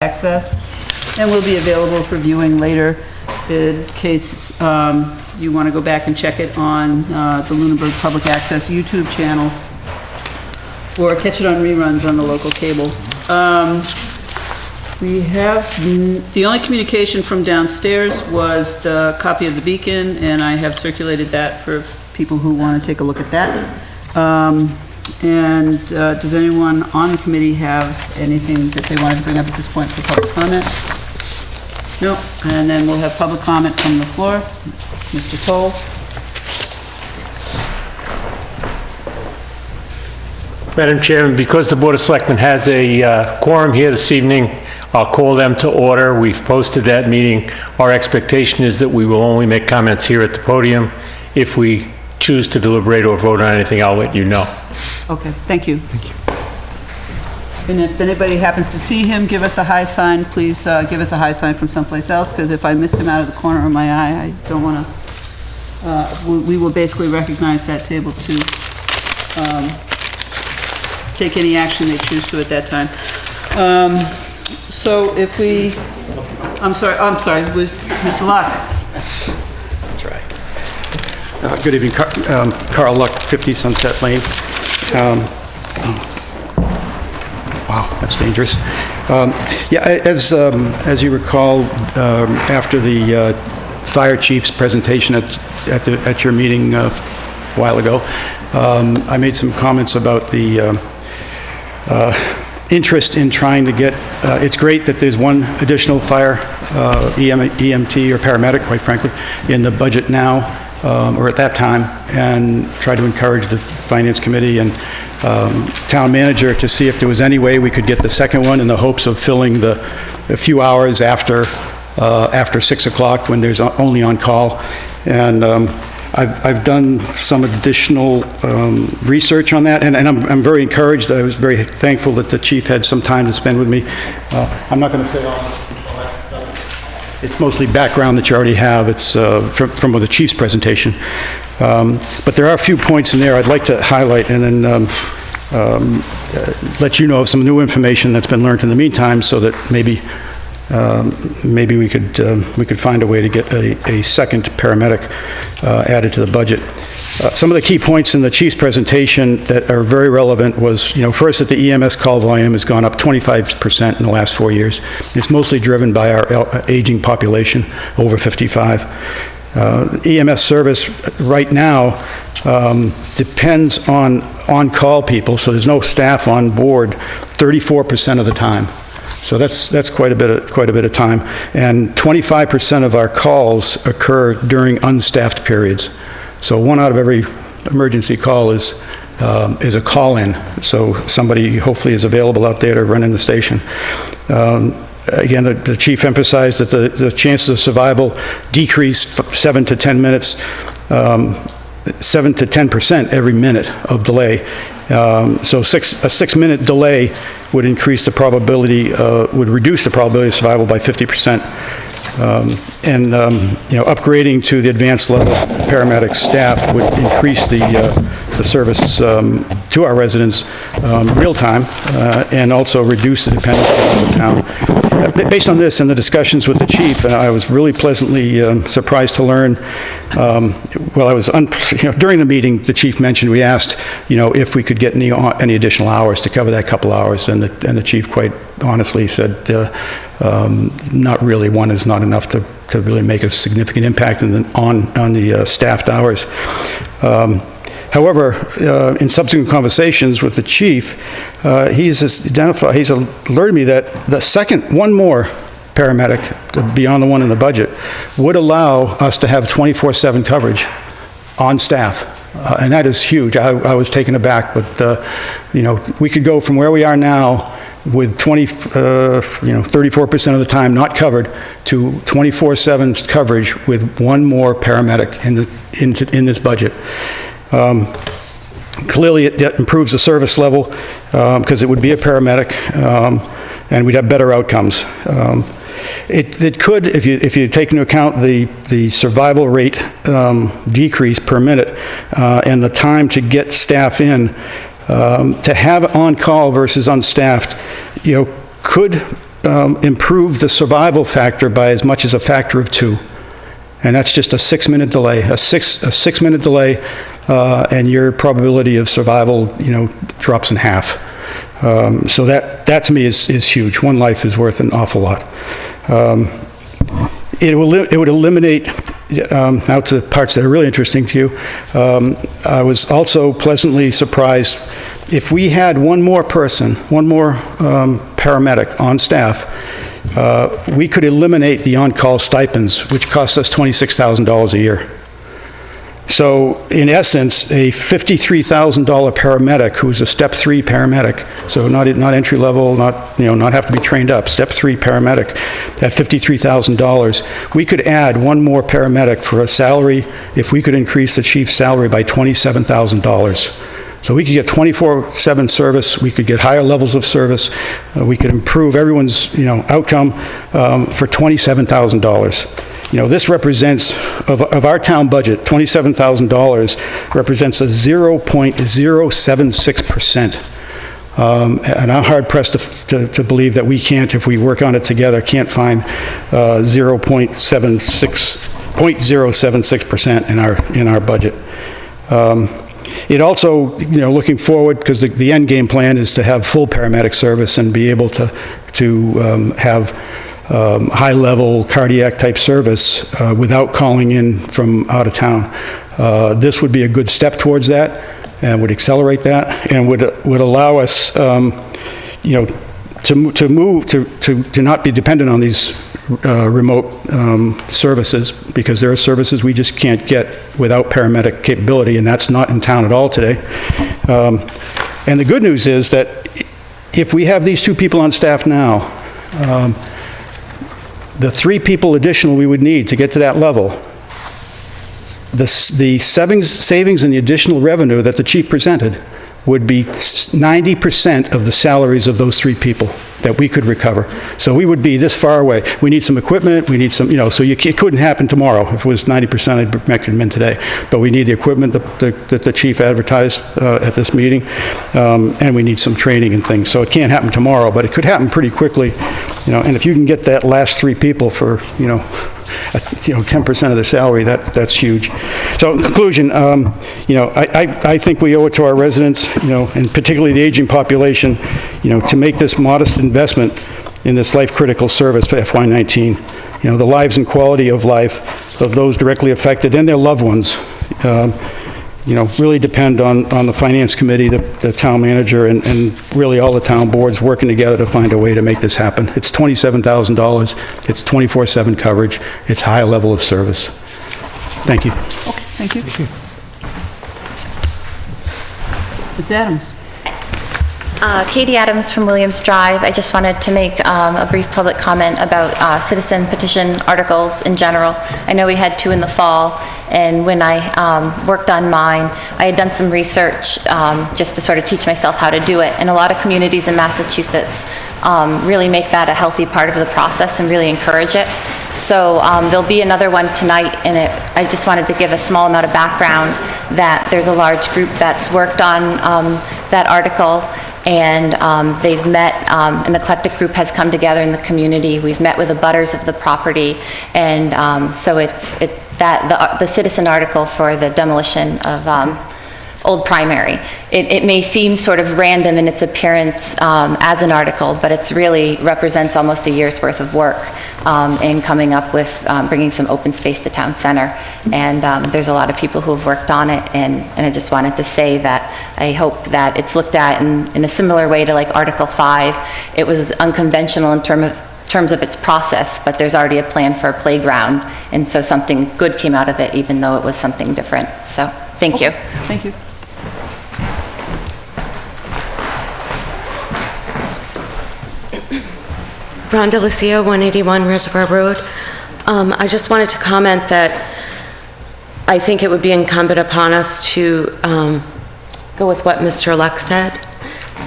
access, and will be available for viewing later in case you want to go back and check it on the Lunenburg Public Access YouTube channel or catch it on reruns on the local cable. We have, the only communication from downstairs was the copy of the beacon, and I have circulated that for people who want to take a look at that. Does anyone on the committee have anything that they wanted to bring up at this point for public comment? No, and then we'll have public comment from the floor. Mr. Toll. Madam Chairman, because the Board of Selectmen has a quorum here this evening, I'll call them to order. We've posted that meeting. Our expectation is that we will only make comments here at the podium. If we choose to deliberate or vote on anything, I'll let you know. Okay, thank you. Thank you. And if anybody happens to see him, give us a high sign. Please give us a high sign from someplace else, because if I miss him out of the corner of my eye, I don't want to... we will basically recognize that table to take any action they choose to at that time. So if we... I'm sorry, was Mr. Locke? That's right. Good evening, Carl Luck, 50 Sunset Lane. Wow, that's dangerous. Yeah, as you recall, after the fire chief's presentation at your meeting a while ago, I made some comments about the interest in trying to get, it's great that there's one additional fire EMT or paramedic, quite frankly, in the budget now, or at that time, and try to encourage the Finance Committee and town manager to see if there was any way we could get the second one in the hopes of filling a few hours after 6 o'clock when there's only on call. And I've done some additional research on that, and I'm very encouraged. I was very thankful that the chief had some time to spend with me. I'm not going to say all this. It's mostly background that you already have. It's from the chief's presentation. But there are a few points in there I'd like to highlight, and then let you know of some new information that's been learned in the meantime, so that maybe we could find a way to get a second paramedic added to the budget. Some of the key points in the chief's presentation that are very relevant was, first, that the EMS call volume has gone up 25% in the last 4 years. It's mostly driven by our aging population over 55. EMS service right now depends on on-call people, so there's no staff on board 34% of the time. So that's quite a bit of time, and 25% of our calls occur during unstaffed periods. So 1 out of every emergency call is a call-in. So somebody hopefully is available out there to run in the station. Again, the chief emphasized that the chances of survival decrease 7 to 10 minutes, 7 to 10% every minute of delay. So a 6-minute delay would increase the probability, would reduce the probability of survival by 50%. Upgrading to the advanced level paramedic staff would increase the service to our residents real time, and also reduce the dependency on the town. Based on this and the discussions with the chief, I was really pleasantly surprised to learn. During the meeting, the chief mentioned, we asked, if we could get any additional hours to cover that couple hours, and the chief quite honestly said, not really. One is not enough to really make a significant impact on the staffed hours. However, in subsequent conversations with the chief, he's alerted me that one more paramedic beyond the one in the budget would allow us to have 24/7 coverage on staff. And that is huge. I was taken aback, but we could go from where we are now with 34% of the time not covered to 24/7 coverage with one more paramedic in this budget. Clearly, it improves the service level because it would be a paramedic, and we'd have better outcomes. It could, if you take into account the survival rate decrease per minute and the time to get staff in, to have on-call versus unstaffed, could improve the survival factor by as much as a factor of 2. And that's just a 6-minute delay. A 6-minute delay, and your probability of survival, drops in half. So that to me is huge. One life is worth an awful lot. It would eliminate, now to the parts that are really interesting to you, I was also pleasantly surprised, if we had one more person, one more paramedic on staff, we could eliminate the on-call stipends, which cost us $26,000 a year. So in essence, a $53,000 paramedic who's a step 3 paramedic, so not entry level, not have to be trained up, step 3 paramedic at $53,000, we could add one more paramedic for a salary, if we could increase the chief's salary by $27,000. So we could get 24/7 service, we could get higher levels of service, we could improve everyone's, outcome for $27,000. This represents, of our town budget, $27,000 represents a 0.076%. And I'm hard pressed to believe that we can't, if we work on it together, can't find 0.076% in our budget. It also, looking forward, because the end game plan is to have full paramedic service and be able to have high-level cardiac-type service without calling in from out of town. This would be a good step towards that, and would accelerate that, and would allow us, to not be dependent on these remote services, because there are services we just can't get without paramedic capability, and that's not in town at all today. And the good news is that if we have these 2 people on staff now, the 3 people additional we would need to get to that level, the savings and the additional revenue that the chief presented would be 90% of the salaries of those 3 people that we could recover. So we would be this far away. We need some equipment, we need some, so it couldn't happen tomorrow. If it was 90%, I'd make them in today. But we need the equipment that the chief advertised at this meeting, and we need some training and things. So it can't happen tomorrow, but it could happen pretty quickly, and if you can get that last 3 people for, 10% of the salary, that's huge. So in conclusion, I think we owe it to our residents, and particularly the aging population, to make this modest investment in this life-critical service for FY19. The lives and quality of life of those directly affected and their loved ones, really depend on the finance committee, the town manager, and really all the town boards working together to find a way to make this happen. It's $27,000, it's 24/7 coverage, it's high level of service. Thank you. Okay, thank you. Ms. Adams? Katie Adams from Williams Drive. I just wanted to make a brief public comment about citizen petition articles in general. I know we had 2 in the fall, and when I worked on mine, I had done some research just to sort of teach myself how to do it. And a lot of communities in Massachusetts really make that a healthy part of the process and really encourage it. So there'll be another one tonight, and I just wanted to give a small amount of background that there's a large group that's worked on that article, and they've met, an eclectic group has come together in the community. We've met with the abutters of the property, and so the citizen article for the demolition of Old Primary. It may seem sort of random in its appearance as an article, but it's really represents almost a year's worth of work in coming up with bringing some open space to town center. And there's a lot of people who have worked on it, and I just wanted to say that I hope that it's looked at in a similar way to like Article 5. It was unconventional in terms of its process, but there's already a plan for a playground, and so something good came out of it, even though it was something different. So thank you. Thank you. Rhonda Lucia, 181 Reservoir Road. I just wanted to comment that I think it would be incumbent upon us to go with what Mr. Luck said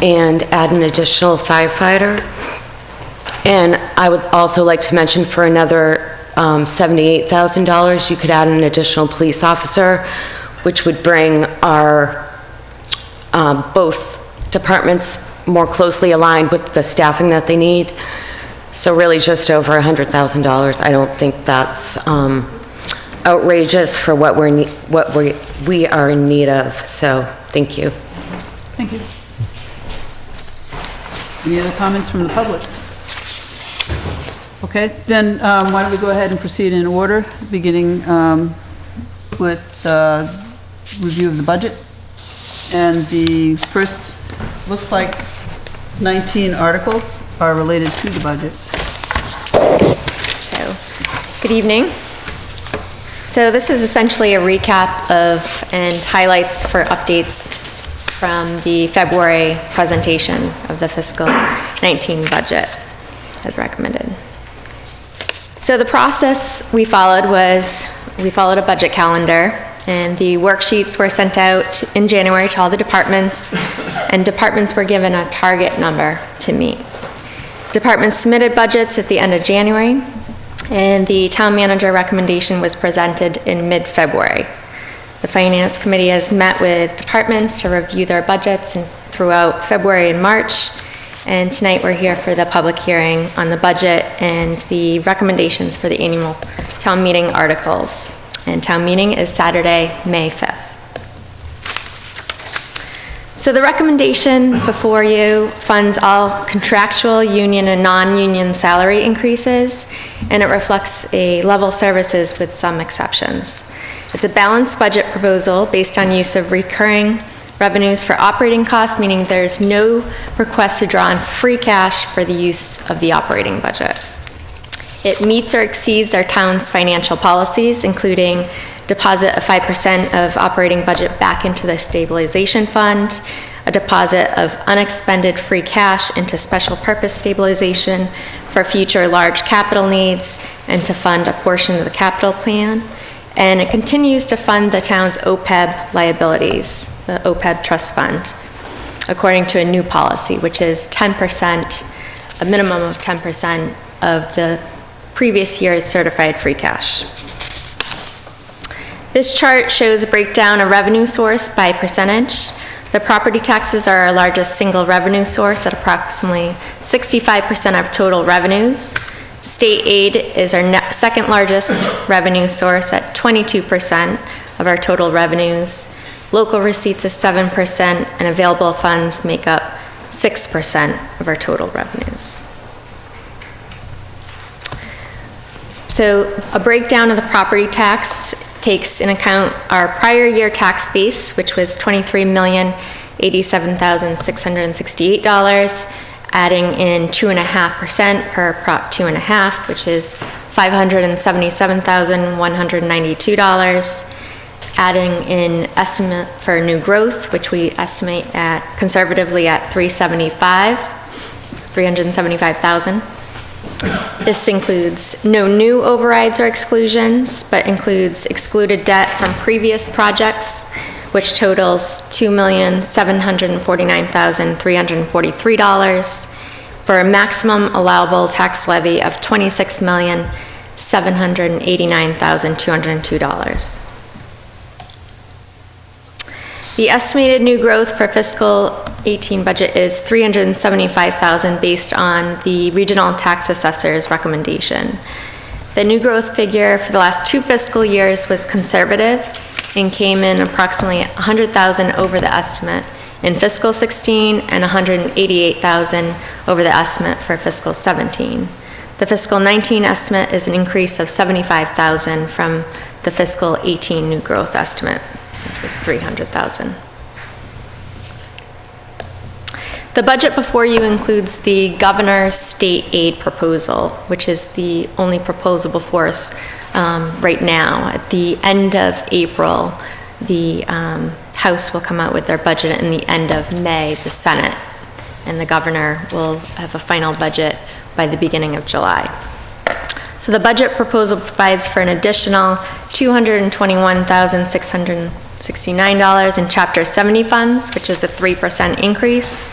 and add an additional firefighter. And I would also like to mention for another $78,000, you could add an additional police officer, which would bring our both departments more closely aligned with the staffing that they need. So really just over $100,000. I don't think that's outrageous for what we are in need of, so thank you. Thank you. Any other comments from the public? Okay, then why don't we go ahead and proceed in order, beginning with review of the budget. And the first, looks like 19 articles are related to the budget. Yes, so, good evening. So this is essentially a recap of and highlights for updates from the February presentation of the fiscal 19 budget as recommended. So the process we followed was, we followed a budget calendar, and the worksheets were sent out in January to all the departments, and departments were given a target number to meet. Departments submitted budgets at the end of January, and the town manager recommendation was presented in mid-February. The Finance Committee has met with departments to review their budgets throughout February and March, and tonight we're here for the public hearing on the budget and the recommendations for the annual town meeting articles. And town meeting is Saturday, May 5th. So the recommendation before you funds all contractual, union, and non-union salary increases, and it reflects a level services with some exceptions. It's a balanced budget proposal based on use of recurring revenues for operating costs, meaning there's no request to draw on free cash for the use of the operating budget. It meets or exceeds our town's financial policies, including deposit of 5% of operating budget back into the stabilization fund, a deposit of unexpended free cash into special purpose stabilization for future large capital needs, and to fund a portion of the capital plan. And it continues to fund the town's OPEB liabilities, the OPEB trust fund, according to a new policy, which is 10%, a minimum of 10% of the previous year's certified free cash. This chart shows a breakdown of revenue source by percentage. The property taxes are our largest single revenue source at approximately 65% of total revenues. State aid is our second largest revenue source at 22% of our total revenues. Local receipts is 7%, and available funds make up 6% of our total revenues. So a breakdown of the property tax takes in account our prior year tax base, which was $23,087,668, adding in 2.5% per Prop 2.5, which is $577,192, adding in estimate for new growth, which we estimate at conservatively at $375,000. This includes no new overrides or exclusions, but includes excluded debt from previous projects, which totals $2,749,343 for a maximum allowable tax levy of $26,789,202. The estimated new growth for fiscal 18 budget is $375,000 based on the regional tax assessor's recommendation. The new growth figure for the last 2 fiscal years was conservative and came in approximately $100,000 over the estimate in fiscal 16 and $188,000 over the estimate for fiscal 17. The fiscal 19 estimate is an increase of $75,000 from the fiscal 18 new growth estimate, which was $300,000. The budget before you includes the governor's state aid proposal, which is the only proposal before us right now. At the end of April, the House will come out with their budget, and the end of May, the Senate, and the governor will have a final budget by the beginning of July. So the budget proposal provides for an additional $221,669 in Chapter 70 funds, which is a 3% increase,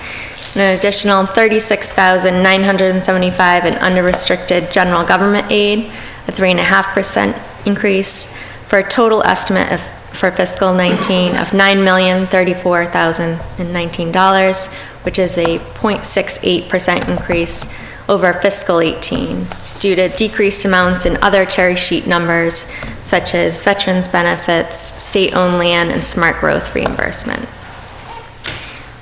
and an additional $36,975 in unrestricted general government aid, a 3.5% increase, for a total estimate for fiscal 19 of $9,034,019, which is a 0.68% increase over fiscal 18 due to decreased amounts in other cherry sheet numbers such as veterans benefits, state-owned land, and smart growth reimbursement.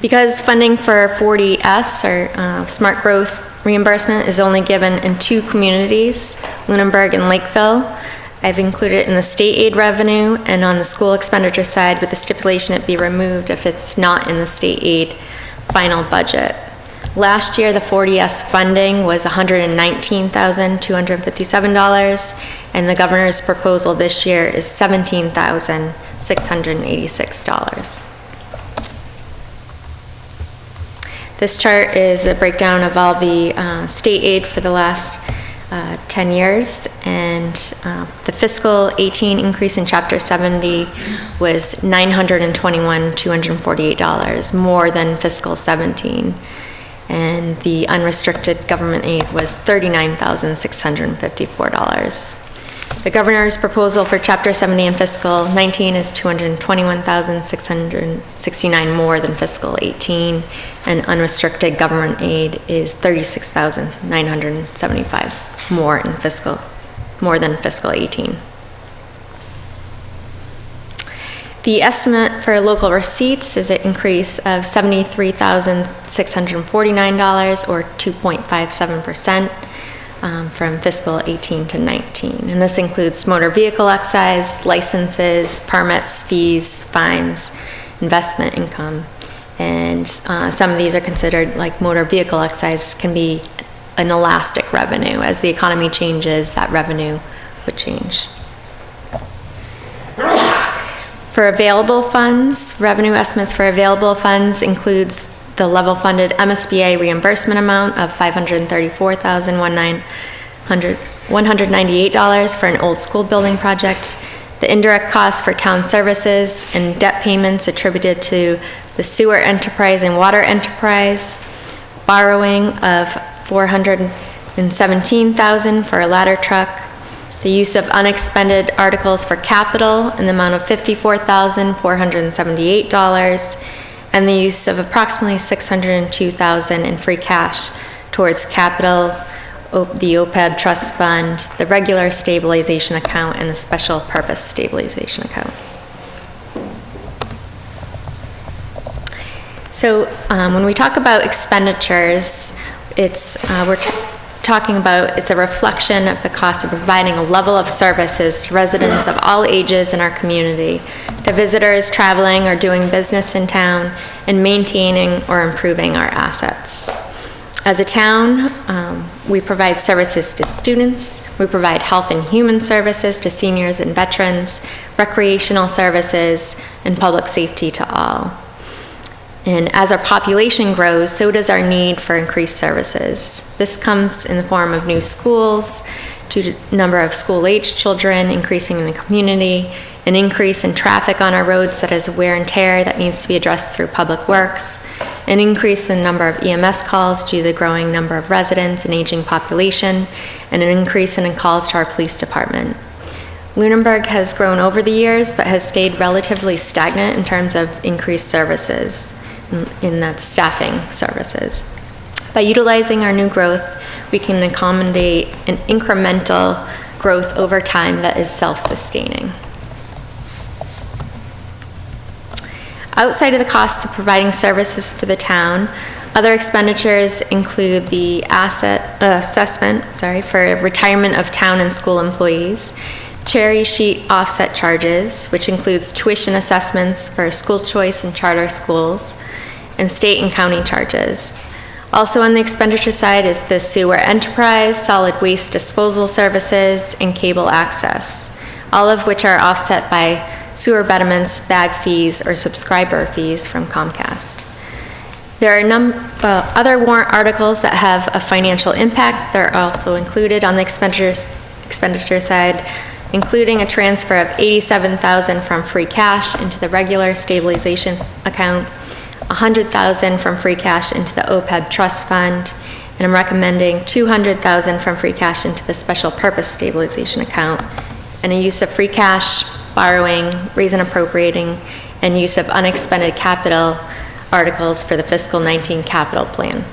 Because funding for 40S, or smart growth reimbursement, is only given in 2 communities, Lunenburg and Lakeville, I've included it in the state aid revenue and on the school expenditure side with the stipulation it be removed if it's not in the state aid final budget. Last year, the 40S funding was $119,257, and the governor's proposal this year is $17,686. This chart is a breakdown of all the state aid for the last 10 years, and the fiscal 18 increase in Chapter 70 was $921,248, more than fiscal 17. And the unrestricted government aid was $39,654. The governor's proposal for Chapter 70 in fiscal 19 is $221,669 more than fiscal 18, and unrestricted government aid is $36,975 more than fiscal 18. The estimate for local receipts is an increase of $73,649, or 2.57%, from fiscal 18 to 19. And this includes motor vehicle excise, licenses, permits, fees, fines, investment income. And some of these are considered, like motor vehicle excise, can be an elastic revenue. As the economy changes, that revenue would change. For available funds, revenue estimates for available funds includes the level funded MSBA reimbursement amount of $534,198 for an old school building project, the indirect costs for town services and debt payments attributed to the sewer enterprise and water enterprise, borrowing of $417,000 for a ladder truck, the use of unexpended articles for capital in the amount of $54,478, and the use of approximately $602,000 in free cash towards capital, the OPEB trust fund, the regular stabilization account, and the special purpose stabilization account. So when we talk about expenditures, it's talking about, it's a reflection of the cost of providing a level of services to residents of all ages in our community, to visitors traveling or doing business in town, and maintaining or improving our assets. As a town, we provide services to students, we provide health and human services to seniors and veterans, recreational services, and public safety to all. And as our population grows, so does our need for increased services. This comes in the form of new schools, due to number of school-aged children increasing in the community, an increase in traffic on our roads that is wear and tear that needs to be addressed through public works, an increase in the number of EMS calls due to the growing number of residents and aging population, and an increase in calls to our police department. Lunenburg has grown over the years, but has stayed relatively stagnant in terms of increased services, in that staffing services. By utilizing our new growth, we can accommodate an incremental growth over time that is self-sustaining. Outside of the cost of providing services for the town, other expenditures include the assessment for retirement of town and school employees, cherry sheet offset charges, which includes tuition assessments for school choice and charter schools, and state and county charges. Also on the expenditure side is the sewer enterprise, solid waste disposal services, and cable access, all of which are offset by sewer betterments, bag fees, or subscriber fees from Comcast. There are other warrant articles that have a financial impact. They're also included on the expenditure side, including a transfer of $87,000 from free cash into the regular stabilization account, $100,000 from free cash into the OPEB trust fund, and I'm recommending $200,000 from free cash into the special purpose stabilization account, and a use of free cash, borrowing, raise and appropriating, and use of unexpended capital articles for the fiscal 19 capital plan.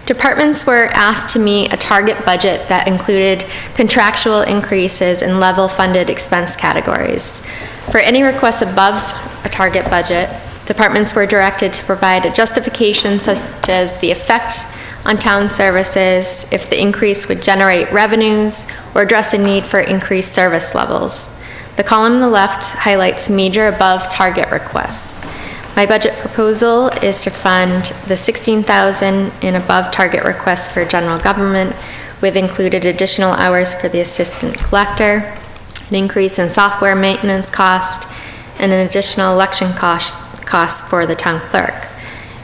Departments were asked to meet a target budget that included contractual increases in level-funded expense categories. For any requests above a target budget, departments were directed to provide a justification such as the effect on town services, if the increase would generate revenues, or address a need for increased service levels. The column on the left highlights major above-target requests. My budget proposal is to fund the $16,000 in above-target requests for general government, with included additional hours for the assistant collector, an increase in software maintenance cost, and an additional election cost for the town clerk.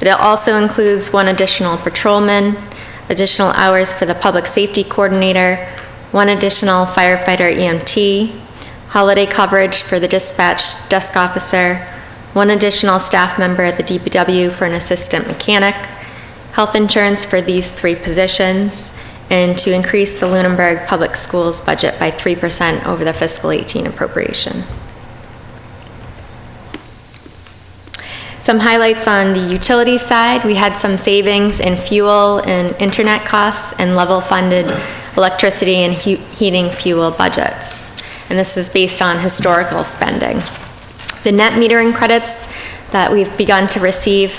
It also includes one additional patrolman, additional hours for the public safety coordinator, one additional firefighter EMT, holiday coverage for the dispatch desk officer, one additional staff member at the DPW for an assistant mechanic, health insurance for these 3 positions, and to increase the Lunenburg Public Schools budget by 3% over the fiscal 18 appropriation. Some highlights on the utility side. We had some savings in fuel and internet costs and level-funded electricity and heating fuel budgets. And this is based on historical spending. The net metering credits that we've begun to receive,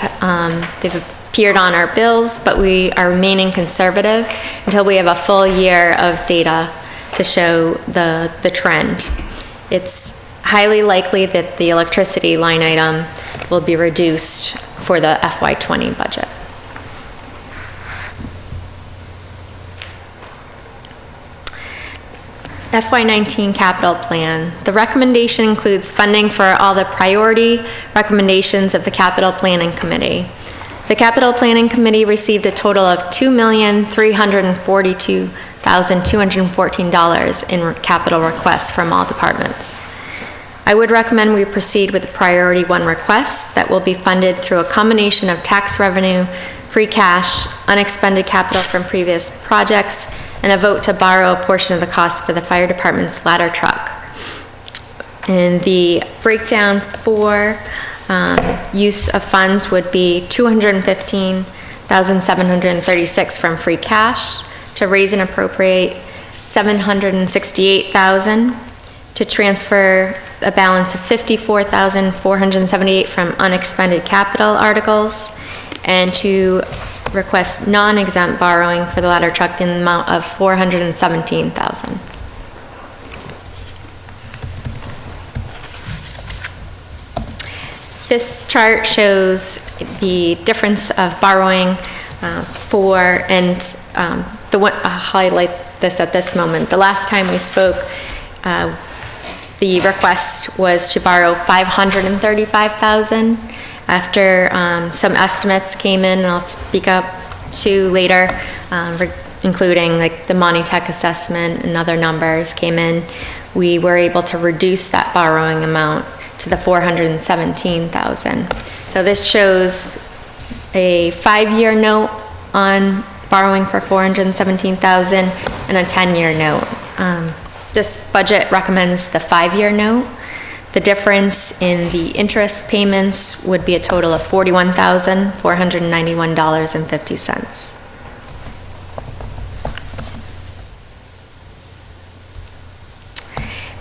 they've appeared on our bills, but we are remaining conservative until we have a full year of data to show the trend. It's highly likely that the electricity line item will be reduced for the FY20 budget. FY19 capital plan. The recommendation includes funding for all the priority recommendations of the capital planning committee. The capital planning committee received a total of $2,342,214 in capital requests from all departments. I would recommend we proceed with the priority 1 request that will be funded through a combination of tax revenue, free cash, unexpended capital from previous projects, and a vote to borrow a portion of the cost for the fire department's ladder truck. And the breakdown for use of funds would be $215,736 from free cash, to raise and appropriate $768,000, to transfer a balance of $54,478 from unexpended capital articles, and to request non-exempt borrowing for the ladder truck in the amount of $417,000. This chart shows the difference of borrowing I'll highlight this at this moment. The last time we spoke, the request was to borrow $535,000. After some estimates came in, and I'll speak up to later, including like the Monty Tech assessment and other numbers came in, we were able to reduce that borrowing amount to the $417,000. So this shows a 5-year note on borrowing for $417,000 and a 10-year note. This budget recommends the 5-year note. The difference in the interest payments would be a total of $41,491.50.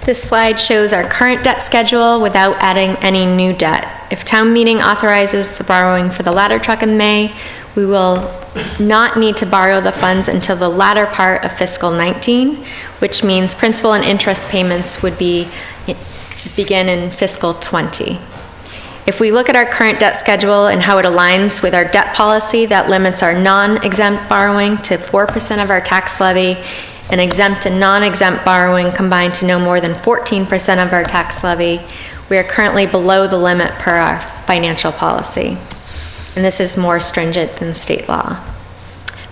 This slide shows our current debt schedule without adding any new debt. If town meeting authorizes the borrowing for the ladder truck in May, we will not need to borrow the funds until the latter part of fiscal 19, which means principal and interest payments would begin in fiscal 20. If we look at our current debt schedule and how it aligns with our debt policy that limits our non-exempt borrowing to 4% of our tax levy, and exempt and non-exempt borrowing combined to no more than 14% of our tax levy, we are currently below the limit per our financial policy. And this is more stringent than state law.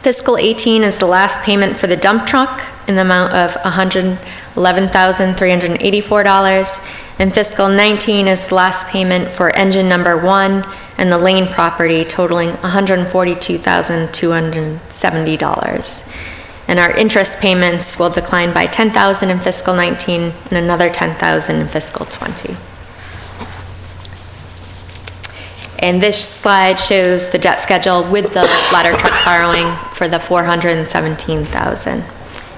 Fiscal 18 is the last payment for the dump truck in the amount of $111,384, and fiscal 19 is the last payment for engine number 1 and the Lane property totaling $142,270. And our interest payments will decline by $10,000 in fiscal 19 and another $10,000 in fiscal 20. And this slide shows the debt schedule with the ladder truck borrowing for the $417,000.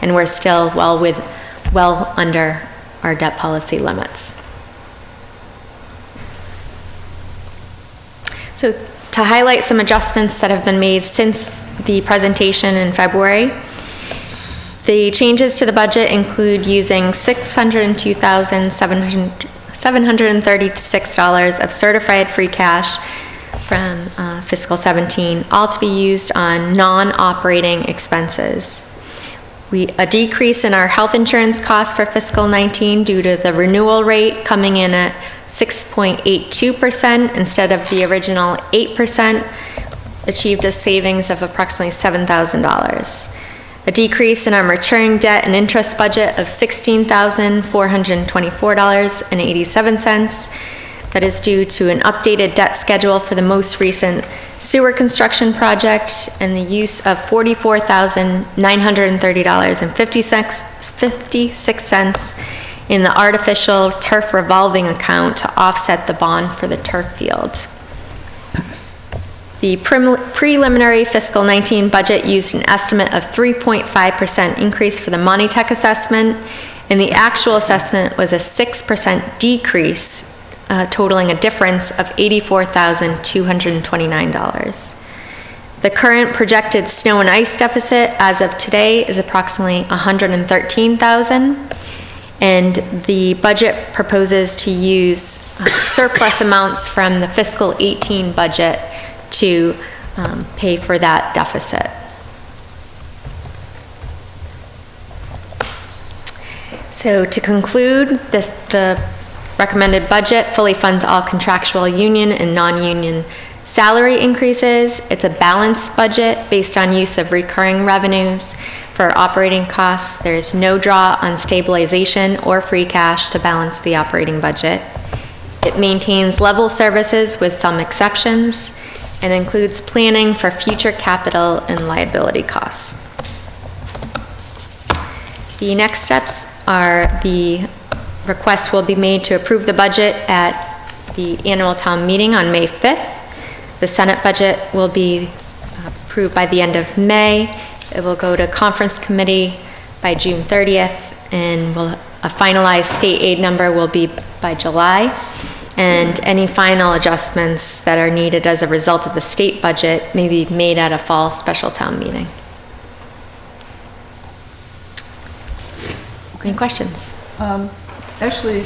And we're still well under our debt policy limits. So to highlight some adjustments that have been made since the presentation in February, the changes to the budget include using $602,736 of certified free cash from fiscal 17, all to be used on non-operating expenses. A decrease in our health insurance costs for fiscal 19 due to the renewal rate coming in at 6.82% instead of the original 8%, achieved a savings of approximately $7,000. A decrease in our maturing debt and interest budget of $16,424.87. That is due to an updated debt schedule for the most recent sewer construction project and the use of $44,930.56 in the artificial turf revolving account to offset the bond for the turf field. The preliminary fiscal 19 budget used an estimate of 3.5% increase for the Monty Tech assessment, and the actual assessment was a 6% decrease, totaling a difference of $84,229. The current projected snow and ice deficit as of today is approximately $113,000, and the budget proposes to use surplus amounts from the fiscal 18 budget to pay for that deficit. So to conclude, the recommended budget fully funds all contractual union and non-union salary increases. It's a balanced budget based on use of recurring revenues. For operating costs, there's no draw on stabilization or free cash to balance the operating budget. It maintains level services with some exceptions and includes planning for future capital and liability costs. The next steps are the request will be made to approve the budget at the annual town meeting on May 5th. The Senate budget will be approved by the end of May. It will go to conference committee by June 30th, and a finalized state aid number will be by July. And any final adjustments that are needed as a result of the state budget may be made at a fall special town meeting. Any questions? Actually,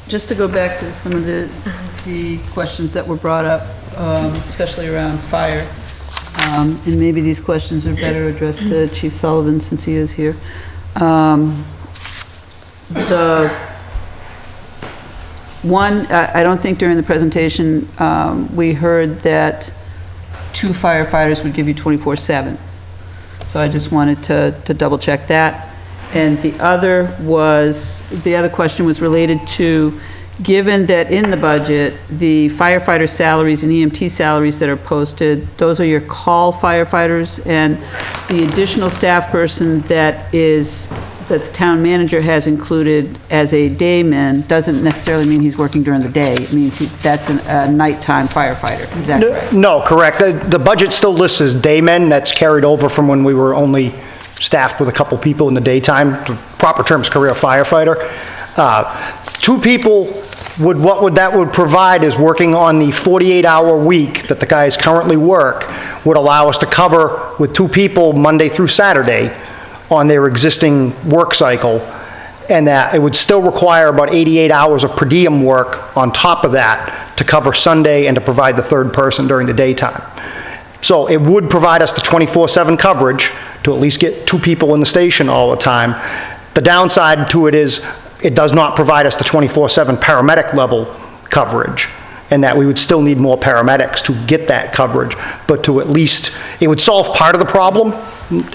just to go back to some of the questions that were brought up, especially around fire, and maybe these questions are better addressed to Chief Sullivan since he is here. I don't think during the presentation we heard that 2 firefighters would give you 24/7. So I just wanted to double check that. And the other question was related to, given that in the budget, the firefighter salaries and EMT salaries that are posted, those are your call firefighters, and the additional staff person that the town manager has included as a dayman doesn't necessarily mean he's working during the day. It means that's a nighttime firefighter. Is that correct? No, correct. The budget still lists as daymen. That's carried over from when we were only staffed with a couple people in the daytime. The proper term is career firefighter. 2 people what that would provide is working on the 48-hour week that the guys currently work would allow us to cover with 2 people Monday through Saturday on their existing work cycle, and that it would still require about 88 hours of per diem work on top of that to cover Sunday and to provide the 3rd person during the daytime. So it would provide us the 24/7 coverage to at least get 2 people in the station all the time. The downside to it is it does not provide us the 24/7 paramedic level coverage, and that we would still need more paramedics to get that coverage, but to at least, it would solve part of the problem,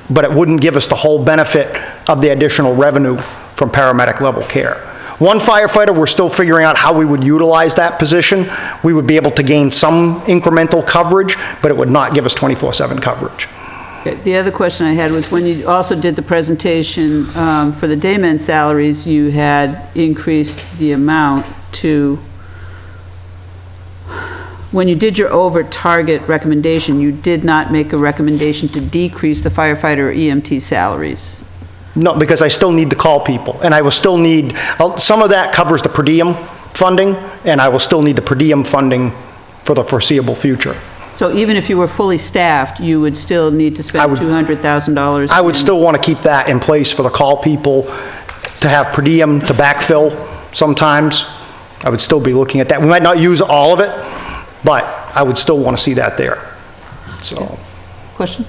but it wouldn't give us the whole benefit of the additional revenue from paramedic level care. 1 firefighter, we're still figuring out how we would utilize that position. We would be able to gain some incremental coverage, but it would not give us 24/7 coverage. The other question I had was, when you also did the presentation for the daymen salaries, you had increased the amount to when you did your over-target recommendation, you did not make a recommendation to decrease the firefighter or EMT salaries. No, because I still need to call people, and I will still need, some of that covers the per diem funding, and I will still need the per diem funding for the foreseeable future. So even if you were fully staffed, you would still need to spend $200,000? I would still want to keep that in place for the call people, to have per diem to backfill sometimes. I would still be looking at that. We might not use all of it, but I would still want to see that there, so. Question?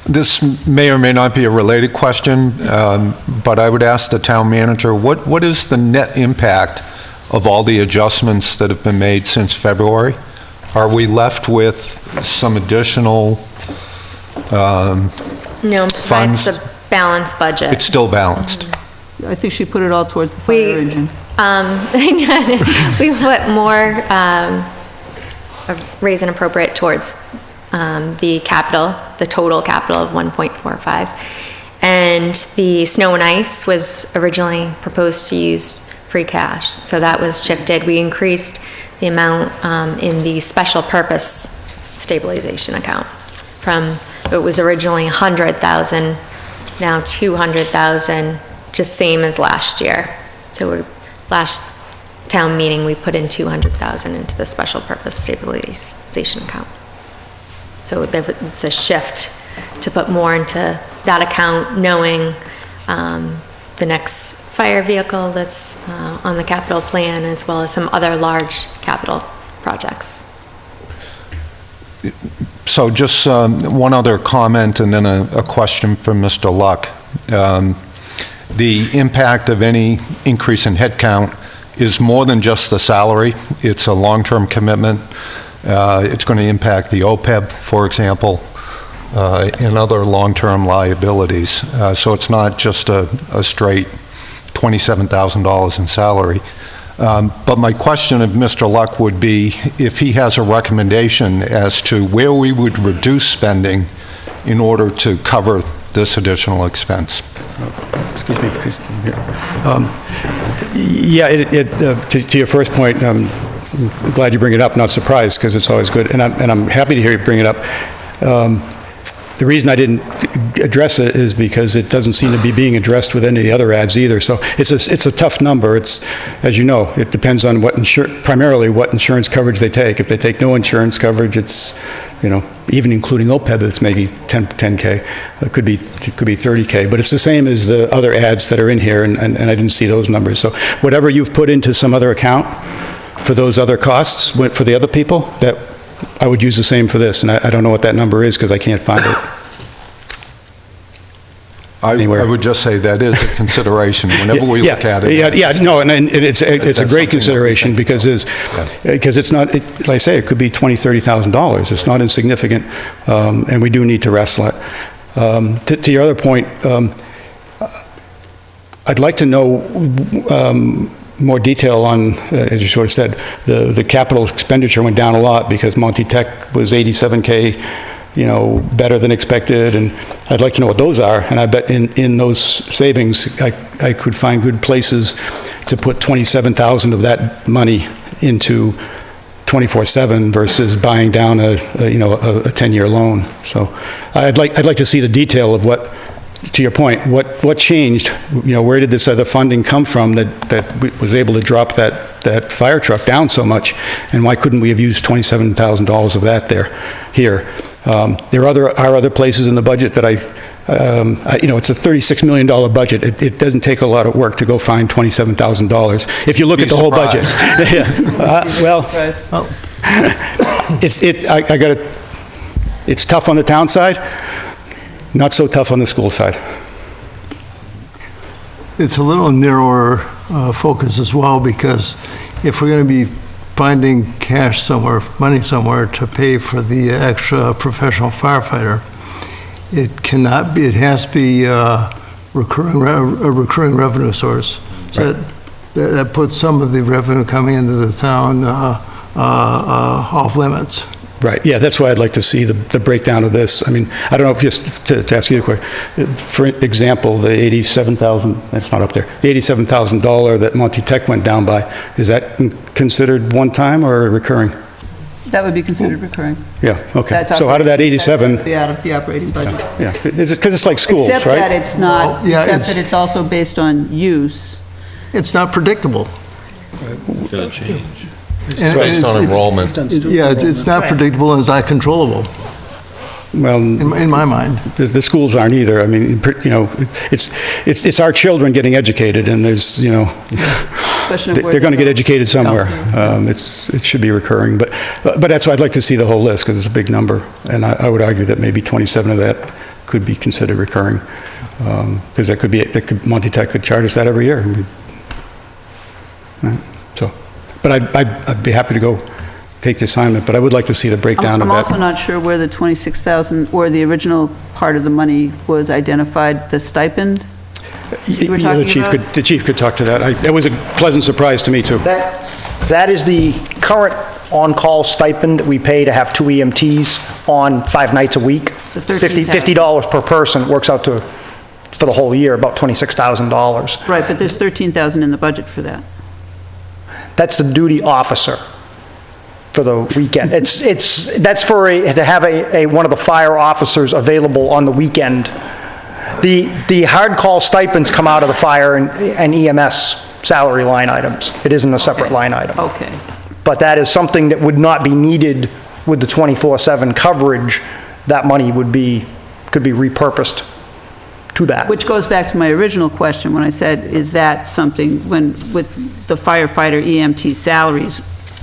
This may or may not be a related question, but I would ask the town manager, what is the net impact of all the adjustments that have been made since February? Are we left with some additional No, funds? it's a balanced budget. It's still balanced? I think she put it all towards the fire engine. We put more raise and appropriate towards the capital, the total capital of 1.45. And the snow and ice was originally proposed to use free cash, so that was shifted. We increased the amount in the special purpose stabilization account from, it was originally 100,000, now 200,000, just same as last year. So last town meeting, we put in 200,000 into the special purpose stabilization account. So it's a shift to put more into that account, knowing the next fire vehicle that's on the capital plan, as well as some other large capital projects. So just one other comment and then a question for Mr. Luck. The impact of any increase in headcount is more than just the salary. It's a long-term commitment. It's going to impact the OPEB, for example, and other long-term liabilities. So it's not just a straight $27,000 in salary. But my question of Mr. Luck would be if he has a recommendation as to where we would reduce spending in order to cover this additional expense. Excuse me. Yeah, to your first point, I'm glad you bring it up, not surprised, because it's always good, and I'm happy to hear you bring it up. The reason I didn't address it is because it doesn't seem to be being addressed with any of the other ads either. So it's a tough number. It's, as you know, it depends on primarily what insurance coverage they take. If they take no insurance coverage, it's, even including OPEB, it's maybe 10K. It could be 30K. But it's the same as the other ads that are in here, and I didn't see those numbers. So whatever you've put into some other account for those other costs, for the other people, that I would use the same for this, and I don't know what that number is because I can't find it. I would just say that is a consideration whenever we look at it. And it's a great consideration because it's not, like I say, it could be $20,000, $30,000. It's not insignificant, and we do need to wrestle it. To your other point, I'd like to know more detail on, as you sort of said, the capital expenditure went down a lot because Monty Tech was 87K, better than expected, and I'd like to know what those are, and I bet in those savings, I could find good places to put 27,000 of that money into 24/7 versus buying down a 10-year loan. So I'd like to see the detail of what, to your point, what changed? Where did this other funding come from that was able to drop that fire truck down so much? And why couldn't we have used $27,000 of that here? There are other places in the budget that it's a $36 million budget. It doesn't take a lot of work to go find $27,000 if you look at the whole budget. It's tough on the town side. Not so tough on the school side. It's a little narrower focus as well, because if we're going to be finding cash somewhere, money somewhere to pay for the extra professional firefighter, it has to be a recurring revenue source. So that puts some of the revenue coming into the town off limits. Right, yeah, that's why I'd like to see the breakdown of this. I mean, I don't know if just to ask you a question. For example, the $87,000, that's not up there, the $87,000 that Monty Tech went down by, is that considered one time or recurring? That would be considered recurring. Yeah, okay. That's So out of that operating- 87, Be out of the operating budget. yeah, because it's like schools, Except that right? it's not, Well, yeah, except it's- that it's also based on use. It's not predictable. It's going to change. And Based on enrollment. Yeah, it's not predictable and it's not controllable, Well, in my mind. the schools aren't either. I mean, you know, it's our children getting educated, and there's, you know, Question of where they're going to they get go. educated somewhere. It should be recurring, but that's why I'd like to see the whole list, because it's a big number, and I would argue that maybe 27 of that could be considered recurring, because Monty Tech could charge us that every year. Right, so, but I'd be happy to go take the assignment, but I would like to see the breakdown of I'm also that. not sure where the 26,000, or the original part of the money was identified, the stipend? you were Yeah, talking about? The chief could talk to that. That was a pleasant surprise to me, too. That is the current on-call stipend that we pay to have 2 EMTs on 5 nights a week. The $13,000. $50 per person, works out to, for the whole year, about $26,000. Right, but there's 13,000 in the budget for that. That's the duty officer for the weekend. That's for to have one of the fire officers available on the weekend. The hard call stipends come out of the fire and EMS salary line items. It isn't a separate line item. Okay. But that is something that would not be needed with the 24/7 coverage. That money could be repurposed to that. Which goes back to my original question when I said, is that something, with the firefighter EMT salaries,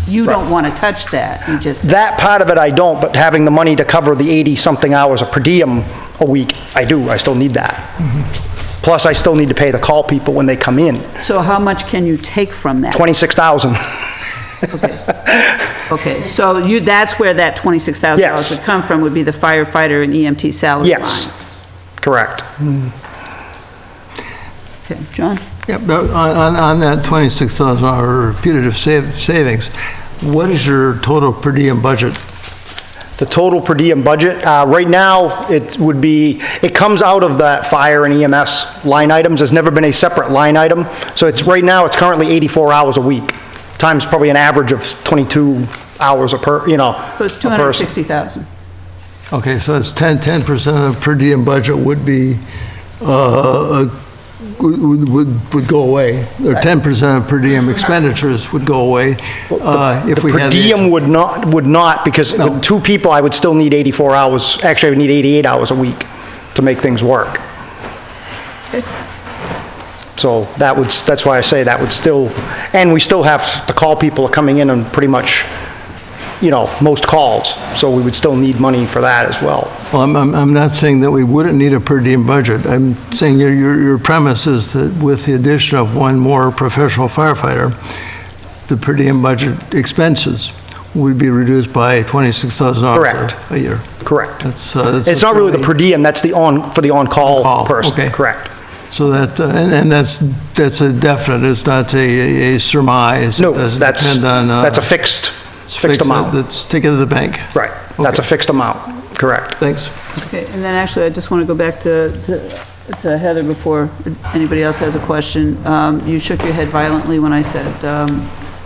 you don't want to touch that, you just, That part of it I don't, but having the money to cover the 80-something hours of per diem a week, I do. I still need that. Plus, I still need to pay the call people when they come in. so how much can you take from that? 26,000. Okay, so that's where that $26,000 Yes. would come from, would be the firefighter and EMT salary Yes. lines? Correct. Okay, John? Yeah, but on that $26,000 repetitive savings, what is your total per diem budget? The total per diem budget, right now, it comes out of that fire and EMS line items. There's never been a separate line item. So right now, it's currently 84 hours a week, times probably an average of 22 hours So it's a person. 260,000. Okay, so it's 10% of the per diem budget would be, would go away, or 10% of per diem expenditures would go away if we Per had... diem would not, because with 2 people, I would still need 84 hours, actually, I would need 88 hours a week to make things work. So that's why I say that would still, and we still have, the call people are coming in on pretty much, most calls, so we would still need money for that as well. Well, I'm not saying that we wouldn't need a per diem budget. I'm saying your premise is that with the addition of one more professional firefighter, the per diem budget expenses would be reduced by $26,000 Correct. a year. Correct. That's It's not really the per diem, that's for the on-call On-call, person. okay. Correct. So that, and that's a definite, it's not a surmise. No, It doesn't that's depend on... a fixed amount. That's taken to the bank. Right, that's a Okay. fixed amount, correct. Thanks. Okay, and then actually, I just want to go back to Heather before anybody else has a question. You shook your head violently when I said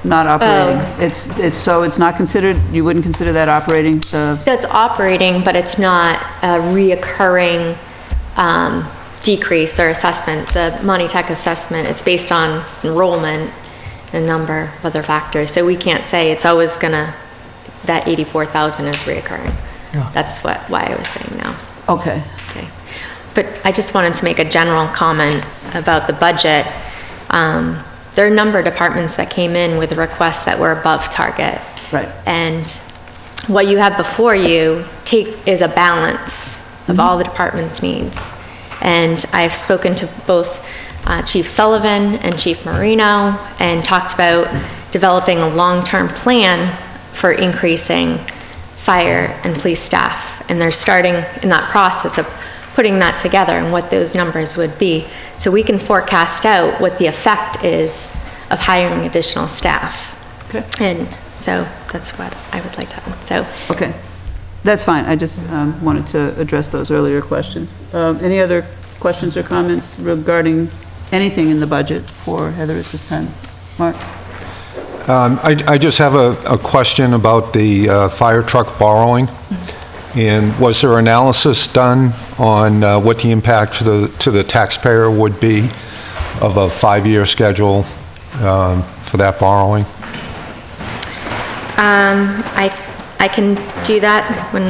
not operating. It's not considered, you wouldn't consider that operating? That's operating, but it's not a reoccurring decrease or assessment. The Monty Tech assessment, it's based on enrollment and a number of other factors. So we can't say it's always gonna, that 84,000 is reoccurring. Yeah. That's why I was saying no. Okay, Okay. But I just wanted to make a general comment about the budget. There are a number of departments that came in with requests that were above target. right. And what you have before you is a balance of all the department's needs. And I've spoken to both Chief Sullivan and Chief Marino and talked about developing a long-term plan for increasing fire and police staff. And they're starting in that process of putting that together and what those numbers would be. So we can forecast out what the effect is of hiring additional staff. Okay. And so that's what I would like to, so. Okay, that's fine. I just wanted to address those earlier questions. Any other questions or comments regarding anything in the budget for Heather at this time? Mark? I just have a question about the fire truck borrowing. And was there analysis done on what the impact to the taxpayer would be of a 5-year schedule for that borrowing? I can do that when,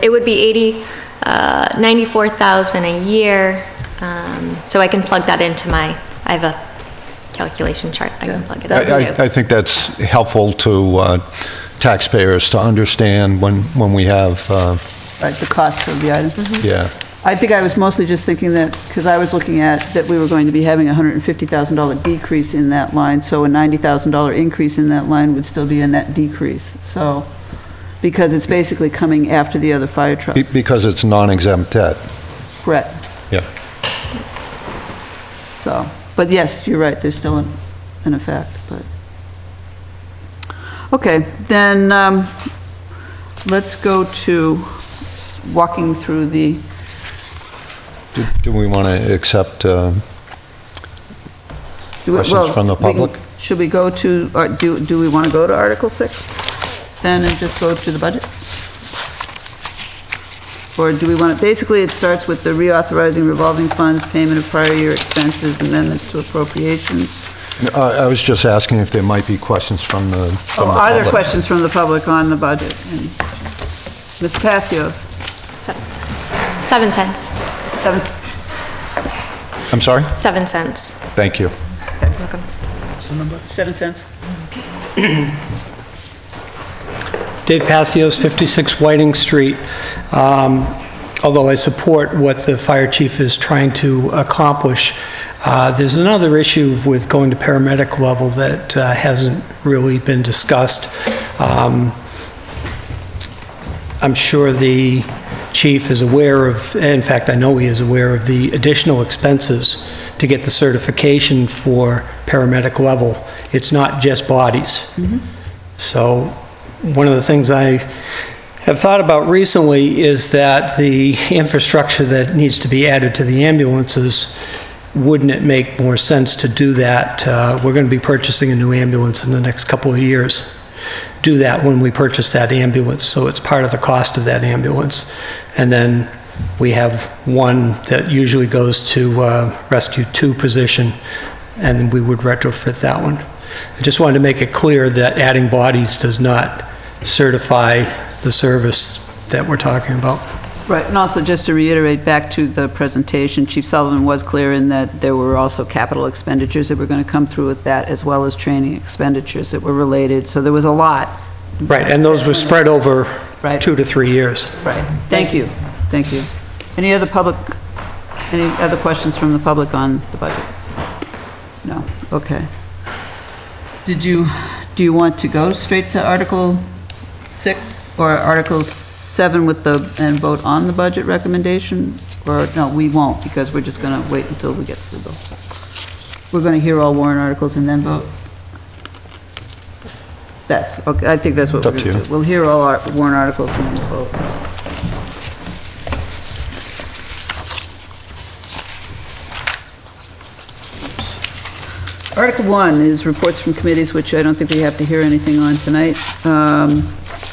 it would be 94,000 a year, so I can plug that into I have a calculation chart, I can plug it up. I think that's helpful to taxpayers to understand when we have, Right, the cost of the item. yeah. I think I was mostly just thinking that, because I was looking at that we were going to be having a $150,000 decrease in that line, so a $90,000 increase in that line would still be a net decrease. So, because it's basically coming after the other fire truck. Because it's non-exempt debt. Correct. Yeah. So, but yes, you're right, there's still an effect, but. Okay, then let's go to walking through the. Do we want to accept questions from the public? Should we go to, or do we want to go to Article 6 then and just go to the budget? Or do we want to, basically it starts with the reauthorizing revolving funds, payment of prior year expenses, amendments to appropriations. I was just asking if there might be questions from the public. Are there questions from the public on the budget? And Mr. Passio? 7 cents. 7, I'm sorry? 7 cents. Thank you. Welcome. 7 cents? Dave Passios, 56 Whiting Street. Although I support what the fire chief is trying to accomplish, there's another issue with going to paramedic level that hasn't really been discussed. I'm sure the chief is aware of, in fact, I know he is aware of the additional expenses to get the certification for paramedic level. It's not just bodies. So one of the things I have thought about recently is that the infrastructure that needs to be added to the ambulances, wouldn't it make more sense to do that? We're going to be purchasing a new ambulance in the next couple of years. Do that when we purchase that ambulance, so it's part of the cost of that ambulance. And then we have one that usually goes to Rescue 2 position, and we would retrofit that one. I just wanted to make it clear that adding bodies does not certify the service that we're talking about. Right, and also just to reiterate back to the presentation, Chief Sullivan was clear in that there were also capital expenditures that were going to come through with that, as well as training expenditures that were related, so there was a lot. Right, and those were spread over Right. 2 to 3 years. Right, thank you, thank you. Any other questions from the public on the budget? No, okay. Do you want to go straight to Article 6 or Article 7 with and vote on the budget recommendation? Or, no, we won't, because we're just gonna wait until we get through we're gonna hear all warrant articles and then vote? Okay, I think that's what we're It's up to gonna you. do. We'll hear all our warrant articles and then vote. Article 1 is reports from committees, which I don't think we have to hear anything on tonight.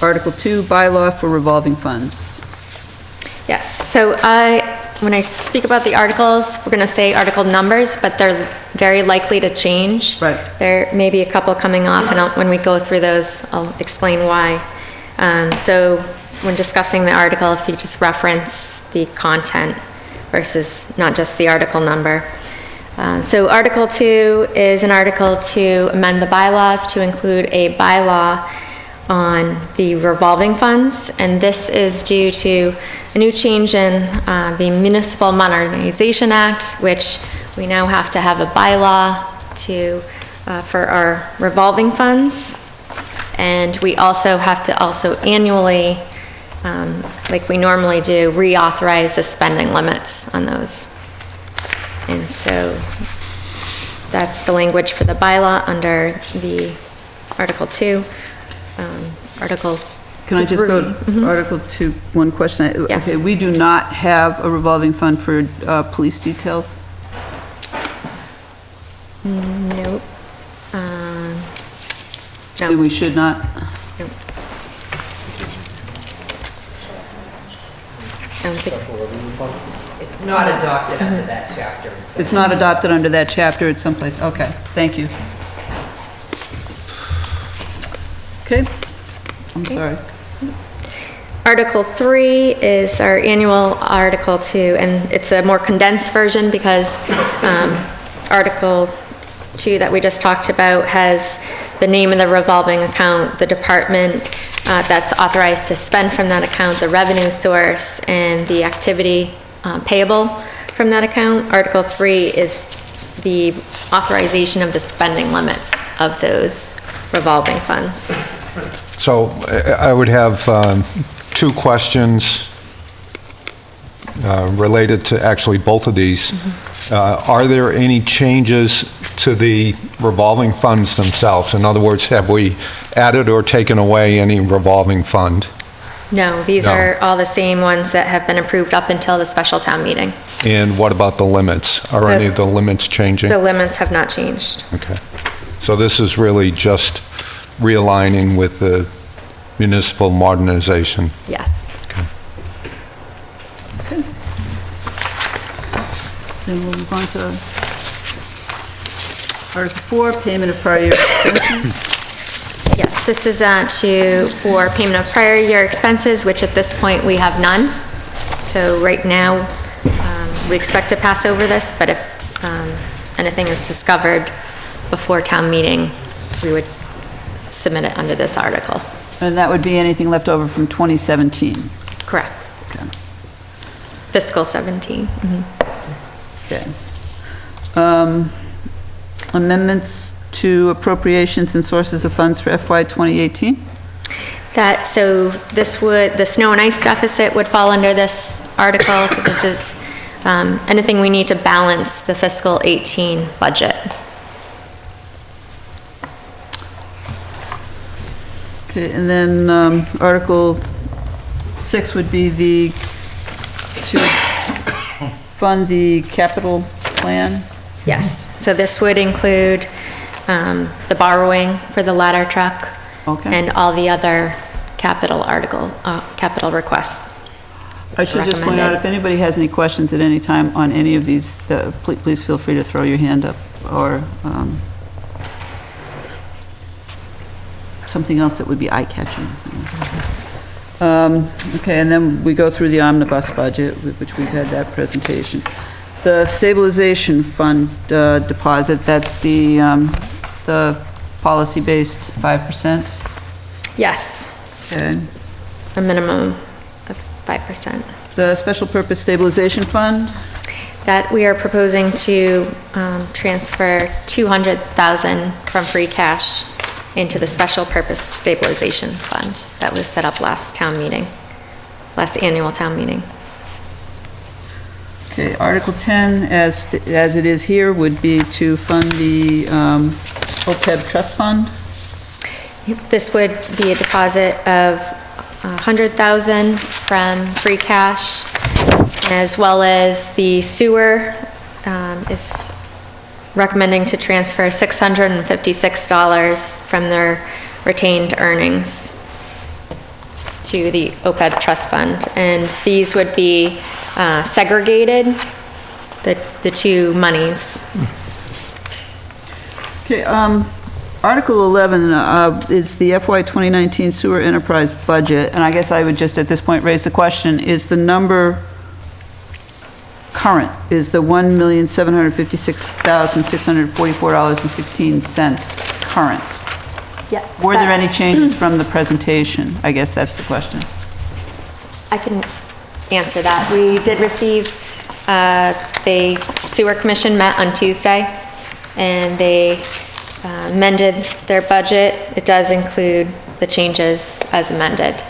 Article 2, bylaw for revolving funds. Yes, so when I speak about the articles, we're going to say article numbers, but they're very likely to change. Right. There may be a couple coming off, and when we go through those, I'll explain why. So when discussing the article, if you just reference the content versus not just the article number. So Article 2 is an article to amend the bylaws to include a bylaw on the revolving funds, and this is due to a new change in the Municipal Modernization Act, which we now have to have a bylaw for our revolving funds, and we also have to annually, like we normally do, reauthorize the spending limits on those. And so that's the language for the bylaw under the Article 2. Article. Can I just go, 3. Article 2, one question? Yes. Okay, we do not have a revolving fund for police details? Nope. And No, we should not? nope. I don't think, It's not adopted under that chapter. It's not adopted under that chapter, it's someplace, okay, thank you. Okay, I'm sorry. Article 3 is our annual Article 2, and it's a more condensed version because Article 2 that we just talked about has the name of the revolving account, the department that's authorized to spend from that account, the revenue source, and the activity payable from that account. Article 3 is the authorization of the spending limits of those revolving funds. So I would have two questions related to actually both of these. Are there any changes to the revolving funds themselves? In other words, have we added or taken away any revolving fund? No, these No. are all the same ones that have been approved up until the special town meeting. And what about the limits? Are any of the limits changing? The limits have not changed. Okay. So this is really just realigning with the municipal modernization? Yes. Then we'll move on to Article 4, payment of prior year expenses. Yes, this is for payment of prior year expenses, which at this point we have none. So right now, we expect to pass over this, but if anything is discovered before town meeting, we would submit it under this article. And that would be anything left over from 2017. Correct. Okay. Fiscal 17. Okay. Amendments to appropriations and sources of funds for FY 2018? So the snow and ice deficit would fall under this article. So this is anything we need to balance the fiscal 18 budget. Okay, and then Article 6 would be to fund the capital plan? Yes, so this would include the borrowing for the ladder truck Okay. and all the other capital requests. I should just point out, recommended. if anybody has any questions at any time on any of these, please feel free to throw your hand up, or something else that would be eye-catching. Okay, and then we go through the omnibus budget, which we've had that presentation. The stabilization fund deposit, that's the policy-based 5%? Yes, Okay. a minimum of 5%. The special purpose stabilization fund? That we are proposing to transfer $200,000 from free cash into the special purpose stabilization fund that was set up last annual town meeting. Okay, Article 10, as it is here, would be to fund the OPEB trust fund. This would be a deposit of $100,000 from free cash, as well as the sewer is recommending to transfer $656 from their retained earnings to the OPEB trust fund. And these would be segregated, the two monies. Okay, Article 11 is the FY 2019 sewer enterprise budget, and I guess I would just at this point raise the question, is the number current? Is the $1,756,644.16 current? Yeah. Were there any changes from the presentation? I guess that's the question. I can answer that. We did receive, the sewer commission met on Tuesday, and they amended their budget. It does include the changes as amended.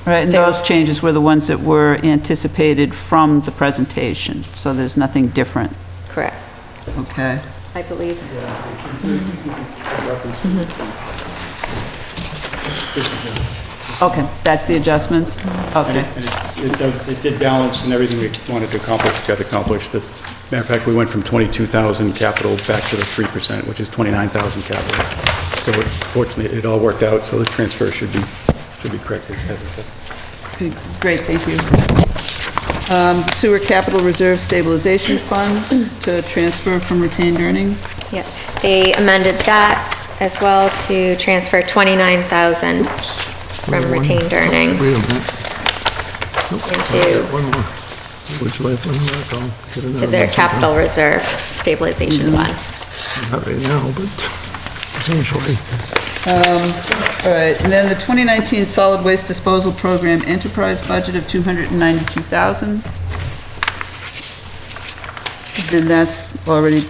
Right, and So- those changes were the ones that were anticipated from the presentation, so there's nothing different, Correct, okay? I believe. Okay, that's the adjustments? Okay. And it did balance, and everything we wanted to accomplish got accomplished. The Matter of fact, we went from 22,000 capital back to the 3%, which is 29,000 capital. So fortunately, it all worked out, so the transfer should be correct, as Heather said. Okay, great, thank you. Sewer Capital Reserve Stabilization Fund to transfer from retained earnings. Yeah, they amended that as well to transfer 29,000 from retained earnings Wait a minute. into One more. Would you like one more? I'll get another to their one capital reserve stabilization fund. sometime. Not right now, but essentially. All right, and then the 2019 Solid Waste Disposal Program Enterprise Budget of $292,000. Then that's already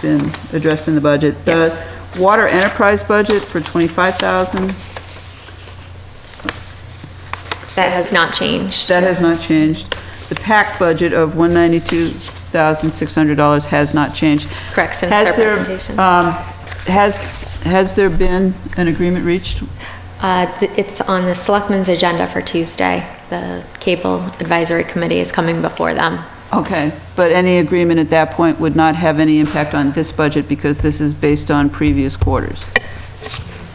been addressed in the budget. Yes. The Water Enterprise Budget for $25,000, That has not changed. that has not changed. The PAC budget of $192,600 has not changed. Correct, since Has their there, presentation. Has there been an agreement reached? It's on the selectmen's agenda for Tuesday. The Cable Advisory Committee is coming before them. Okay, but any agreement at that point would not have any impact on this budget because this is based on previous quarters.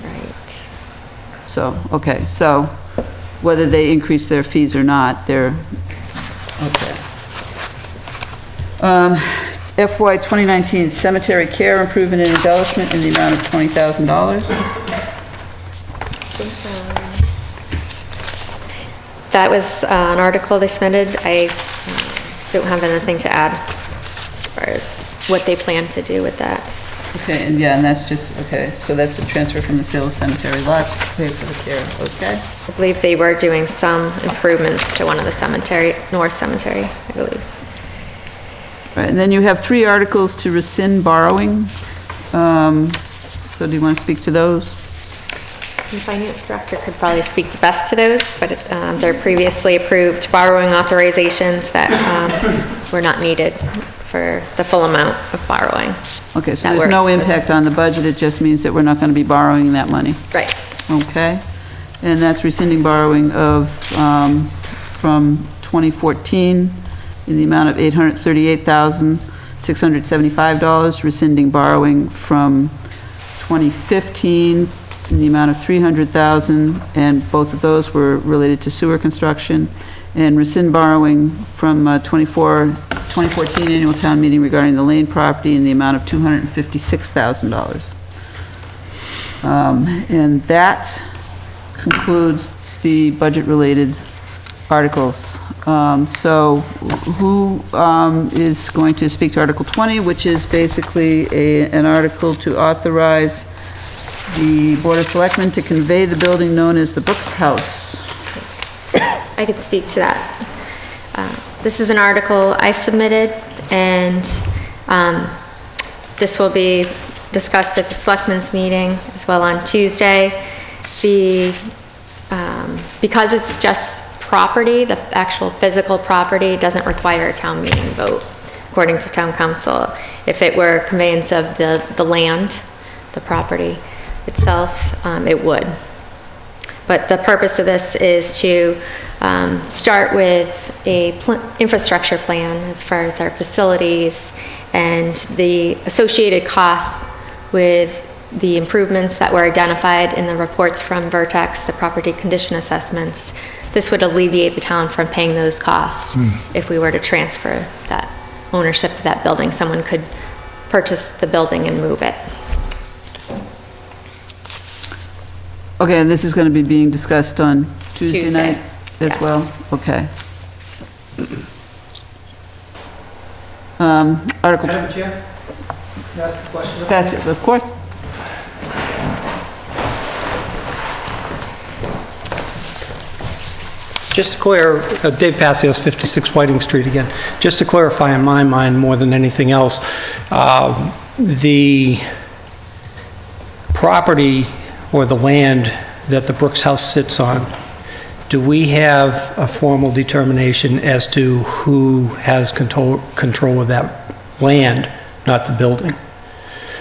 Right. So, okay, so whether they increase their fees or not, they're, okay. FY 2019 Cemetery Care Improvement and Embellishment in the amount of $20,000. That was an article they submitted. I don't have anything to add as far as what they plan to do with that. Okay, and yeah, and that's just, okay, so that's the transfer from the sale of cemetery lots to pay for the care, okay? I believe they were doing some improvements to one of the cemetery, North Cemetery, I believe. Right, and then you have 3 articles to rescind borrowing. So do you want to speak to those? The finance director could probably speak the best to those, but they're previously approved borrowing authorizations that were not needed for the full amount of borrowing. Okay, so That there's no work was- impact on the budget, it just means that we're not going to be borrowing that money. Right. Okay? And that's rescinding borrowing of, from 2014 in the amount of $838,675, rescinding borrowing from 2015 in the amount of $300,000, and both of those were related to sewer construction, and rescind borrowing from 2014 annual town meeting regarding the Lane property in the amount of $256,000. And that concludes the budget-related articles. So who is going to speak to Article 20, which is basically an article to authorize the Board of Selectmen to convey the building known as the Brooks House? I could speak to that. This is an article I submitted, and this will be discussed at the Selectmen's meeting as well on Tuesday. Because it's just property, the actual physical property doesn't require a town meeting vote, according to town council. If it were conveyance of the land, the property itself, it would. But the purpose of this is to start with a infrastructure plan as far as our facilities and the associated costs with the improvements that were identified in the reports from Vertex, the property condition assessments. This would alleviate the town from paying those costs. If we were to transfer that ownership of that building, someone could purchase the building and move it. Okay, and this is going to be being discussed on Tuesday Tuesday, night as yes. well? Okay. Article, Madam Chair, can I ask a question? pass it, of course. Just to clear, Dave Passios, 56 Whiting Street again. Just to clarify in my mind more than anything else, the property or the land that the Brooks House sits on, do we have a formal determination as to who has control of that land, not the building?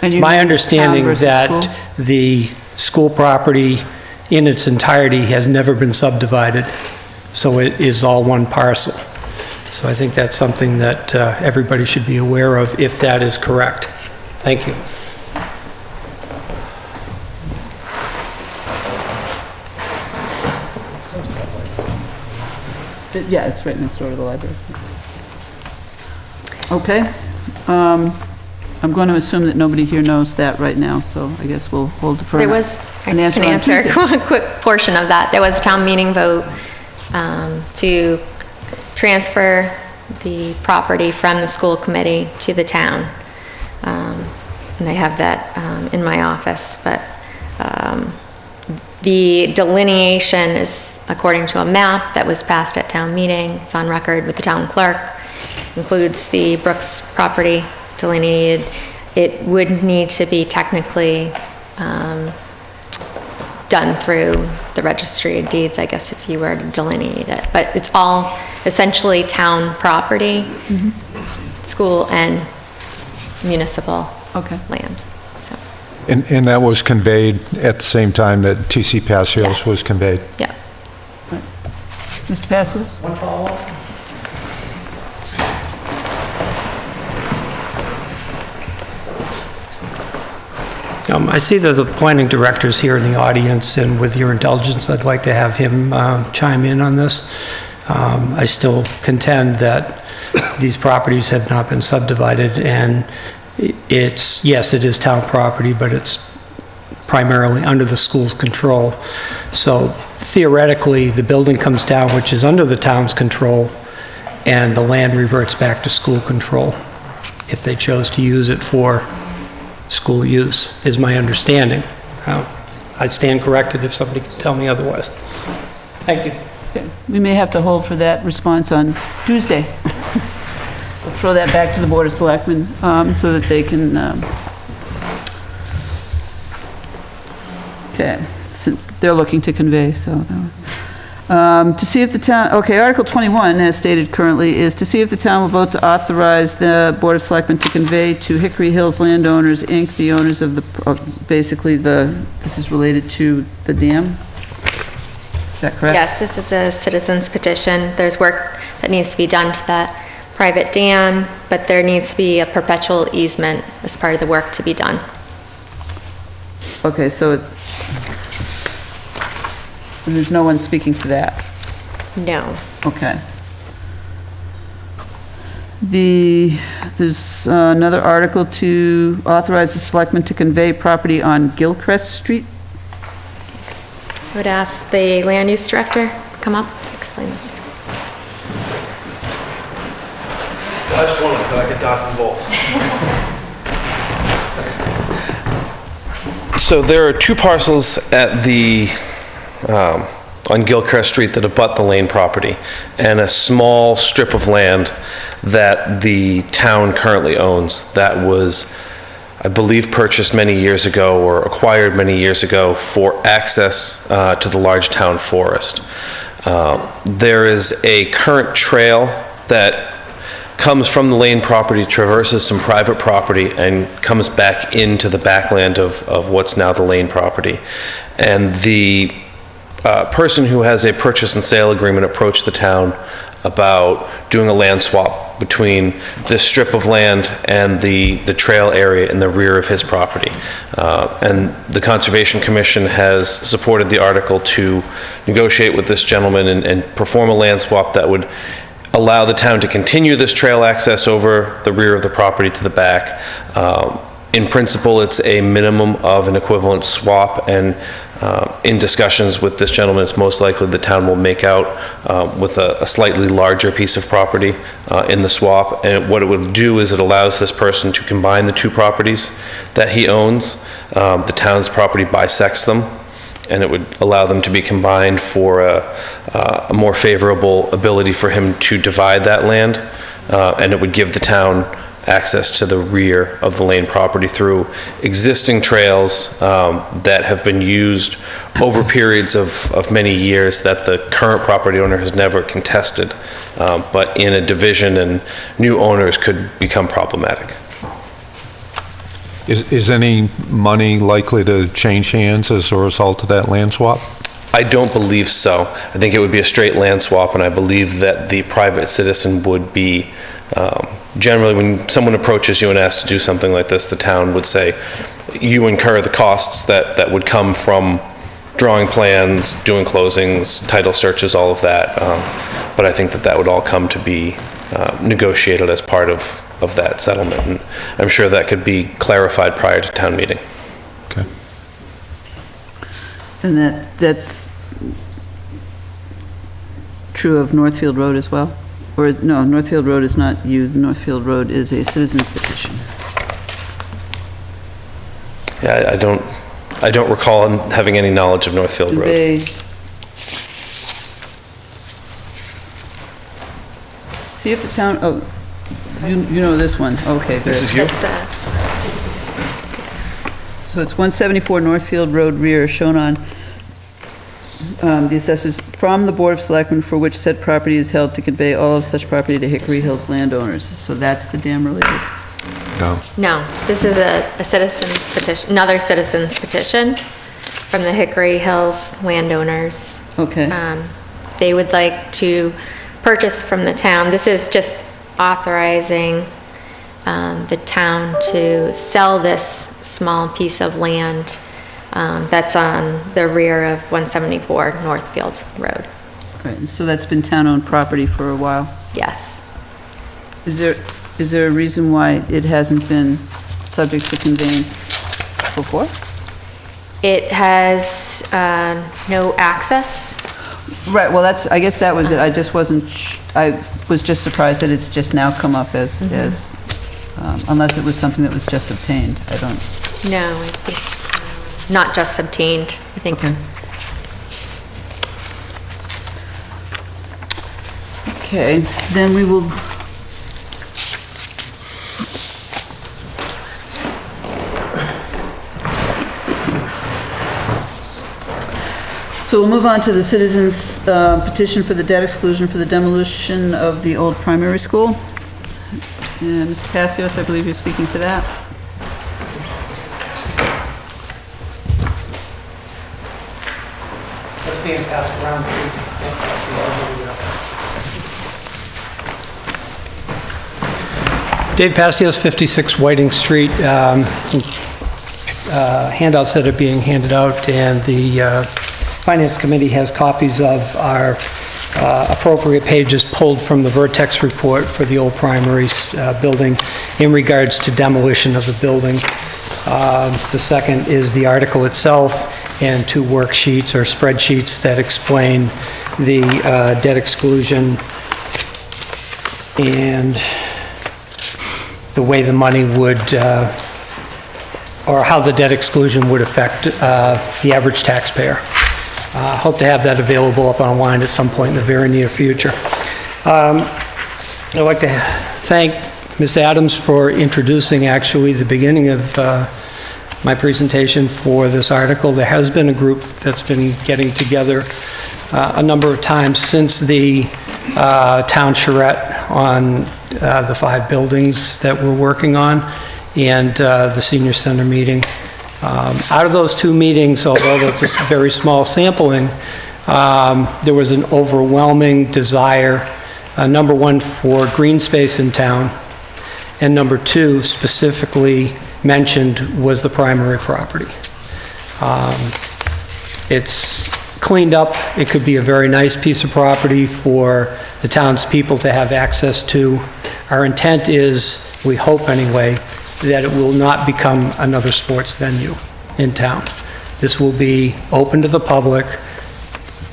And It's you my mean understanding town versus that school? the school property in its entirety has never been subdivided, so it is all one parcel. So I think that's something that everybody should be aware of if that is correct. Thank you. Yeah, it's right next door to the library. Okay. I'm going to assume that nobody here knows that right now, so I guess we'll hold for There was, I an answer can on answer Tuesday. a quick portion of that. There was a town meeting vote to transfer the property from the school committee to the town. And I have that in my office, but the delineation is according to a map that was passed at town meeting. It's on record with the town clerk. Includes the Brooks property delineated. It would need to be technically done through the registry of deeds, I guess, if you were to delineate it. But it's all essentially town property, school and municipal Okay. land. So, And that was conveyed at the same time that TC Passios Yes. was conveyed? yeah. Mr. Passios? One follow-up? I see that the planning director's here in the audience, and with your indulgence, I'd like to have him chime in on this. I still contend that these properties have not been subdivided, and it's, yes, it is town property, but it's primarily under the school's control. So theoretically, the building comes down, which is under the town's control, and the land reverts back to school control if they chose to use it for school use, is my understanding. I'd stand corrected if somebody can tell me otherwise. Thank you. Okay. We may have to hold for that response on Tuesday. We'll throw that back to the Board of Selectmen so that they can, okay, since they're looking to convey, so. To see if the town, okay, Article 21, as stated currently, is to see if the town will vote to authorize the Board of Selectmen to convey to Hickory Hills Landowners, Inc., the owners of basically this is related to the dam? Is that correct? Yes, this is a citizen's petition. There's work that needs to be done to that private dam, but there needs to be a perpetual easement as part of the work to be done. Okay, so there's no one speaking to that? No. Okay. There's another article to authorize the selectmen to convey property on Gilchrist Street. I would ask the land use director to come up, explain this. I just wanted to get Dr. involved. So there are two parcels at the on Gilchrist Street that abut the Lane property, and a small strip of land that the town currently owns that was, I believe, purchased many years ago or acquired many years ago for access to the large town forest. There is a current trail that comes from the Lane property, traverses some private property, and comes back into the backland of what's now the Lane property. And the person who has a purchase and sale agreement approached the town about doing a land swap between this strip of land and the trail area in the rear of his property. And the Conservation Commission has supported the article to negotiate with this gentleman and perform a land swap that would allow the town to continue this trail access over the rear of the property to the back. In principle, it's a minimum of an equivalent swap, and in discussions with this gentleman, it's most likely the town will make out with a slightly larger piece of property in the swap. And what it would do is it allows this person to combine the two properties that he owns. The town's property bisects them, and it would allow them to be combined for a more favorable ability for him to divide that land. And it would give the town access to the rear of the Lane property through existing trails that have been used over periods of many years that the current property owner has never contested, but in a division and new owners could become problematic. Is any money likely to change hands as a result of that land swap? I don't believe so. I think it would be a straight land swap, and I believe that the private citizen would be, generally, when someone approaches you and asks to do something like this, the town would say, you incur the costs that would come from drawing plans, doing closings, title searches, all of that. But I think that would all come to be negotiated as part of that settlement. And I'm sure that could be clarified prior to town meeting. Okay. And that's true of Northfield Road as well? Or no, Northfield Road is not you, Northfield Road is a citizen's petition. Yeah, I don't recall having any knowledge of Northfield Road. They, see if the town, oh, you know this one, okay, good. This is you? So it's 174 Northfield Road rear, shown on the assessors, from the Board of Selectmen for which said property is held to convey all of such property to Hickory Hills landowners. So that's the dam related. No. No, this is a citizen's petition, another citizen's petition from the Hickory Hills landowners. Okay. They would like to purchase from the town. This is just authorizing the town to sell this small piece of land that's on the rear of 174 Northfield Road. Right, and so that's been town-owned property for a while. Yes. Is there a reason why it hasn't been subject to conveyance before? It has no access. Right, well, I guess that was it. I just wasn't, I was just surprised that it's just now come up as, unless it was something that was just obtained. I don't. No, it's not just obtained, I think. Okay, then we will. So we'll move on to the citizens' petition for the debt exclusion for the demolition of the old primary school. And Mr. Passios, I believe you're speaking to that. That's being passed around. Dave Passios, 56 Whiting Street. Handouts that are being handed out, and the Finance Committee has copies of our appropriate pages pulled from the Vertex report for the old primary building in regards to demolition of the building. The second is the article itself and two worksheets or spreadsheets that explain the debt exclusion and the way the money would, or how the debt exclusion would affect the average taxpayer. Hope to have that available up online at some point in the very near future. I'd like to thank Ms. Adams for introducing actually the beginning of my presentation for this article. There has been a group that's been getting together a number of times since the town charrette on the 5 buildings that we're working on and the senior center meeting. Out of those 2 meetings, although that's a very small sampling, there was an overwhelming desire, number 1, for green space in town, and number 2, specifically mentioned, was the primary property. It's cleaned up. It could be a very nice piece of property for the townspeople to have access to. Our intent is, we hope anyway, that it will not become another sports venue in town. This will be open to the public,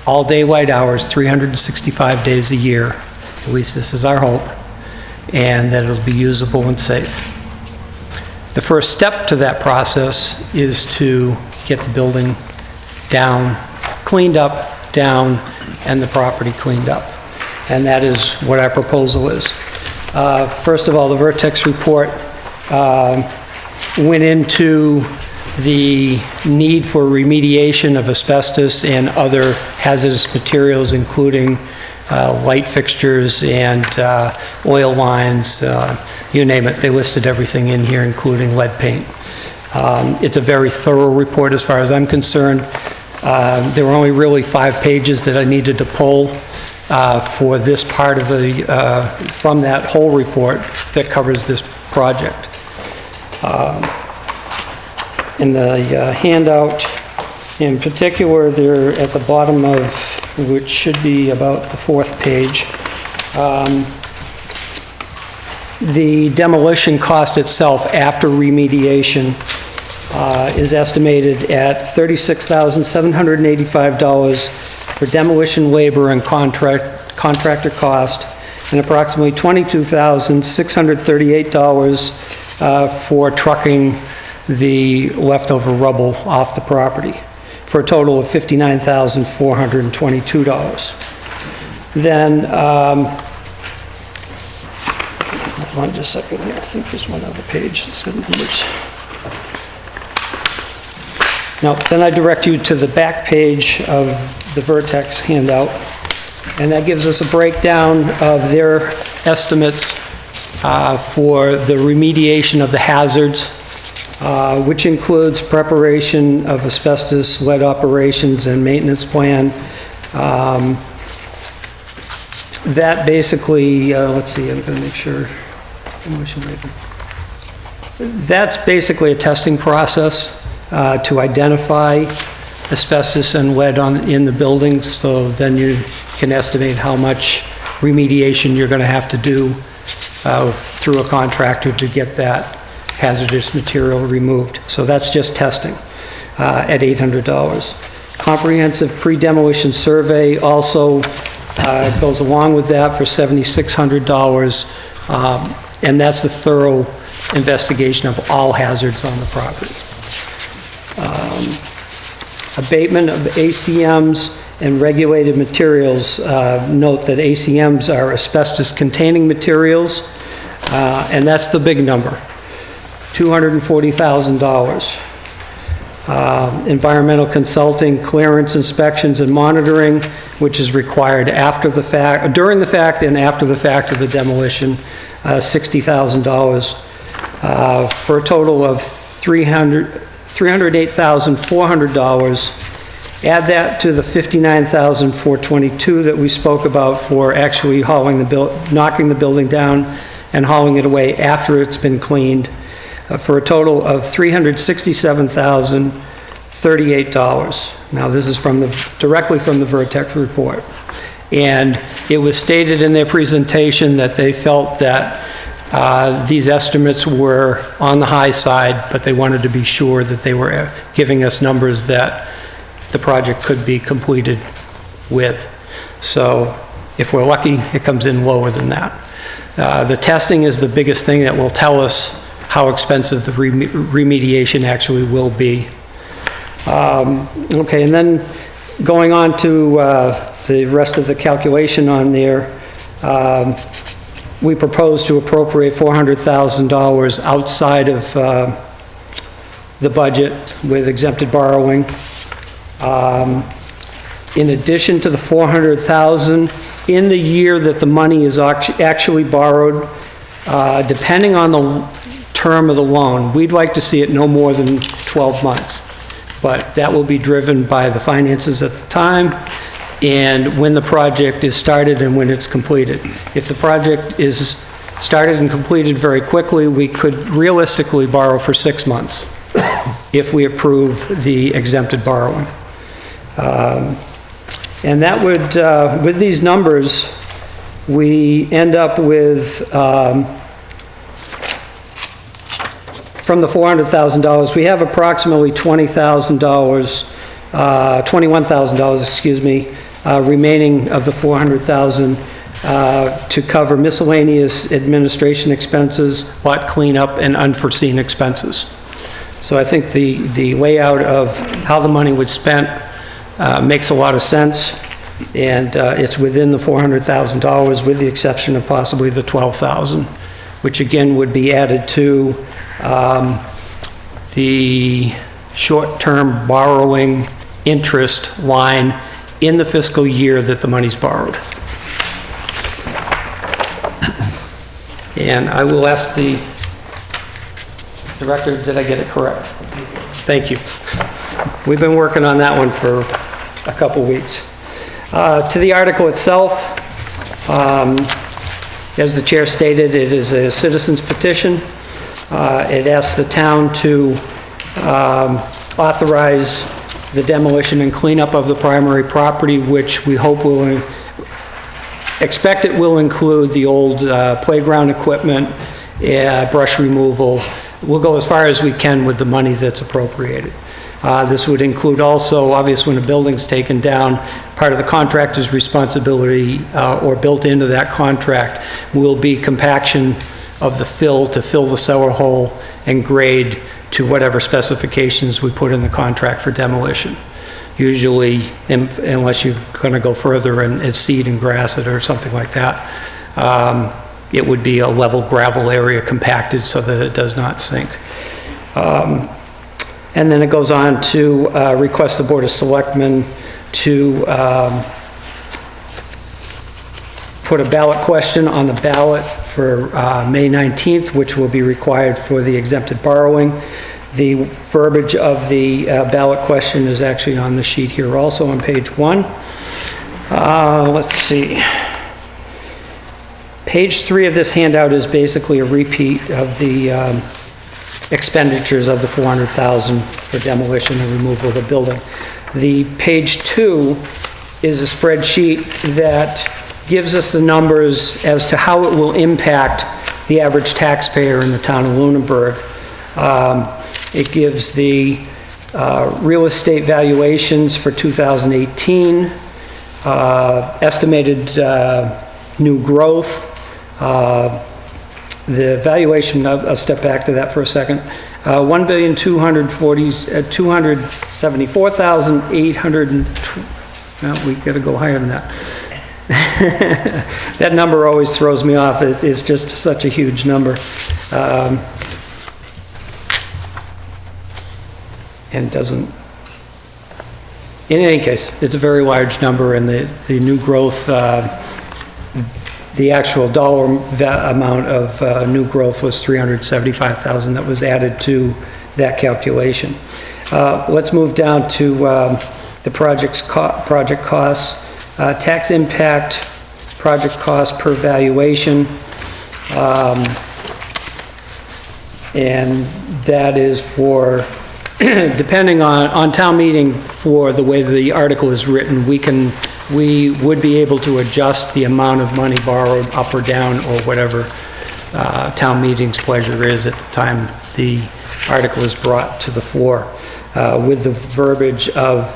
all day white hours, 365 days a year. At least this is our hope, and that it'll be usable and safe. The first step to that process is to get the building down, cleaned up, down, and the property cleaned up. And that is what our proposal is. First of all, the Vertex report went into the need for remediation of asbestos and other hazardous materials, including light fixtures and oil lines, you name it. They listed everything in here, including lead paint. It's a very thorough report as far as I'm concerned. There were only really 5 pages that I needed to pull for this part of the, from that whole report that covers this project. In the handout, in particular, there at the bottom of, which should be about the 4th page, the demolition cost itself after remediation is estimated at $36,785 for demolition labor and contractor cost, and approximately $22,638 for trucking the leftover rubble off the property, for a total of $59,422. Then, hold on just a second here, I think there's one other page that's got numbers. Now, then I direct you to the back page of the Vertex handout, and that gives us a breakdown of their estimates for the remediation of the hazards, which includes preparation of asbestos, lead operations, and maintenance plan. That basically, let's see, I'm going to make sure. That's basically a testing process to identify asbestos and lead in the buildings, so then you can estimate how much remediation you're going to have to do through a contractor to get that hazardous material removed. So that's just testing at $800. Comprehensive pre-demolition survey also goes along with that for $7,600, and that's the thorough investigation of all hazards on the property. Abatement of ACMs and regulated materials. Note that ACMs are asbestos-containing materials, and that's the big number, $240,000. Environmental consulting, clearance, inspections, and monitoring, which is required after the fact, during the fact and after the fact of the demolition, $60,000, for a total of $308,400. Add that to the $59,422 that we spoke about for actually knocking the building down and hauling it away after it's been cleaned, for a total of $367,038. Now, this is directly from the Vertex report. And it was stated in their presentation that they felt that these estimates were on the high side, but they wanted to be sure that they were giving us numbers that the project could be completed with. So if we're lucky, it comes in lower than that. The testing is the biggest thing that will tell us how expensive the remediation actually will be. Okay, and then going on to the rest of the calculation on there, we propose to appropriate $400,000 outside of the budget with exempted borrowing. In addition to the $400,000, in the year that the money is actually borrowed, depending on the term of the loan, we'd like to see it no more than 12 months. But that will be driven by the finances at the time and when the project is started and when it's completed. If the project is started and completed very quickly, we could realistically borrow for 6 months if we approve the exempted borrowing. And that would, with these numbers, we end up with, from the $400,000, we have approximately $21,000, excuse me, remaining of the $400,000 to cover miscellaneous administration expenses, lot cleanup, and unforeseen expenses. So I think the layout of how the money was spent makes a lot of sense, and it's within the $400,000 with the exception of possibly the $12,000, which again would be added to the short-term borrowing interest line in the fiscal year that the money's borrowed. And I will ask the director, did I get it correct? Thank you. We've been working on that one for a couple weeks. To the article itself, as the chair stated, it is a citizen's petition. It asks the town to authorize the demolition and cleanup of the primary property, which we hope will, expect it will include the old playground equipment, brush removal. We'll go as far as we can with the money that's appropriated. This would include also, obviously, when a building's taken down, part of the contractor's responsibility, or built into that contract, will be compaction of the fill to fill the cellar hole and grade to whatever specifications we put in the contract for demolition. Usually, unless you're going to go further and seed and grass it or something like that, it would be a level gravel area compacted so that it does not sink. And then it goes on to request the Board of Selectmen to put a ballot question on the ballot for May 19th, which will be required for the exempted borrowing. The verbiage of the ballot question is actually on the sheet here also on page 1. Let's see. Page 3 of this handout is basically a repeat of the expenditures of the $400,000 for demolition and removal of the building. The page 2 is a spreadsheet that gives us the numbers as to how it will impact the average taxpayer in the town of Lunenburg. It gives the real estate valuations for 2018, estimated new growth, the valuation, I'll step back to that for a second, $1,274,800, well, we got to go higher than that. That number always throws me off. It is just such a huge number. And doesn't, in any case, it's a very large number, and the new growth, the actual dollar amount of new growth was $375,000 that was added to that calculation. Let's move down to the project costs. Tax impact, project cost per valuation, and that is for, depending on town meeting, for the way the article is written, we would be able to adjust the amount of money borrowed up or down, or whatever town meeting's pleasure is at the time the article is brought to the floor, with the verbiage of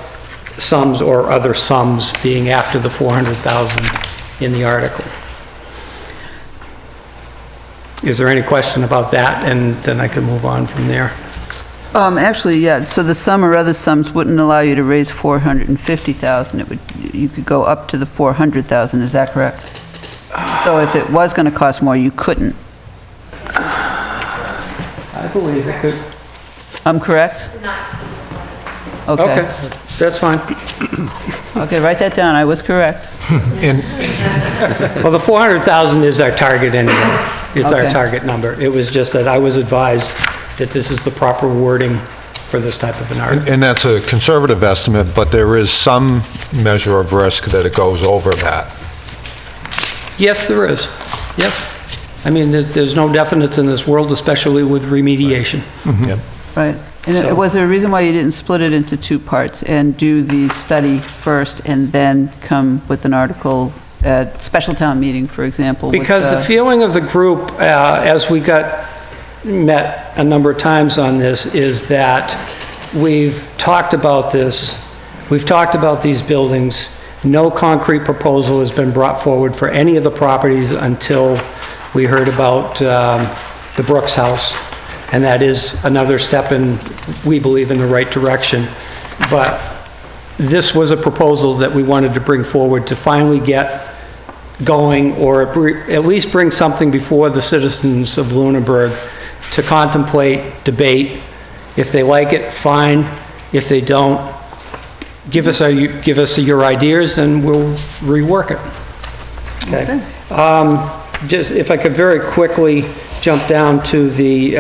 sums or other sums being after the 400,000 in the article. Is there any question about that? And then I can move on from there. Actually, yeah, so the sum or other sums wouldn't allow you to raise 450,000. It would, you could go up to the 400,000, is that correct? So if it was going to cost more, you couldn't. I believe it could. I'm correct? Okay, that's fine. Okay, write that down, I was correct. Well, the 400,000 is our target anyway. It's our Okay. target number. It was just that I was advised that this is the proper wording for this type of an article. And that's a conservative estimate, but there is some measure of risk that it goes over that. Yes, there is. Yes. I mean, there's no definites in this world, especially with remediation. Yep. Right. And was there a reason why you didn't split it into two parts and do the study first and then come with an article at special town meeting, for example? with Because the feeling of the group, as we met a number of times on this, is that we've talked about this, we've talked about these buildings, no concrete proposal has been brought forward for any of the properties until we heard about the Brooks House, and that is another step in, we believe, in the right direction. But this was a proposal that we wanted to bring forward to finally get going, or at least bring something before the citizens of Lunenburg to contemplate, debate. If they like it, fine. If they don't, give us your ideas and we'll rework it. Okay. Just if I could very quickly jump down to the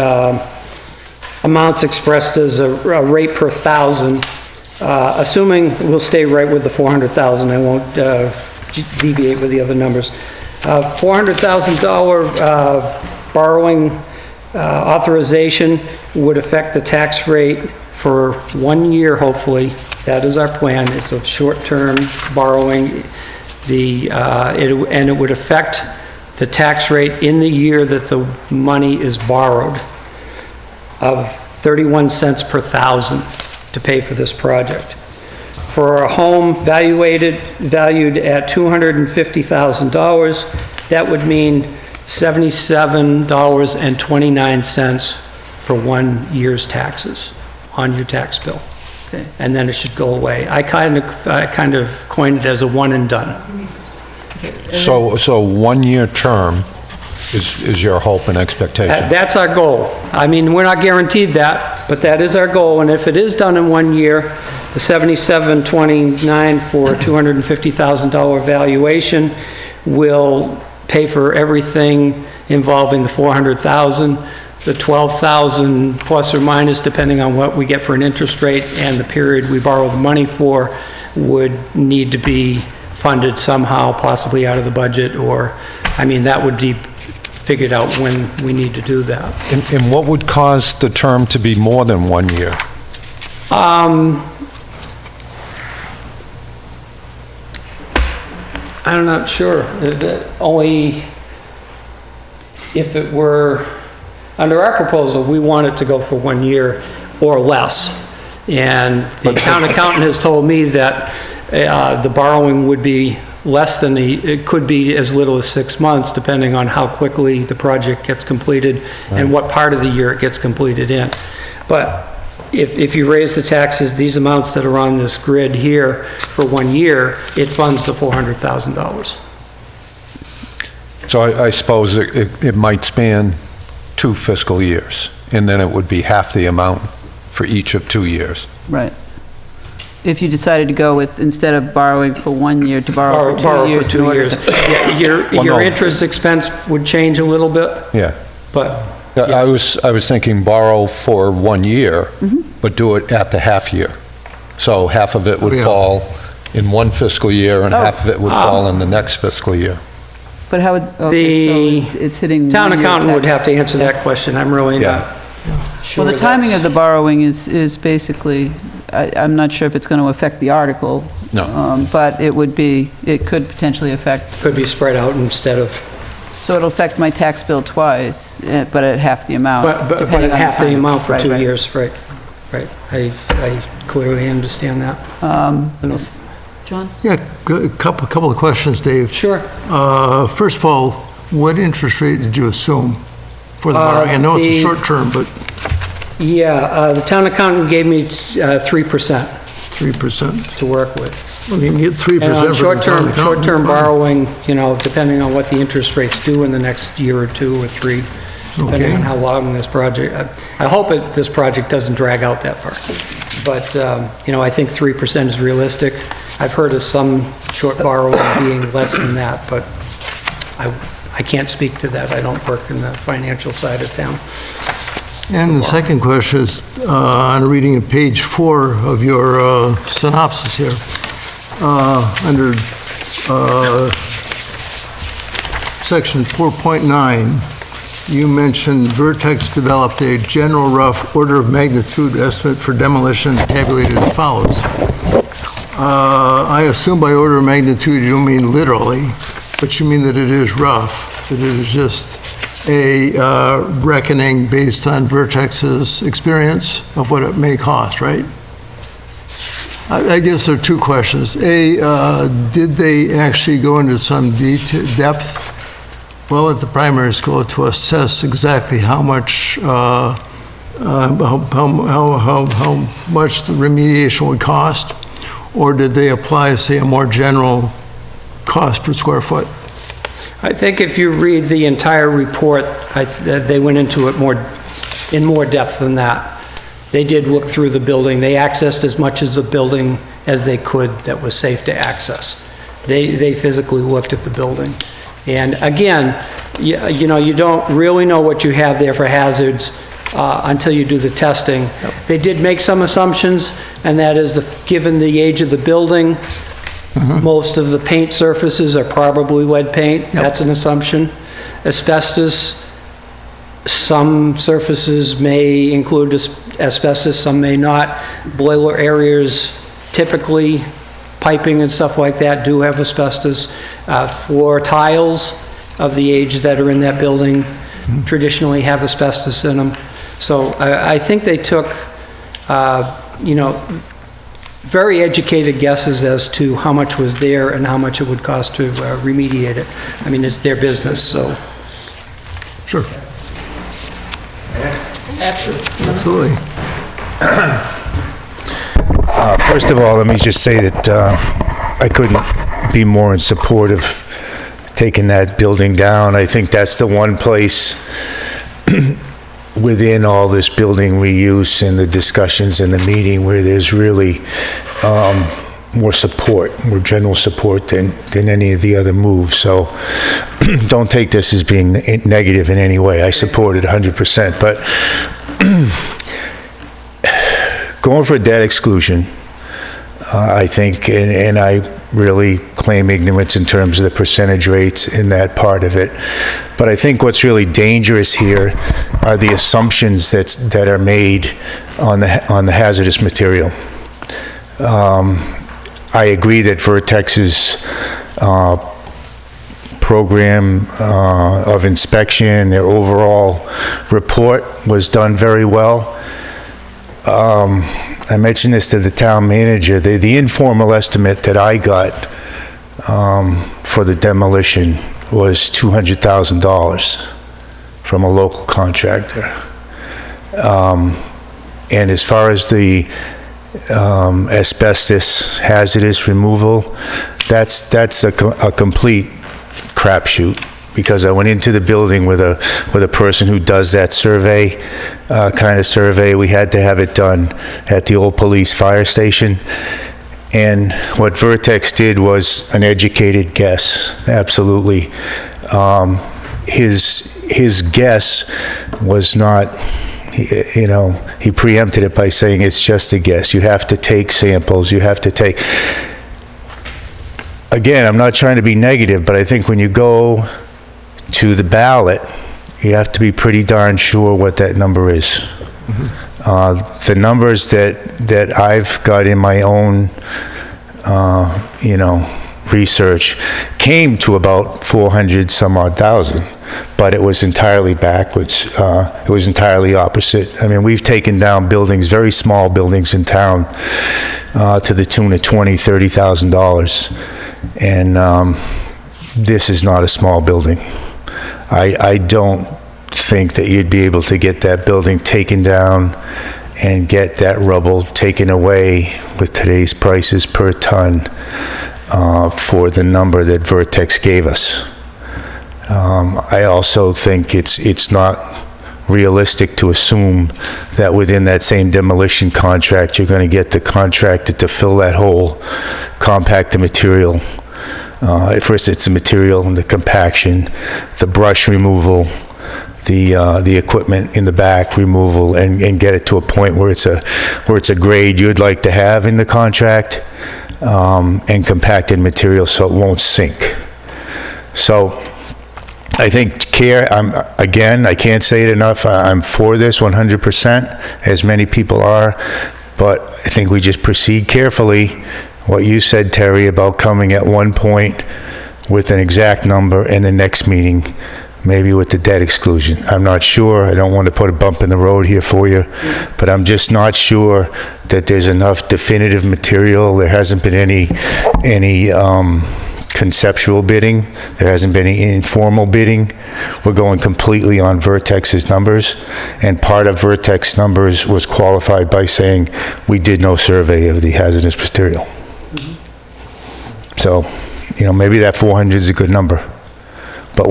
amounts expressed as a rate per thousand. assuming we'll stay right with the 400,000, I won't deviate with the other numbers. $400,000 borrowing authorization would affect the tax rate for 1 year, hopefully. That is our plan. It's a short-term borrowing. And it would affect the tax rate in the year that the money is borrowed of 31 cents per thousand to pay for this project. For a home valued at $250,000, that would mean $77.29 for 1 year's taxes on your tax bill. Okay. And then it should go away. I kind of coined it as a one and done. So 1 year term is your hope and expectation? That's our goal. I mean, we're not guaranteed that, but that is our goal. And if it is done in 1 year, the $77.29 for a $250,000 valuation will pay for everything involving the $400,000, the $12,000 plus or minus, depending on what we get for an interest rate and the period we borrow the money for, would need to be funded somehow, possibly out of the budget, or, I mean, that would be figured out when we need to do that. And what would cause the term to be more than 1 year? I'm not sure. Only if it were, under our proposal, we want it to go for 1 year or less. And the town accountant has told me that the borrowing would be less than it could be as little as 6 months, depending on how quickly the project gets completed and what part of the year it gets completed in. But if you raise the taxes, these amounts that are on this grid here for 1 year, it funds the $400,000. So I suppose it might span 2 fiscal years, and then it would be half the amount for each of 2 years. Right. If you decided to go with, instead of borrowing for 1 year, to borrow for 2 years. For 2 years. Your interest expense would change a little bit, Yeah. but I was thinking borrow for 1 year, but do it at the half year. So half of it would fall in one fiscal year and half of it would fall in the next fiscal year. But how would, okay, so it's hitting. town 1 year accountant would tax. have to answer that question. I'm really not sure. Well, the timing of the borrowing is basically, I'm not sure if it's going to affect the article. No. But it could potentially affect, Could be spread out instead of, so it'll affect my tax bill twice, but at half the amount. but depending at on half the timing. amount for Right, 2 right. years, right. I clearly understand that. John? Yeah, a couple of questions, Dave. Sure. First of all, what interest rate did you assume for the borrowing? I know it's a short term, but Yeah, the town accountant gave me 3% 3%. to work with. Well, you can get 3% And from on the town accountant. short-term borrowing, depending on what the interest rates do in the next year or 2 or 3, depending Okay. on how long this project, I hope this project doesn't drag out that far. But, I think 3% is realistic. I've heard of some short borrowing being less than that, but I can't speak to that. I don't work in the financial side of town. And the second question is, on reading page 4 of your synopsis here, under section 4.9, you mentioned Vertex developed a general rough order of magnitude estimate for demolition tabulated as follows. I assume by order of magnitude you don't mean literally, but you mean that it is rough, that it is just a reckoning based on Vertex's experience of what it may cost, right? I guess there are 2 questions. A, did they actually go into some depth, well, at the primary school to assess exactly how much how much the remediation would cost? Or did they apply, say, a more general cost per square foot? I think if you read the entire report, they went into it in more depth than that. They did look through the building. They accessed as much of the building as they could that was safe to access. They physically looked at the building. And again, you don't really know what you have there for hazards until you do the testing. They did make some assumptions, and that is, given the age of the building, most of the paint surfaces are probably lead paint. That's an assumption. Asbestos, some surfaces may include asbestos, some may not. Boiler areas, typically, piping and stuff like that do have asbestos. Floor tiles of the age that are in that building traditionally have asbestos in them. So I think they took, very educated guesses as to how much was there and how much it would cost to remediate it. I mean, it's their business, so. Sure. Absolutely. First of all, let me just say that I couldn't be more in support of taking that building down. I think that's the one place within all this building reuse and the discussions in the meeting where there's really more support, more general support than any of the other moves. So don't take this as being negative in any way. I support it 100%. But going for a debt exclusion, I think, and I really claim ignorance in terms of the percentage rates in that part of it. But I think what's really dangerous here are the assumptions that are made on the hazardous material. I agree that Vertex's program of inspection, their overall report was done very well. I mentioned this to the town manager. The informal estimate that I got for the demolition was $200,000 from a local contractor. And as far as the asbestos hazardous removal, that's a complete crapshoot, because I went into the building with a person who does that survey, kind of survey. We had to have it done at the old police fire station. And what Vertex did was an educated guess, absolutely. His guess was not, he preempted it by saying it's just a guess. You have to take samples, you have to take... Again, I'm not trying to be negative, but I think when you go to the ballot, you have to be pretty darn sure what that number is. The numbers that I've got in my own, research came to about 400 some odd thousand, but it was entirely backwards. It was entirely opposite. I mean, we've taken down buildings, very small buildings in town, to the tune of $20,000, $30,000. And this is not a small building. I don't think that you'd be able to get that building taken down and get that rubble taken away with today's prices per ton for the number that Vertex gave us. I also think it's not realistic to assume that within that same demolition contract, you're going to get the contractor to fill that hole, compact the material. At first, it's the material and the compaction, the brush removal, the equipment in the back removal, and get it to a point where it's a grade you'd like to have in the contract, and compacted material so it won't sink. So I think again, I can't say it enough, I'm for this 100%, as many people are, but I think we just proceed carefully. What you said, Terry, about coming at one point with an exact number and the next meeting, maybe with the debt exclusion. I'm not sure. I don't want to put a bump in the road here for you, but I'm just not sure that there's enough definitive material. There hasn't been any conceptual bidding. There hasn't been any informal bidding. We're going completely on Vertex's numbers, and part of Vertex numbers was qualified by saying we did no survey of the hazardous material. So, maybe that 400 is a good number, but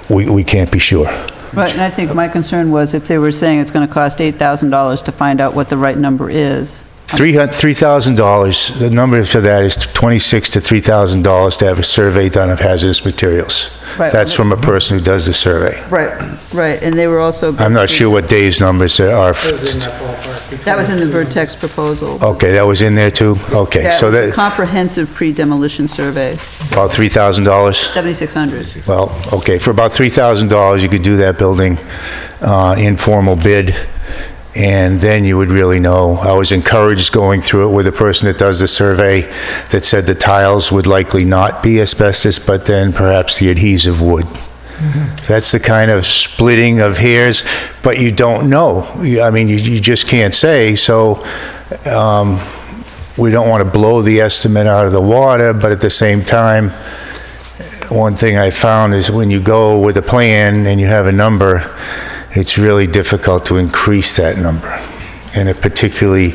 we can't be sure. Right, and I think my concern was if they were saying it's going to cost $8,000 to find out what the right number is, $3,000, the number for that is $2,600 to $3,000 to have a survey done of hazardous materials. Right. That's from a person who does the survey. Right, and they were also... I'm not sure what Dave's numbers are. That was in the Vertex proposal. Okay, that was in there too? Okay, Yeah, so it was a that, comprehensive pre-demolition survey, about $3,000? $7,600. Well, okay, for about $3,000, you could do that building, informal bid, and then you would really know. I was encouraged going through it with a person that does the survey that said the tiles would likely not be asbestos, but then perhaps the adhesive would. That's the kind of splitting of hairs, but you don't know. I mean, you just can't say, so we don't want to blow the estimate out of the water, but at the same time, one thing I found is when you go with a plan and you have a number, it's really difficult to increase that number, and particularly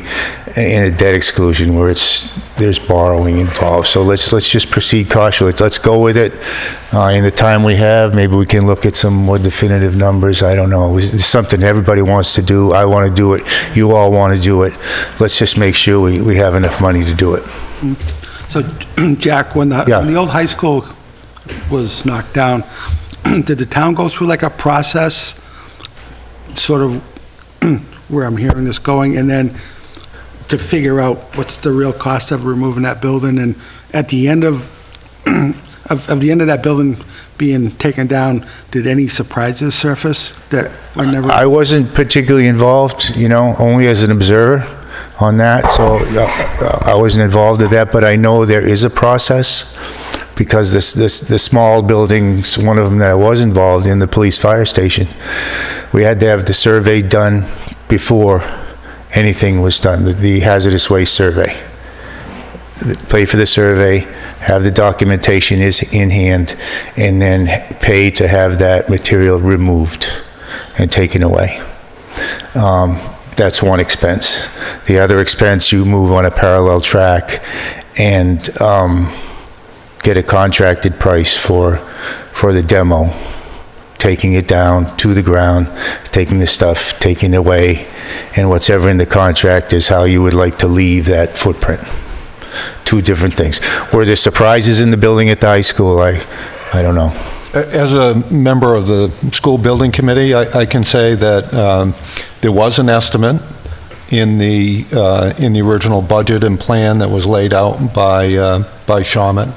in a debt exclusion where there's borrowing involved. So let's just proceed cautiously. Let's go with it. In the time we have, maybe we can look at some more definitive numbers. I don't know. It's something everybody wants to do. I want to do it. You all want to do it. Let's just make sure we have enough money to do it. So, Jack, when the old high school was knocked down, did the town go through like a process, sort of where I'm hearing this going, and then to figure out what's the real cost of removing that building, and at the end of the end of that building being taken down, did any surprises surface that were never? I wasn't particularly involved, only as an observer on that, so I wasn't involved in that, but I know there is a process, because the small buildings, one of them that I was involved in, the police fire station, we had to have the survey done before anything was done, the hazardous waste survey. Pay for the survey, have the documentation is in hand, and then pay to have that material removed and taken away. That's one expense. The other expense, you move on a parallel track and get a contracted price for the demo, taking it down to the ground, taking the stuff, taking it away, and whatever in the contract is how you would like to leave that footprint. Two different things. Were there surprises in the building at the high school? I don't know. As a member of the school building committee, I can say that there was an estimate in the original budget and plan that was laid out by Shawmut,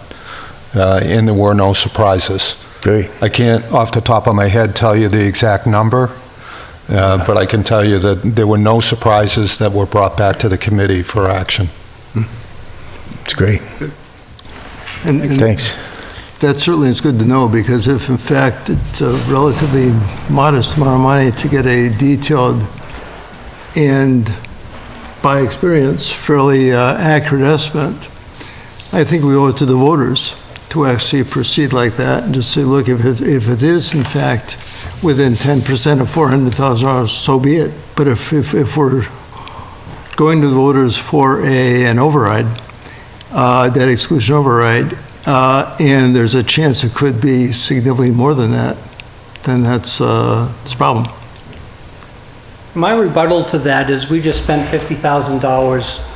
and there were no surprises. Great. I can't, off the top of my head, tell you the exact number, but I can tell you that there were no surprises that were brought back to the committee for action. It's great. And Thanks. that certainly is good to know, because if in fact it's a relatively modest amount of money to get a detailed and, by experience, fairly accurate estimate, I think we owe it to the voters to actually proceed like that and just say, look, if it is in fact within 10% of $400,000, so be it. But if we're going to the voters for an override, debt exclusion override, and there's a chance it could be significantly more than that, then that's a problem. My rebuttal to that is we just spent $50,000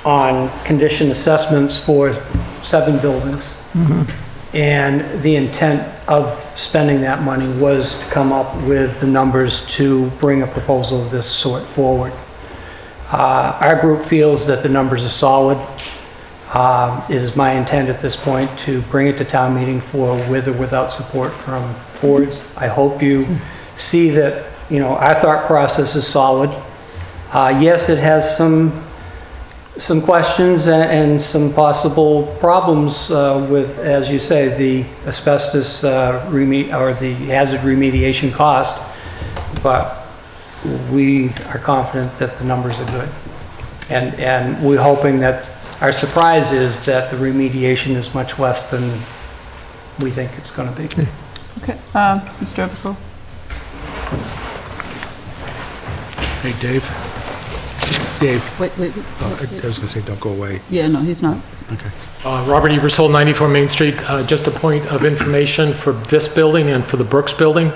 on condition assessments for 7 buildings. And the intent of spending that money was to come up with the numbers to bring a proposal of this sort forward. Our group feels that the numbers are solid. It is my intent at this point to bring it to town meeting for with or without support from boards. I hope you see that, our thought process is solid. Yes, it has some questions and some possible problems with, as you say, the asbestos or the hazard remediation cost, but we are confident that the numbers are good. And we're hoping that, our surprise is that the remediation is much less than we think it's going to be. Okay, Mr. Ebersol? Hey, Dave. Dave. Wait. I was going to say, don't go away. Yeah, no, he's not. Okay. Robert Ebersol, 94 Main Street. Just a point of information for this building and for the Brooks building.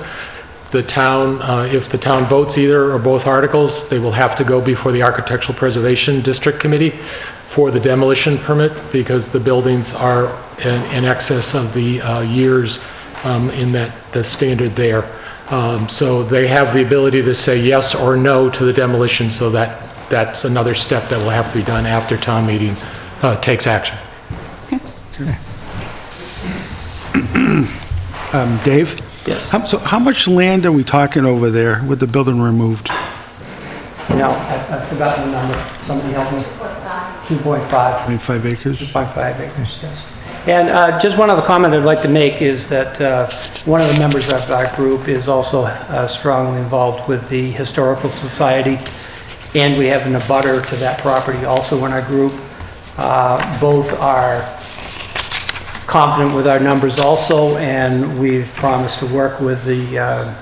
the town, if the town votes either or both articles, they will have to go before the Architectural Preservation District Committee for the demolition permit, because the buildings are in excess of the years in the standard there. So they have the ability to say yes or no to the demolition, so that's another step that will have to be done after town meeting takes action. Dave? Yes. So how much land are we talking over there with the building removed? No, I've forgotten the number. Somebody help me. 2.5. 25 acres? 2.5 acres, yes. And just one other comment I'd like to make is that one of the members of our group is also strongly involved with the Historical Society, and we have an abutter to that property also in our group. Both are confident with our numbers also, and we've promised to work with the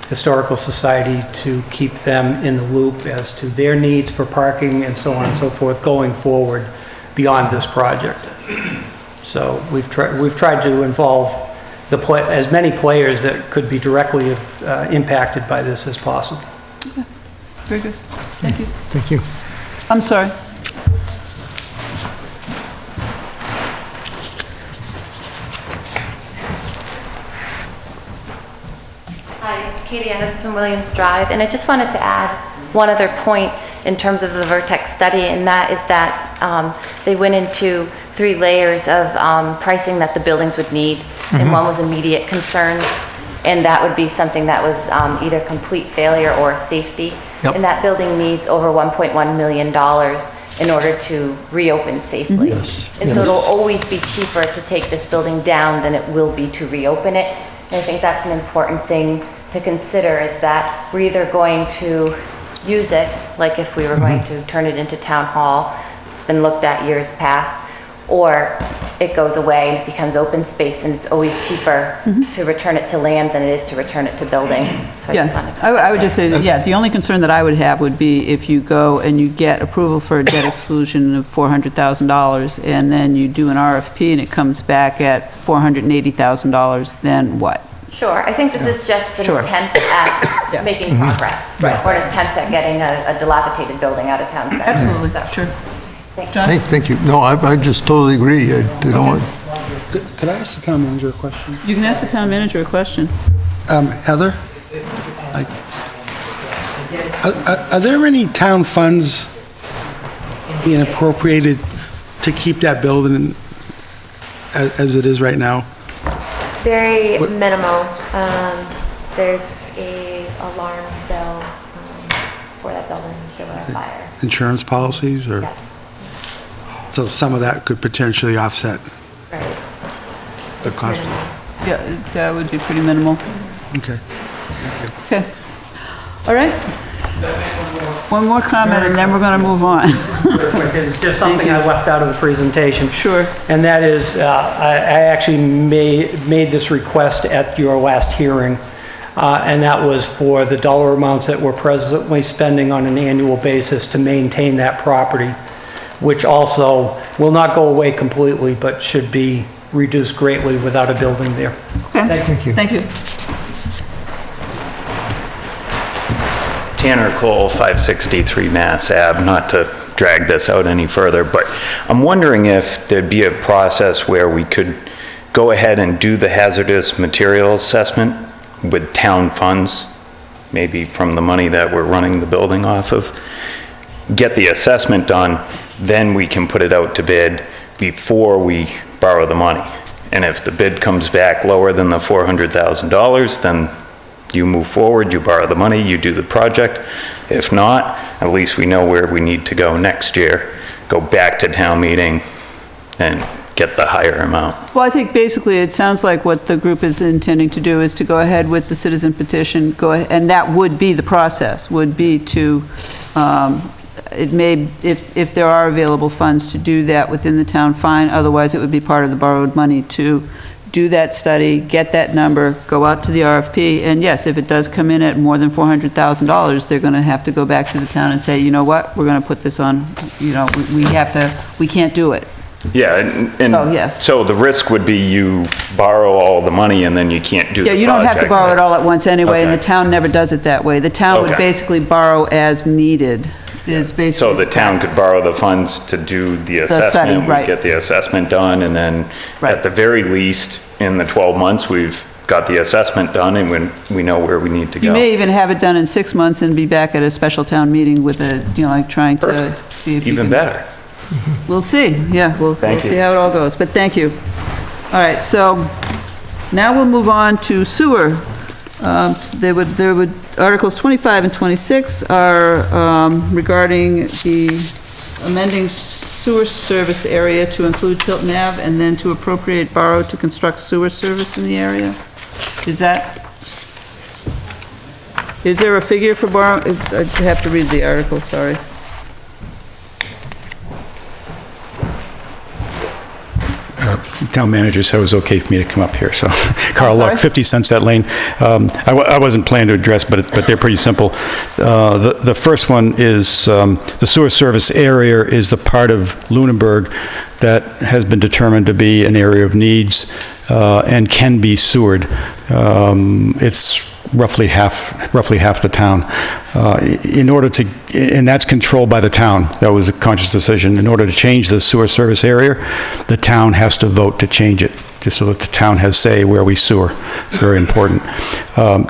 Historical Society to keep them in the loop as to their needs for parking and so on and so forth going forward beyond this project. So we've tried to involve as many players that could be directly impacted by this as possible. Okay. Very good. Thank you. Thank you. I'm sorry. Hi, it's Katie Adams from Williams Drive, and I just wanted to add one other point in terms of the Vertex study, and that is that they went into 3 layers of pricing that the buildings would need, and one was immediate concerns, and that would be something that was either complete failure or safety. Yep. And that building needs over $1.1 million in order to reopen safely. Yes. And so it'll always be cheaper to take this building down than it will be to reopen it. And I think that's an important thing to consider, is that we're either going to use it, like if we were going to turn it into town hall, it's been looked at years past, or it goes away and it becomes open space, and it's always cheaper to return it to land than it is to return it to building. So I just wanted to... I would just say that, yeah, the only concern that I would have would be if you go and you get approval for a debt exclusion of $400,000, and then you do an RFP and it comes back at $480,000, then what? Sure, I think this is just an attempt at making progress, or an attempt at getting a dilapidated building out of town center. Absolutely, So, sure. thank you. John? Thank you. No, I just totally agree. I don't want, Could I ask the town manager a question? You can ask the town manager a question. Heather? Are there any town funds being appropriated to keep that building as it is right now? Very What- minimal. There's a alarm bill for that building if there were a fire. Insurance policies, or? Yes, So some of that could potentially offset right. the cost? Yeah, that would be pretty minimal. Okay. Okay. All right. One more comment, and then we're going to move on. It's just something I left out of the presentation. Sure. And that is, I actually made this request at your last hearing, and that was for the dollar amounts that we're presently spending on an annual basis to maintain that property, which also will not go away completely, but should be reduced greatly without a building there. Okay. Thank you. Thank you. Tanner Cole, 563 Mass Ave, not to drag this out any further, but I'm wondering if there'd be a process where we could go ahead and do the hazardous material assessment with town funds, maybe from the money that we're running the building off of, get the assessment done, then we can put it out to bid before we borrow the money. And if the bid comes back lower than the $400,000, then you move forward, you borrow the money, you do the project. If not, at least we know where we need to go next year, go back to town meeting and get the higher amount. Well, I think basically it sounds like what the group is intending to do is to go ahead with the citizen petition, and that would be the process, would be to, it may, if there are available funds to do that within the town, fine. Otherwise, it would be part of the borrowed money to do that study, get that number, go out to the RFP, and yes, if it does come in at more than $400,000, they're going to have to go back to the town and say, you know what, we're going to put this on, you know, we can't do it. Yeah, and So, yes. so the risk would be you borrow all the money and then you can't do the Yeah, project. you don't have to borrow it all at once anyway, and the Okay. town never does it that way. The town would Okay. basically borrow as needed, is basically. So the town could borrow the funds to do the study, assessment, right. we get the assessment done, and then at the very least, in the 12 months, we've got the assessment done and we know where we need to go. You may even have it done in 6 months and be back at a special town meeting with a, like trying to see if you can. Even better. We'll see, yeah, we'll Thank see you. how it all goes, but thank you. All right, so now we'll move on to sewer. There would, Articles 25 and 26 are regarding the amending sewer service area to include Tilton Ave and then to appropriate borrow to construct sewer service in the area. Is there a figure for borrow? I have to read the article, sorry. Town manager said it was okay for me to come up here, so. Carl sorry? Luck, 50 Sunset Lane. I wasn't planning to address, but they're pretty simple. The first one is, the sewer service area is the part of Lunenburg that has been determined to be an area of needs and can be sewered. It's roughly half the town. And that's controlled by the town. That was a conscious decision. In order to change the sewer service area, the town has to vote to change it, just so that the town has say where we sewer. It's very important.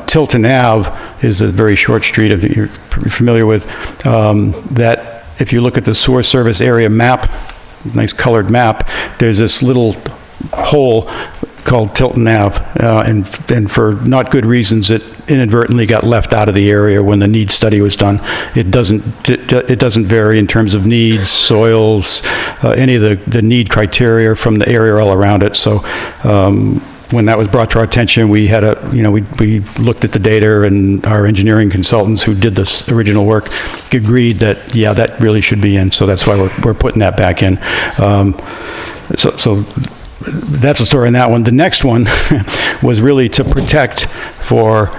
Tilton Ave is a very short street that you're familiar with, that if you look at the sewer service area map, nice colored map, there's this little hole called Tilton Ave, and for not good reasons, it inadvertently got left out of the area when the need study was done. It doesn't vary in terms of needs, soils, any of the need criteria from the area all around it. So when that was brought to our attention, we had we looked at the data, and our engineering consultants who did this original work agreed that, yeah, that really should be in. So that's why we're putting that back in. So that's the story on that one. The next one was really to protect for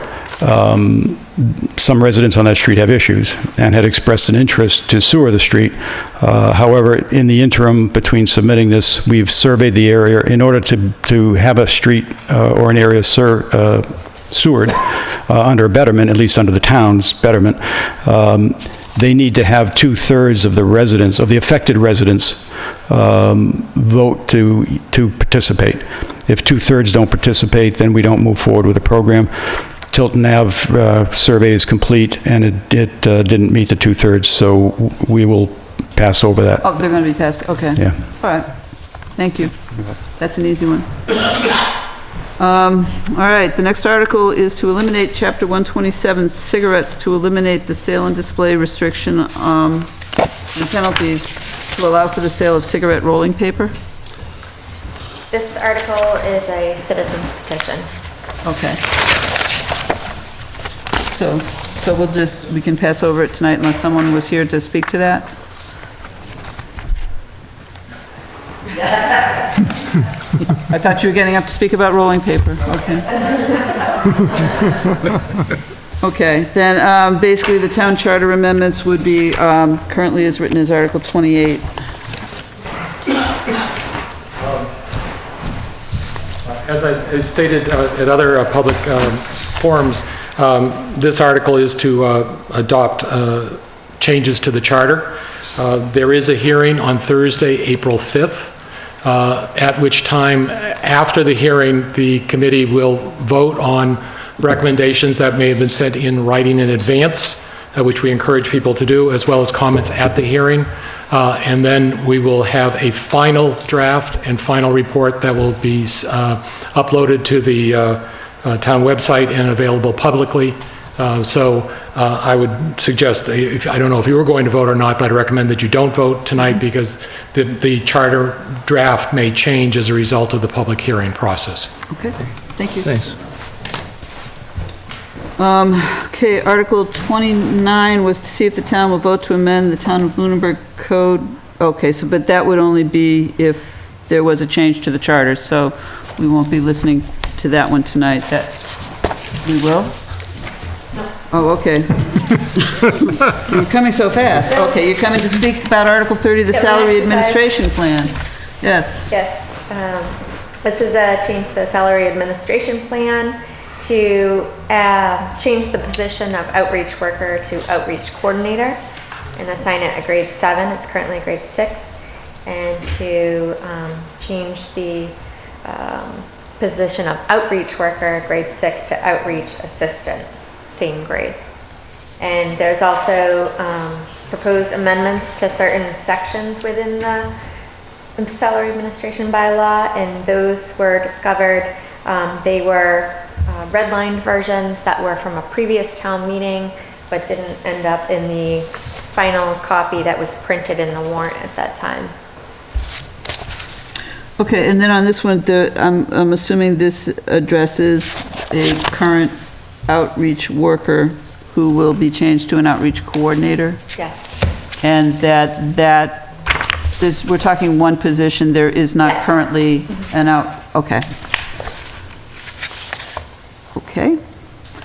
some residents on that street have issues and had expressed an interest to sewer the street. However, in the interim between submitting this, we've surveyed the area in order to have a street or an area sewered under a betterment, at least under the town's betterment. They need to have 2/3 of the residents, of the affected residents, vote to participate. If 2/3 don't participate, then we don't move forward with the program. Tilton Ave survey is complete, and it didn't meet the 2/3, so we will pass over that. Oh, they're going to be passed, okay. Yeah. All right, thank you. That's an easy one. All right, the next article is to eliminate Chapter 127 cigarettes, to eliminate the sale and display restriction and penalties to allow for the sale of cigarette rolling paper. This article is a citizen's petition. Okay. So we can pass over it tonight unless someone was here to speak to that? I thought you were getting up to speak about rolling paper, okay. Okay, then basically the town charter amendments would be, currently as written as Article 28. As I stated at other public forums, this article is to adopt changes to the charter. There is a hearing on Thursday, April 5th, at which time, after the hearing, the committee will vote on recommendations that may have been sent in writing in advance, which we encourage people to do, as well as comments at the hearing. And then we will have a final draft and final report that will be uploaded to the town website and available publicly. So I would suggest, I don't know if you were going to vote or not, but I recommend that you don't vote tonight because the charter draft may change as a result of the public hearing process. Okay, thank you. Thanks. Okay, Article 29 was to see if the town will vote to amend the Town of Lunenburg Code. Okay, so, but that would only be if there was a change to the charter, so we won't be listening to that one tonight. That, we will? Oh, okay. You're coming so fast. Okay, you're coming to speak about Article 30, the salary administration plan. Yes. Yes. This is a change to the salary administration plan to change the position of outreach worker to outreach coordinator and assign it a grade 7. It's currently a grade 6. And to change the position of outreach worker, grade 6, to outreach assistant, same grade. And there's also proposed amendments to certain sections within the salary administration bylaw, and those were discovered. They were redlined versions that were from a previous town meeting, but didn't end up in the final copy that was printed in the warrant at that time. Okay, and then on this one, I'm assuming this addresses a current outreach worker who will be changed to an outreach coordinator? Yes. And we're talking one position, there is not currently an okay. Okay.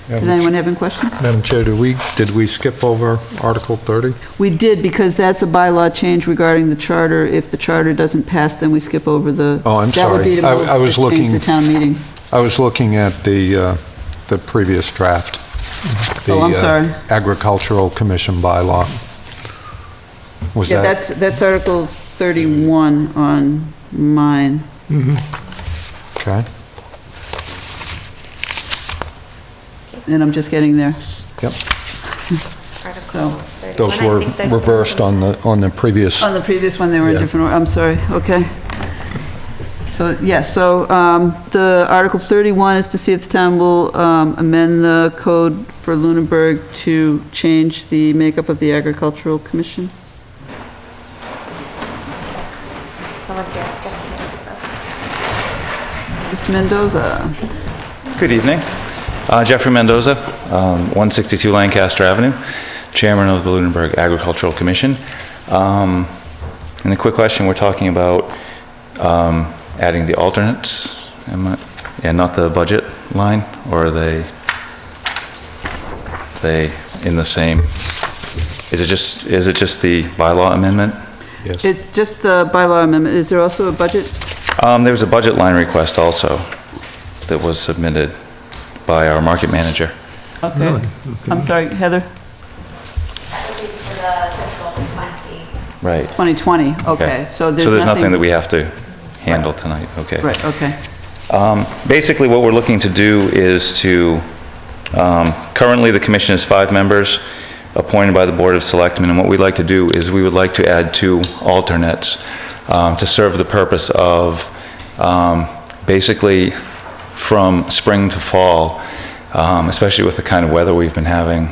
Does anyone have any questions? Madam Chair, did we skip over Article 30? We did, because that's a bylaw change regarding the charter. If the charter doesn't pass, then we skip over the... Oh, I'm That would be sorry. to I was change looking... the town meeting. I was looking at the previous draft. Oh, I'm The, sorry. Agricultural Commission bylaw. Was Yeah, that? that's Article 31 on mine. Okay. And I'm just getting there. Yep. So, Those were reversed on the previous. on the previous one, they were in Yeah. different order. I'm sorry, okay. So, yes, so the Article 31 is to see if the town will amend the code for Lunenburg to change the makeup of the Agricultural Commission. Someone's here. Mr. Mendoza. Good evening. Jeffrey Mendoza, 162 Lancaster Avenue, Chairman of the Lunenburg Agricultural Commission. And a quick question, we're talking about adding the alternates, and not the budget line, or are they in the same? Is it just the bylaw amendment? Yes. It's just the bylaw amendment. Is there also a budget? There was a budget line request also that was submitted by our market manager. Okay. I'm sorry, Heather? That would be for the fiscal 20. Right. 2020, okay. So there's nothing that we have to handle tonight, okay. Right, okay. Basically, what we're looking to do is to, currently the commission is 5 members appointed by the Board of Selectmen, and what we'd like to do is we would like to add 2 alternates to serve the purpose of basically from spring to fall, especially with the kind of weather we've been having,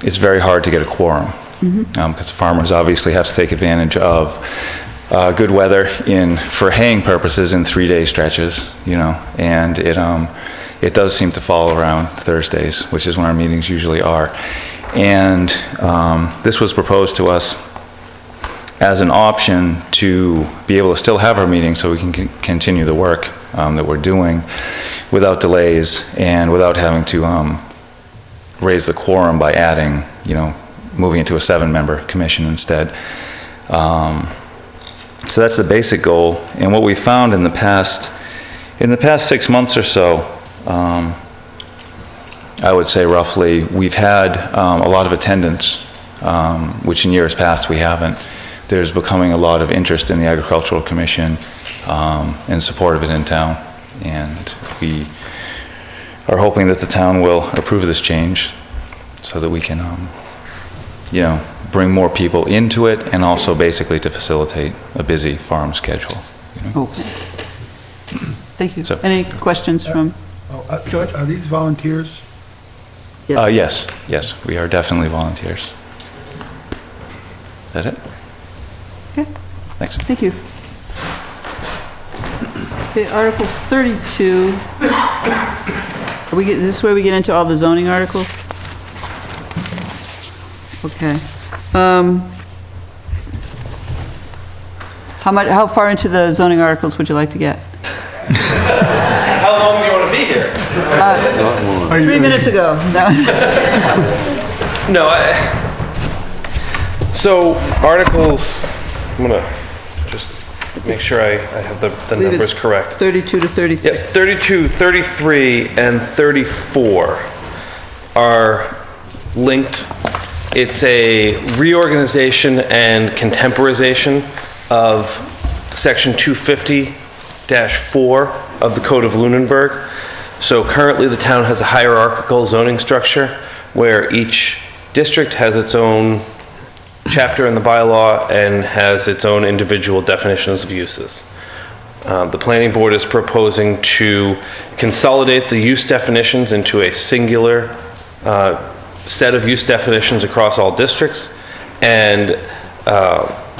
it's very hard to get a quorum. Because farmers obviously have to take advantage of good weather for haying purposes in 3-day stretches, and it does seem to fall around Thursdays, which is when our meetings usually are. And this was proposed to us as an option to be able to still have our meetings so we can continue the work that we're doing without delays and without having to raise the quorum by adding, moving it to a 7-member commission instead. So that's the basic goal. And what we found in the past 6 months or so, I would say roughly, we've had a lot of attendance, which in years past we haven't. There's becoming a lot of interest in the Agricultural Commission and support of it in town. And we are hoping that the town will approve this change so that we can, bring more people into it and also basically to facilitate a busy farm schedule. Okay. Thank you. So- Any questions from George? Are these volunteers? Yes, we are definitely volunteers. Is that it? Okay. Thanks. Thank you. Okay, Article 32. This is where we get into all the zoning articles? Okay. How far into the zoning articles would you like to get? How long do you want to be here? 3 minutes ago. That was No, so articles, I'm gonna just make sure I have the believe numbers it's correct. 32 to 36. Yep, 32, 33, and 34 are linked. It's a reorganization and contemporization of Section 250-4 of the Code of Lunenburg. So currently, the town has a hierarchical zoning structure where each district has its own chapter in the bylaw and has its own individual definitions of uses. The planning board is proposing to consolidate the use definitions into a singular set of use definitions across all districts and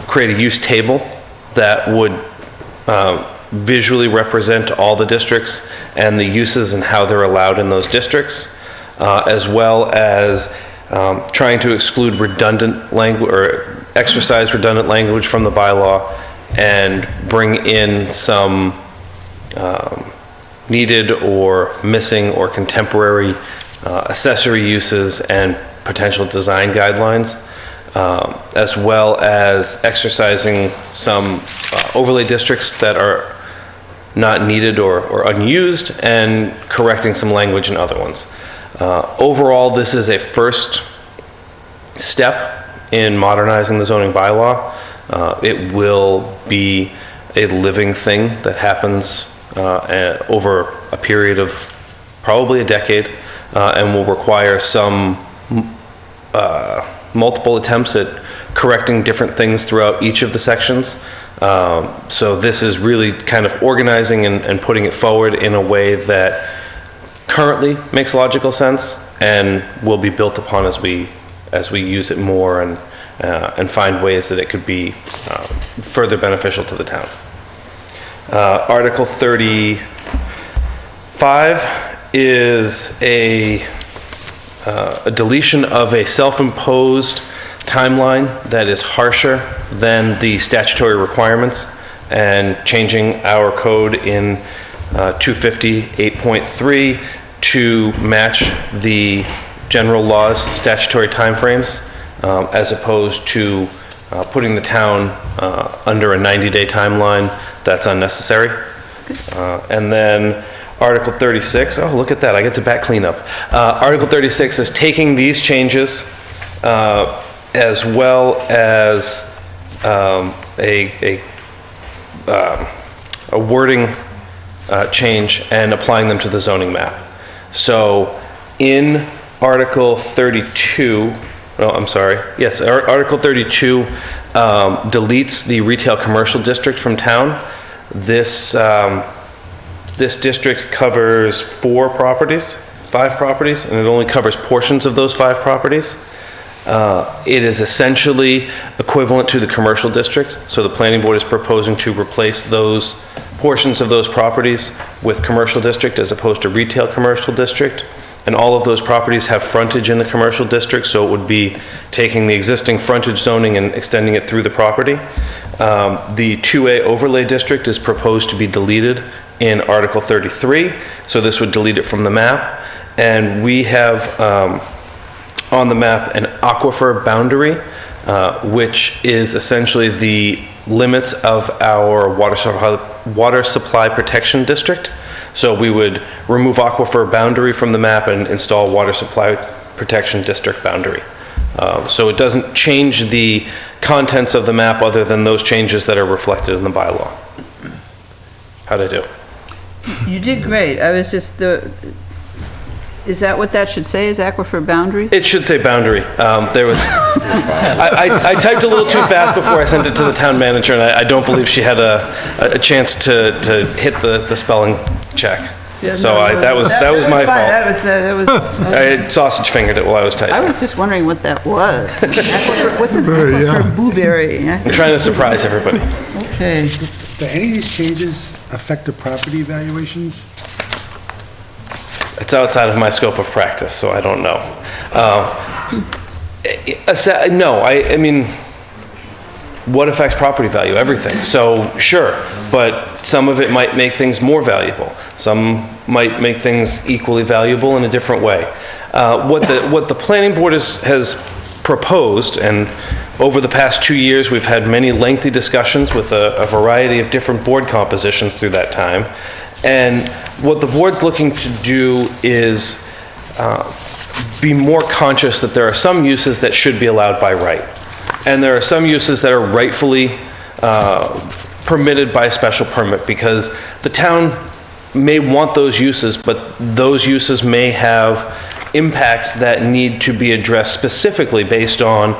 create a use table that would visually represent all the districts and the uses and how they're allowed in those districts, as well as trying to exclude redundant language or exercise redundant language from the bylaw and bring in some needed or missing or contemporary accessory uses and potential design guidelines, as well as exercising some overlay districts that are not needed or unused and correcting some language in other ones. Overall, this is a first step in modernizing the zoning bylaw. It will be a living thing that happens over a period of probably a decade and will require some multiple attempts at correcting different things throughout each of the sections. So this is really kind of organizing and putting it forward in a way that currently makes logical sense and will be built upon as we use it more and find ways that it could be further beneficial to the town. Article 35 is a deletion of a self-imposed timeline that is harsher than the statutory requirements and changing our code in 250-8.3 to match the general law's statutory timeframes, as opposed to putting the town under a 90-day timeline. That's unnecessary. And then Article 36, oh, look at that, I get to back cleanup. Article 36 is taking these changes as well as a wording change and applying them to the zoning map. So in Article 32, Article 32 deletes the retail commercial district from town. This district covers 5 properties, and it only covers portions of those 5 properties. It is essentially equivalent to the commercial district, so the planning board is proposing to replace those portions of those properties with commercial district as opposed to retail commercial district. And all of those properties have frontage in the commercial district, so it would be taking the existing frontage zoning and extending it through the property. The 2A overlay district is proposed to be deleted in Article 33, so this would delete it from the map. And we have on the map an aquifer boundary, which is essentially the limits of our water supply protection district. So we would remove aquifer boundary from the map and install water supply protection district boundary. So it doesn't change the contents of the map other than those changes that are reflected in the bylaw. How'd I do? You did great. I was just, is that what that should say, is aquifer boundary? It should say boundary. There was, I typed a little too fast before I sent it to the town manager, and I don't believe she had a chance to hit the spelling check. Yeah, So no, that was my fine. fault. That was, I sausage fingered it while I was typing. I was just wondering what that was. Aquifer- What's an aquifer blueberry? I'm trying to surprise everybody. Okay. Do any of these changes affect the property valuations? It's outside of my scope of practice, so I don't know. No, I mean, what affects property value? Everything. So, sure, but some of it might make things more valuable. Some might make things equally valuable in a different way. What the planning board has proposed, and Over the past 2 years, we've had many lengthy discussions with a variety of different board compositions through that time. And what the board's looking to do is be more conscious that there are some uses that should be allowed by right. And there are some uses that are rightfully permitted by special permit, because the town may want those uses, but those uses may have impacts that need to be addressed specifically based on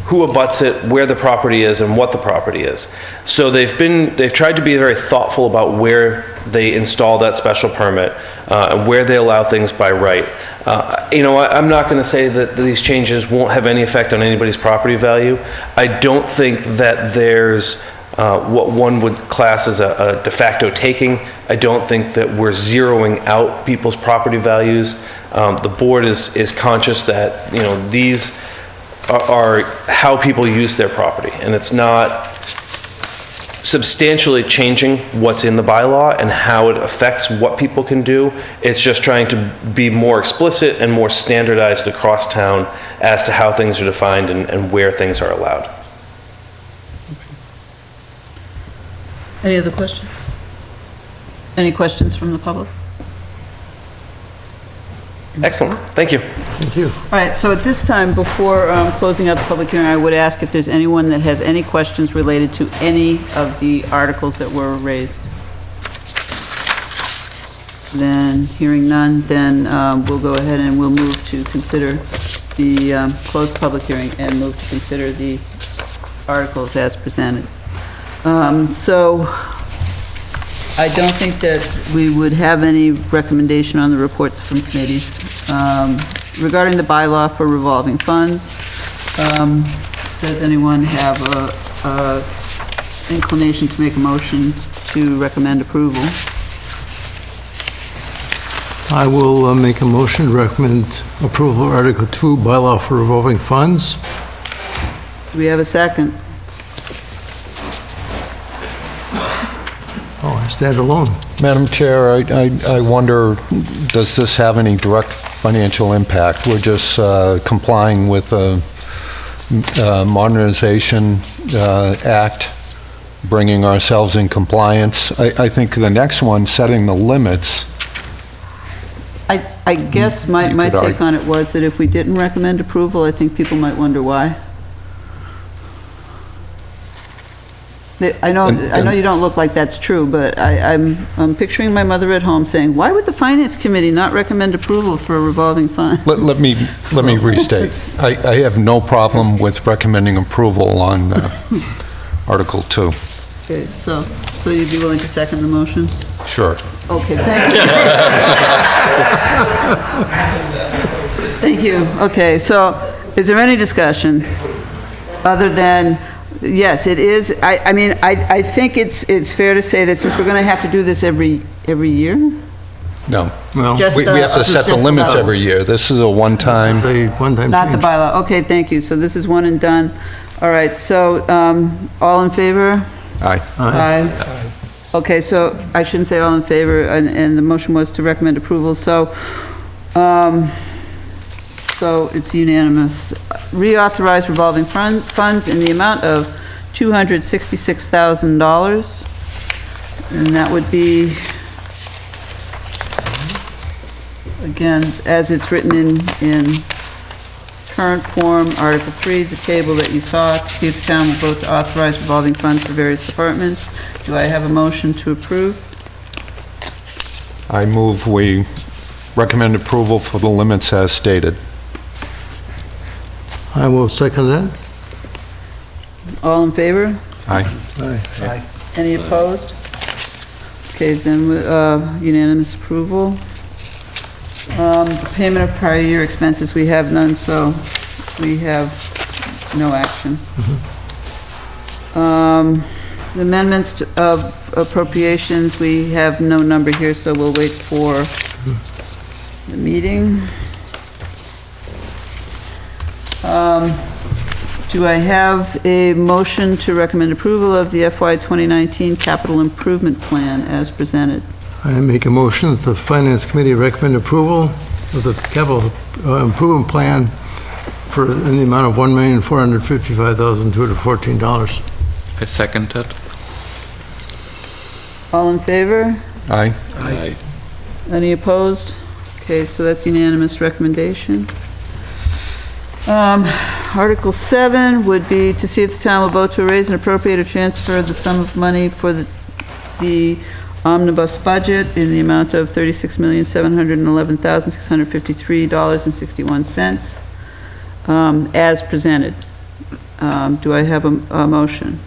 who abuts it, where the property is, and what the property is. So they've tried to be very thoughtful about where they install that special permit, and where they allow things by right. I'm not going to say that these changes won't have any effect on anybody's property value. I don't think that there's what one would class as a de facto taking. I don't think that we're zeroing out people's property values. The board is conscious that, these are how people use their property, and it's not substantially changing what's in the bylaw and how it affects what people can do. It's just trying to be more explicit and more standardized across town as to how things are defined and where things are allowed. Any other questions? Any questions from the public? Excellent, thank you. Thank you. All right, so at this time, before closing out the public hearing, I would ask if there's anyone that has any questions related to any of the articles that were raised. Then, hearing none, then we'll go ahead and we'll move to consider the closed public hearing and move to consider the articles as presented. So I don't think that we would have any recommendation on the reports from committees. Regarding the bylaw for revolving funds, does anyone have a inclination to make a motion to recommend approval? I will make a motion to recommend approval of Article 2, bylaw for revolving funds. Do we have a second? Oh, I stand alone. Madam Chair, I wonder, does this have any direct financial impact? We're just complying with the Modernization Act, bringing ourselves in compliance. I think the next one, setting the limits. I guess my take on it was that if we didn't recommend approval, I think people might wonder why. I know you don't look like that's true, but I'm picturing my mother at home saying, why would the Finance Committee not recommend approval for a revolving fund? Let me restate. I have no problem with recommending approval on Article 2. Okay, so you'd be willing to second the motion? Sure. Okay, thank you. Thank you. Okay, so is there any discussion other than, yes, it is, I think it's fair to say that since we're going to have to do this every year? No. Well, We have to set the limits every year. This is a one-time. Not the bylaw. Okay, thank you. So this is one and done. All right, so all in favor? Aye. Aye. Okay, so I shouldn't say all in favor, and the motion was to recommend approval, so it's unanimous. Reauthorize revolving funds in the amount of $266,000, and that would be, again, as it's written in current form, Article 3, the table that you saw, to see if the town will vote to authorize revolving funds for various departments. Do I have a motion to approve? I move we recommend approval for the limits as stated. I will second that. All in favor? Aye. Aye. Any opposed? Okay, then unanimous approval. Payment of prior year expenses, we have none, so we have no action. The amendments of appropriations, we have no number here, so we'll wait for the meeting. Do I have a motion to recommend approval of the FY 2019 capital improvement plan as presented? I make a motion that the Finance Committee recommend approval of the capital improvement plan in the amount of $1,455,214. I second it. All in favor? Aye. Aye. Any opposed? Okay, so that's unanimous recommendation. Article 7 would be to see if the town will vote to raise and appropriate or transfer the sum of money for the omnibus budget in the amount of $36,711,653.61, as presented. Do I have a motion?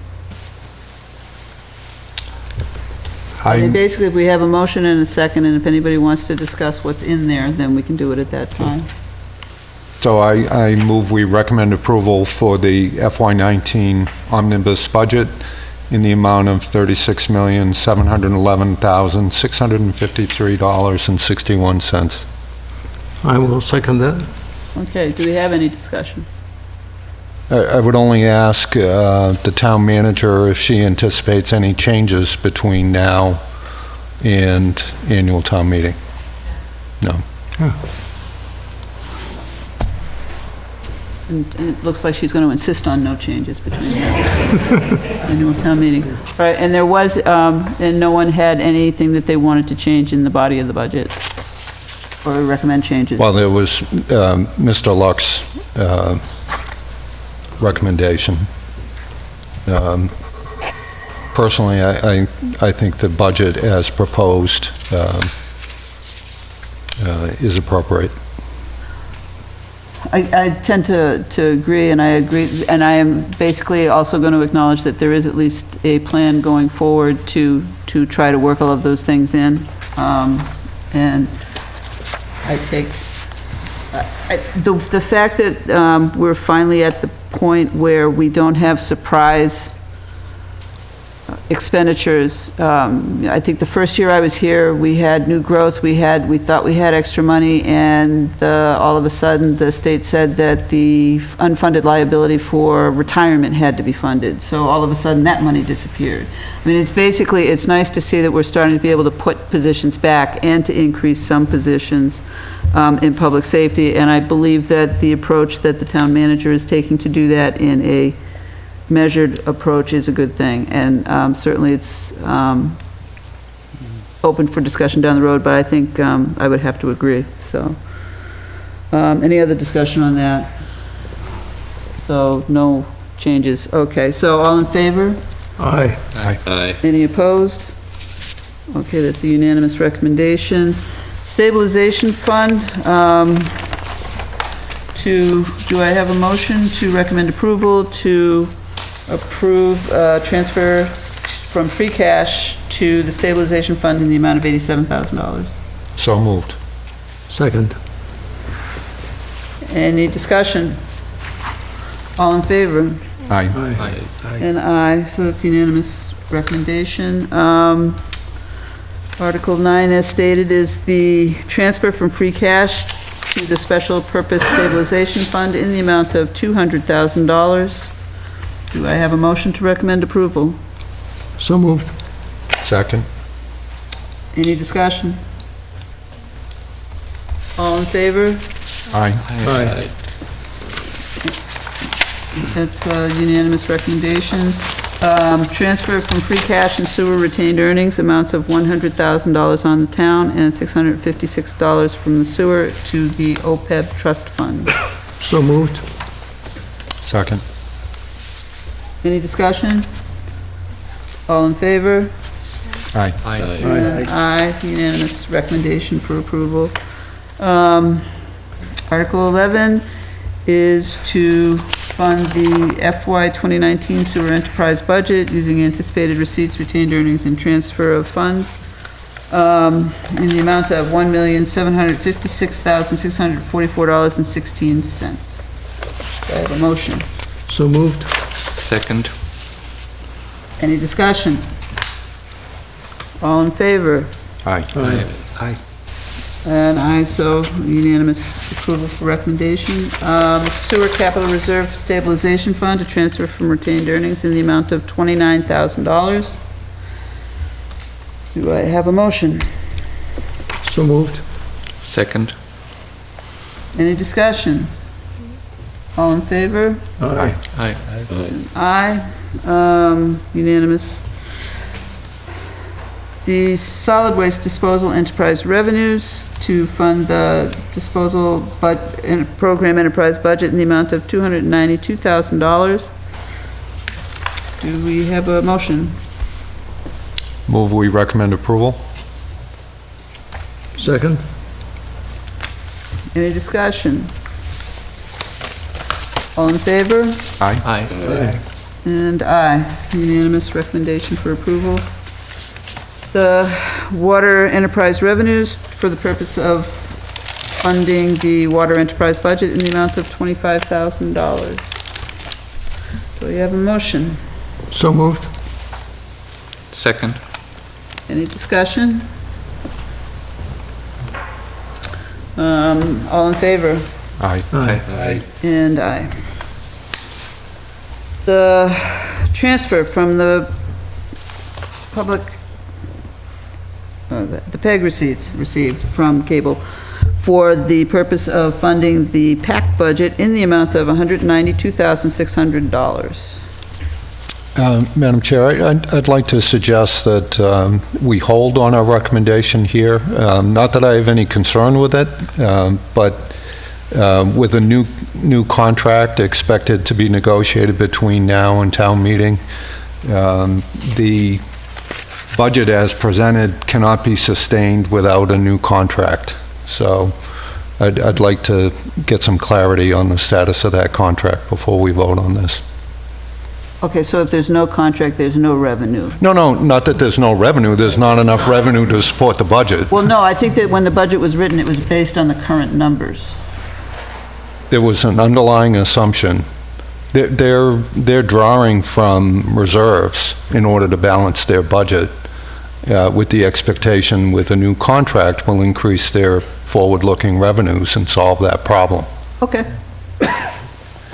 I mean, basically, if we have a motion and a second, and if anybody wants to discuss what's in there, then we can do it at that time. So I move we recommend approval for the FY19 omnibus budget in the amount of $36,711,653.61. I will second that. Okay, do we have any discussion? I would only ask the town manager if she anticipates any changes between now and annual town meeting. No. And it looks like she's going to insist on no changes between now and annual town meeting. All right, and there was, and no one had anything that they wanted to change in the body of the budget or recommend changes? Well, there was Mr. Luck's recommendation. Personally, I think the budget as proposed is appropriate. I tend to agree, and I agree, and I am basically also going to acknowledge that there is at least a plan going forward to try to work all of those things in. And I take, the fact that we're finally at the point where we don't have surprise expenditures. I think the first year I was here, we had new growth, we thought we had extra money, and all of a sudden, the state said that the unfunded liability for retirement had to be funded. So all of a sudden, that money disappeared. I mean, it's nice to see that we're starting to be able to put positions back and to increase some positions in public safety, and I believe that the approach that the town manager is taking to do that in a measured approach is a good thing, and certainly it's open for discussion down the road, but I think I would have to agree, so. Any other discussion on that? So, no changes. Okay, so all in favor? Aye. Aye. Any opposed? Okay, that's a unanimous recommendation. Stabilization Fund, do I have a motion to recommend approval to approve transfer from free cash to the stabilization fund in the amount of $87,000? So moved. Second. Any discussion? All in favor? Aye. And aye, so that's unanimous recommendation. Article 9, as stated, is the transfer from free cash to the Special Purpose Stabilization Fund in the amount of $200,000. Do I have a motion to recommend approval? So moved. Second. Any discussion? All in favor? Aye. Aye. That's a unanimous recommendation. Transfer from free cash and sewer retained earnings, amounts of $100,000 on the town and $656 from the sewer to the OPEB trust fund. So moved. Second. Any discussion? All in favor? Aye. Aye, unanimous recommendation for approval. Article 11 is to fund the FY 2019 sewer enterprise budget using anticipated receipts, retained earnings, and transfer of funds in the amount of $1,756,644.16. Do I have a motion? So moved. Second. Any discussion? All in favor? Aye. Aye. And aye, so unanimous approval for recommendation. Sewer Capital Reserve Stabilization Fund to transfer from retained earnings in the amount of $29,000. Do I have a motion? So moved. Second. Any discussion? All in favor? Aye. Aye. Aye. Unanimous. The solid waste disposal enterprise revenues to fund the disposal program enterprise budget in the amount of $292,000. Do we have a motion? Move we recommend approval. Second? Any discussion? All in favor? Aye. Aye. And aye. It's a unanimous recommendation for approval. The water enterprise revenues for the purpose of funding the water enterprise budget in the amount of $25,000. Do we have a motion? So moved. Second. Any discussion? All in favor? Aye. Aye. And aye. The transfer from the public, the PEG receipts received from cable for the purpose of funding the PAC budget in the amount of $192,600. Madam Chair, I'd like to suggest that we hold on our recommendation here. Not that I have any concern with it, but with a new contract expected to be negotiated between now and town meeting, the budget as presented cannot be sustained without a new contract. So I'd like to get some clarity on the status of that contract before we vote on this. Okay, so if there's no contract, there's no revenue. No, not that there's no revenue. There's not enough revenue to support the budget. Well, no, I think that when the budget was written, it was based on the current numbers. There was an underlying assumption. They're drawing from reserves in order to balance their budget with the expectation with a new contract will increase their forward-looking revenues and solve that problem. Okay.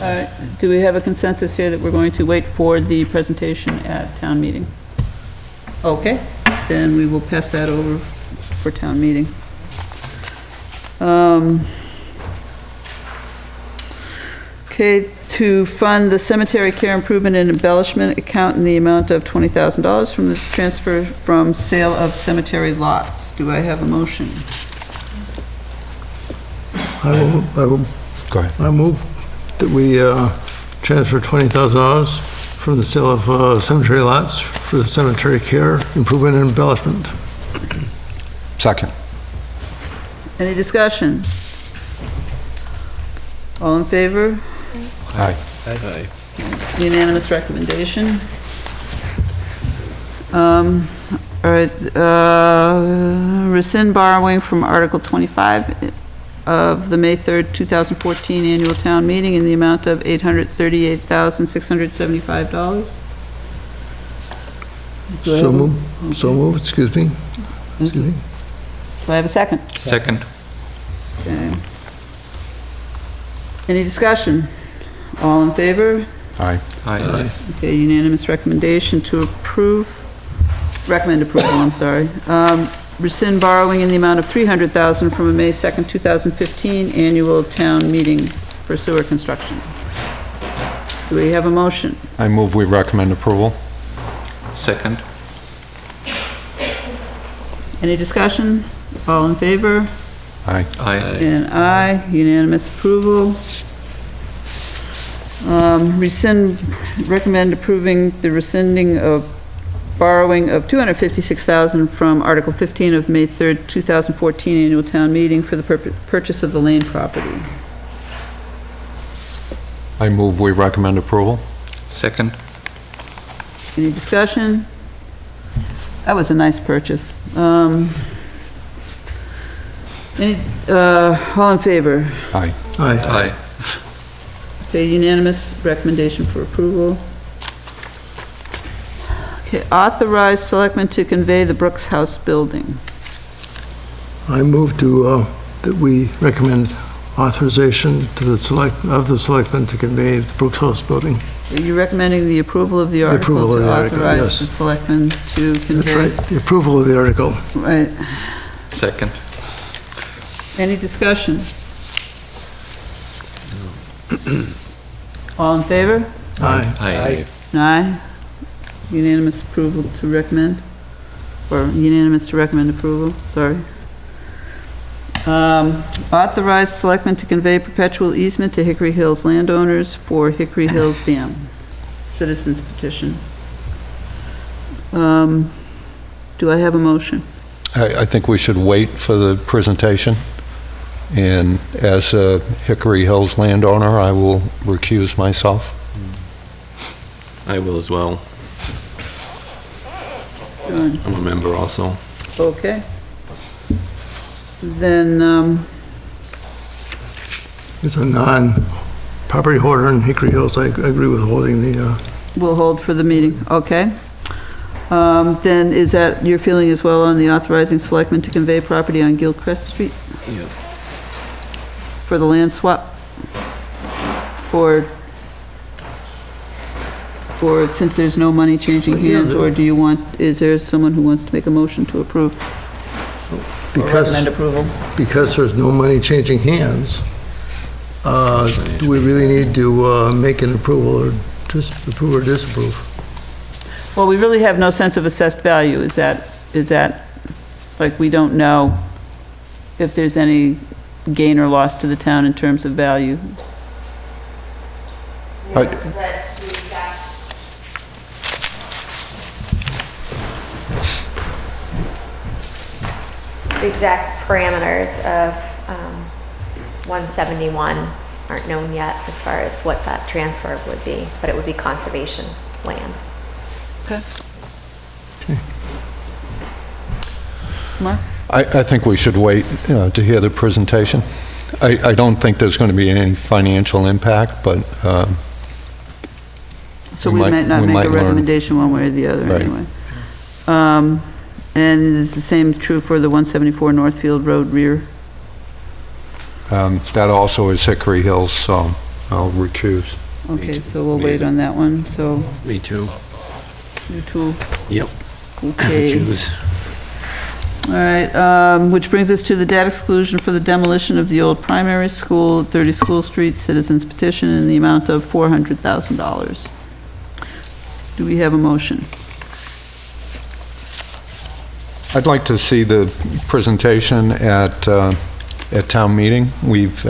All right, do we have a consensus here that we're going to wait for the presentation at town meeting? Okay, then we will pass that over for town meeting. Okay, to fund the cemetery care improvement and embellishment account in the amount of $20,000 from the transfer from sale of cemetery lots. Do I have a motion? I will. Go ahead. I move that we transfer $20,000 from the sale of cemetery lots for the cemetery care improvement and embellishment. Second. Any discussion? All in favor? Aye. Unanimous recommendation. All right, rescind borrowing from Article 25 of the May 3rd, 2014 annual town meeting in the amount of $838,675. So moved, excuse me. Excuse me. Do I have a second? Second. Okay. Any discussion? All in favor? Aye. Aye. Okay, unanimous recommendation to recommend approval, I'm sorry. Rescind borrowing in the amount of $300,000 from a May 2nd, 2015 annual town meeting for sewer construction. Do we have a motion? I move we recommend approval. Second. Any discussion? All in favor? Aye. Aye. And aye, unanimous approval. Recommend approving the rescinding of borrowing of $256,000 from Article 15 of May 3rd, 2014 annual town meeting for the purchase of the Lane property. I move we recommend approval. Second. Any discussion? That was a nice purchase. All in favor? Aye. Aye. Okay, unanimous recommendation for approval. Okay, authorize selectmen to convey the Brooks House building. I move to, that we recommend authorization to the selectmen to convey the Brooks House building. Are you recommending the approval of the article approval of to the article, authorize yes. the selectmen to convey? That's right, the approval of the article. Right. Second. Any discussion? All in favor? Aye. Aye. Aye. Unanimous approval to recommend, or unanimous to recommend approval, sorry. Authorize selectmen to convey perpetual easement to Hickory Hills landowners for Hickory Hills Dam. Citizens petition. Do I have a motion? I think we should wait for the presentation. And as a Hickory Hills landowner, I will recuse myself. I will as well. John? I'm a member also. Okay. Then, It's a non-property holder in Hickory Hills. I agree with holding the, we'll hold for the meeting, okay? Then is that your feeling as well on the authorizing selectmen to convey property on Gilchrist Street? Yeah. For the land swap? Or since there's no money changing hands, or do you want, is there someone who wants to make a motion to approve? Or recommend approval? because there's no money changing hands, do we really need to make an approval or just approve or disapprove? Well, we really have no sense of assessed value. Is that, like, we don't know if there's any gain or loss to the town in terms of value? The exact parameters of 171 aren't known yet as far as what that transfer would be, but it would be conservation land. Okay. Mark? I think we should wait to hear the presentation. I don't think there's going to be any financial impact, but So we might not make a recommendation one way or the other anyway. And is the same true for the 174 Northfield Road rear? that also is Hickory Hills, so I'll recuse. Okay, so we'll wait on that one, so Me too. you two. Yep. Okay. Recuse. All right, which brings us to the debt exclusion for the demolition of the old primary school at 30 School Street, citizens petition in the amount of $400,000. Do we have a motion? I'd like to see the presentation at town meeting. We've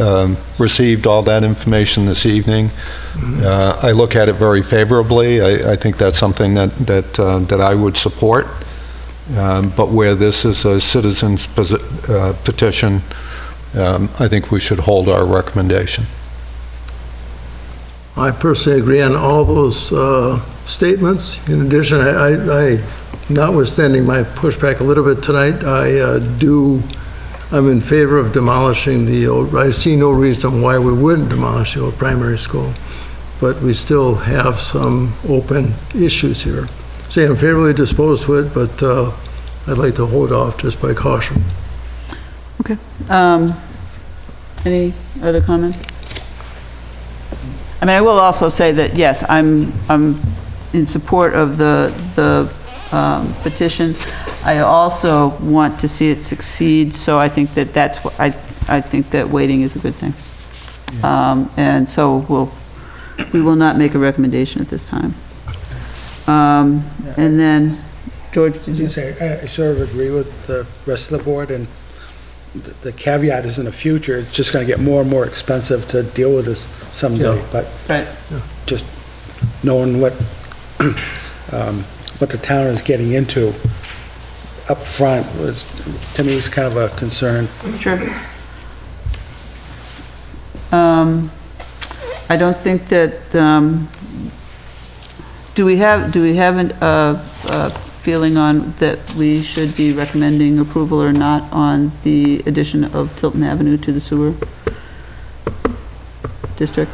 received all that information this evening. I look at it very favorably. I think that's something that I would support. But where this is a citizen's petition, I think we should hold our recommendation. I personally agree on all those statements. In addition, notwithstanding my pushback a little bit tonight, I'm in favor of demolishing the old, I see no reason why we wouldn't demolish the old primary school, but we still have some open issues here. Say I'm favorably disposed to it, but I'd like to hold off just by caution. Okay. Any other comments? I mean, I will also say that, yes, I'm in support of the petition. I also want to see it succeed, so I think that I think that waiting is a good thing. And so we will not make a recommendation at this time. And then, George, did you say? I sort of agree with the rest of the board, and the caveat is in the future, it's just going to get more and more expensive to deal with this someday, but just knowing what the town is getting into up front was, to me, is kind of a concern. Sure. I don't think that, do we have a feeling on that we should be recommending approval or not on the addition of Tilton Avenue to the sewer district?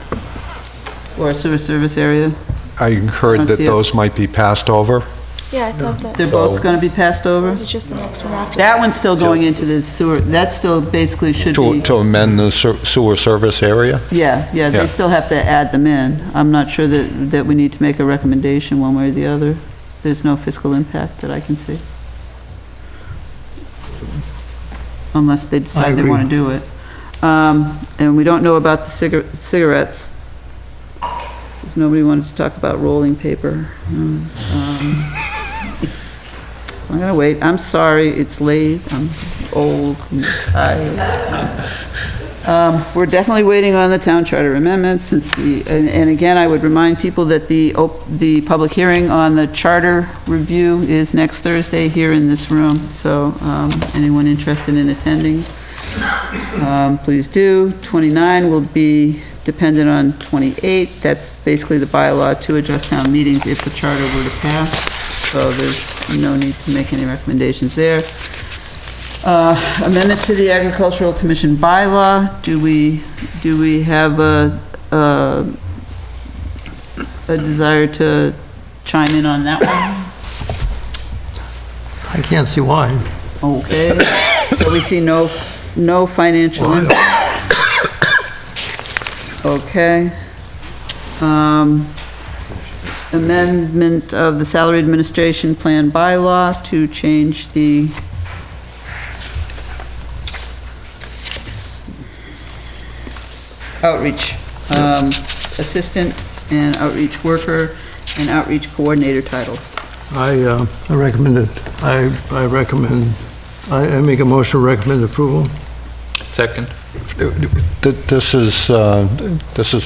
Or sewer service area? I heard that those might be passed over. Yeah, I thought that. They're both going to be passed over? Or was it just the next one after? That one's still going into the sewer, that still basically should be... To amend the sewer service area? Yeah, Yeah. they still have to add them in. I'm not sure that we need to make a recommendation one way or the other. There's no fiscal impact that I can see. Unless they decide they want to do it. And we don't know about the cigarettes. because nobody wanted to talk about rolling paper. So I'm gonna wait. I'm sorry, it's late, I'm old and tired. We're definitely waiting on the town charter amendments since and again, I would remind people that the public hearing on the charter review is next Thursday here in this room. So, anyone interested in attending, please do. 29 will be dependent on 28. That's basically the bylaw to adjust town meetings if the charter were to pass. So there's no need to make any recommendations there. Amendment to the Agricultural Commission bylaw. Do we have a desire to chime in on that one? I can't see why. Okay. So we see no financial impact. Okay. Amendment of the salary administration plan bylaw to change the outreach assistant and outreach worker and outreach coordinator titles. I recommend it. I make a motion to recommend approval. Second. This is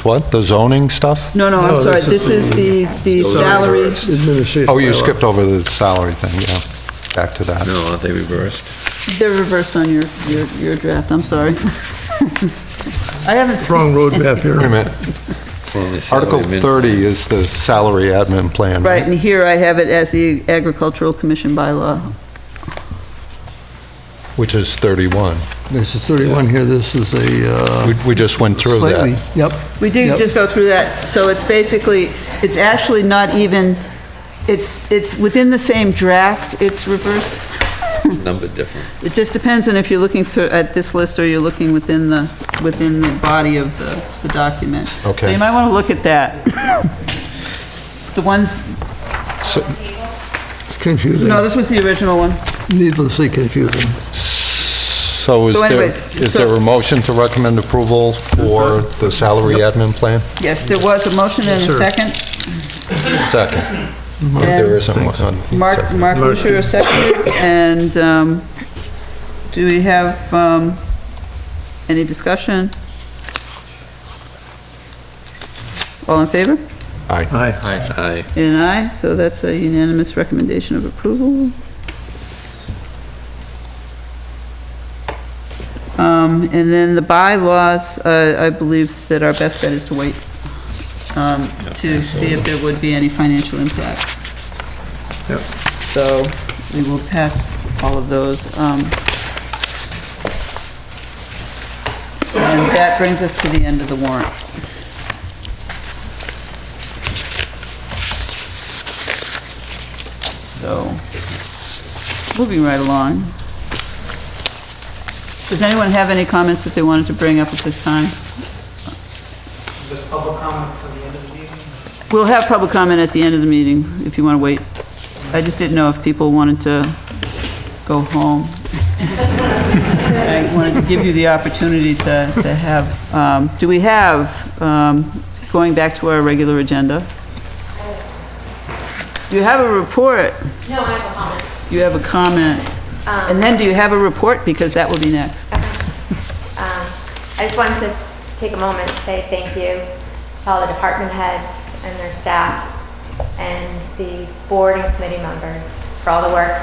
what? The zoning stuff? No, I'm sorry, this is the salary. Administrative. Oh, you skipped over the salary thing, yeah. Back to that. No, they reversed. They're reversed on your draft, I'm sorry. I haven't. Wrong roadmap here. Wait a minute. Article 30 is the salary admin plan. Right, and here I have it as the Agricultural Commission bylaw. Which is 31. This is 31 here, this is a... We just went through slightly, that. Yep. We did just go through that, so it's basically, it's actually not even, it's within the same draft, it's reversed. It's numbered different. It just depends on if you're looking through, at this list or you're looking within the body of the document. Okay. So you might want to look at that. The ones, It's confusing. no, this was the original one. Needlessly confusing. So is So there, anyways, is there a motion to recommend approval for the salary admin plan? Yes, there was a motion and a second. Second. There isn't one. Mark Lusher seconded, and do we have any discussion? All in favor? Aye. Aye. And aye, so that's a unanimous recommendation of approval. And then the bylaws, I believe that our best bet is to wait to see if there would be any financial impact. Yep. So we will pass all of those. And that brings us to the end of the warrant. So, moving right along. Does anyone have any comments that they wanted to bring up at this time? Is this public comment for the end of the meeting? We'll have public comment at the end of the meeting, if you want to wait. I just didn't know if people wanted to go home. I wanted to give you the opportunity to have, do we have, going back to our regular agenda? Do you have a report? No, I have a comment. You have a comment? And then do you have a report? Because that will be next. I just wanted to take a moment to say thank you to all the department heads and their staff and the board and committee members for all the work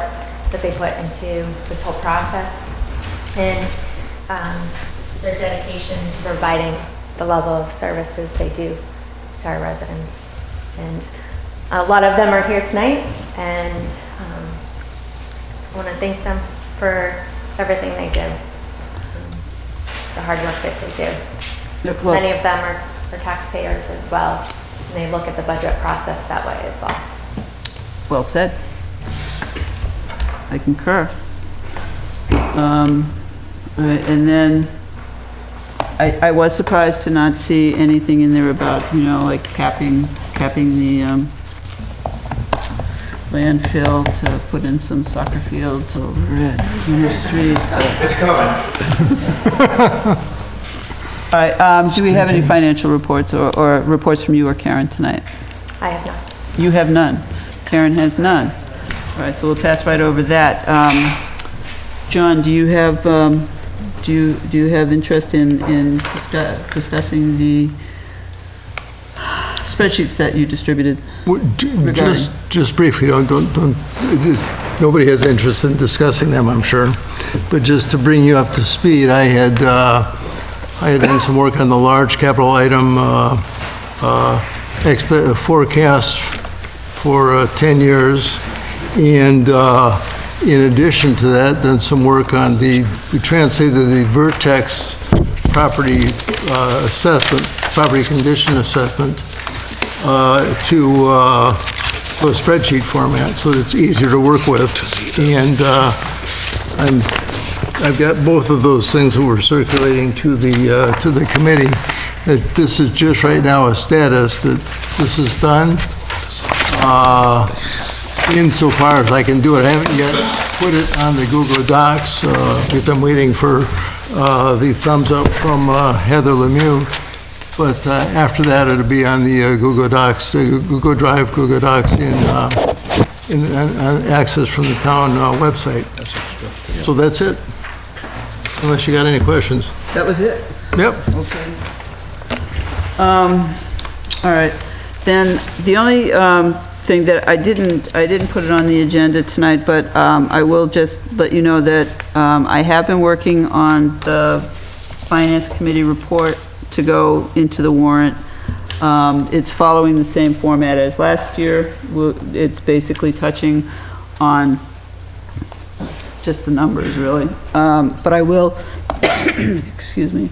that they put into this whole process and their dedication to providing the level of services they do to our residents. And a lot of them are here tonight, and I want to thank them for everything they do, the hard work that they do. Yes, well- Many of them are taxpayers as well, and they look at the budget process that way as well. Well said. I concur. And then I was surprised to not see anything in there about, like capping the landfill to put in some soccer fields over at Center Street. It's coming. All right, do we have any financial reports or reports from you or Karen tonight? I have not. You have none. Karen has none. All right, so we'll pass right over that. John, do you have, do you have interest in discussing the spreadsheets that you distributed? Just briefly, nobody has interest in discussing them, I'm sure. But just to bring you up to speed, I had done some work on the large capital item forecast for 10 years. And in addition to that, done some work on we translated the Vertex property assessment, property condition assessment to a spreadsheet format so that it's easier to work with. And I've got both of those things that we're circulating to the committee. That this is just right now a status that this is done. Insofar as I can do it, I haven't yet put it on the Google Docs because I'm waiting for the thumbs up from Heather Lemieux. But after that, it'll be on the Google Docs, Google Drive, Google Docs in access from the town website. So that's it. Unless you got any questions. That was it? Yep. Okay. All right. Then the only thing that I didn't put it on the agenda tonight, but I will just let you know that I have been working on the Finance Committee report to go into the warrant. It's following the same format as last year. It's basically touching on just the numbers, really. But I will, excuse me,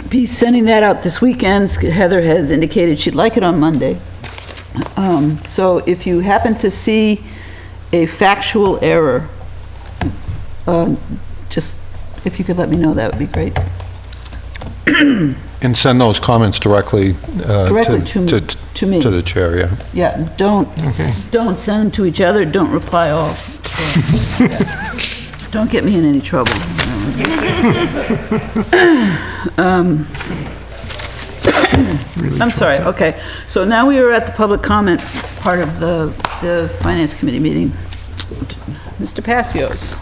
be sending that out this weekend. Heather has indicated she'd like it on Monday. So if you happen to see a factual error, just if you could let me know, that would be great. And send those comments directly Directly to me. To the chair, yeah. Yeah, don't send them to each other, don't reply all. Don't get me in any trouble. I'm sorry, okay. So now we are at the public comment part of the Finance Committee meeting. Mr. Passios.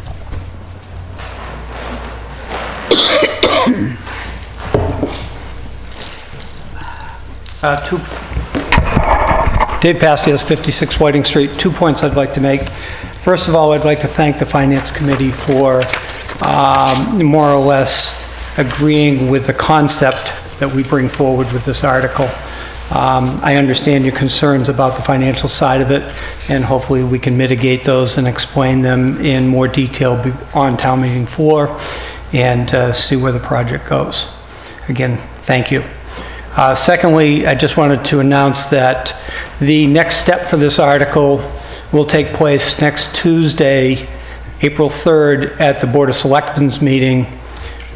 Dave Passios, 56 Whiting Street. 2 points I'd like to make. First of all, I'd like to thank the Finance Committee for more or less agreeing with the concept that we bring forward with this article. I understand your concerns about the financial side of it, and hopefully we can mitigate those and explain them in more detail on town meeting floor and see where the project goes. Again, thank you. Secondly, I just wanted to announce that the next step for this article will take place next Tuesday, April 3rd, at the Board of Selectmen's meeting.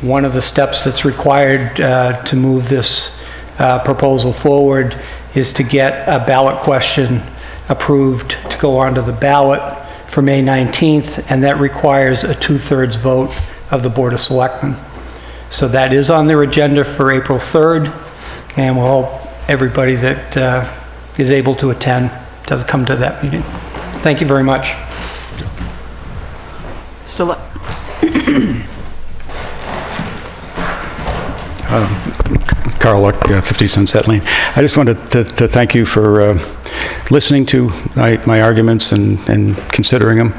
One of the steps that's required to move this proposal forward is to get a ballot question approved to go onto the ballot for May 19th, and that requires a 2/3 vote of the Board of Selectmen. So that is on their agenda for April 3rd, and we'll hope everybody that is able to attend does come to that meeting. Thank you very much. Still Carl Luck, 50 Sunset Lane. I just wanted to thank you for listening to my arguments and considering them.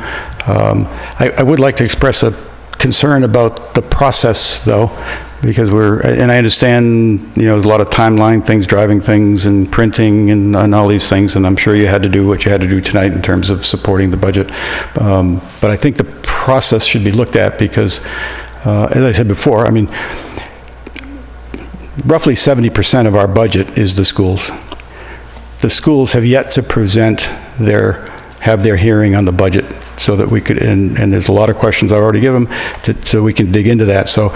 I would like to express a concern about the process, though, because and I understand, there's a lot of timeline things, driving things and printing and all these things, and I'm sure you had to do what you had to do tonight in terms of supporting the budget. But I think the process should be looked at because, as I said before, roughly 70% of our budget is the schools. The schools have yet to have their hearing on the budget so that we could, and there's a lot of questions I've already given them, so we can dig into that. So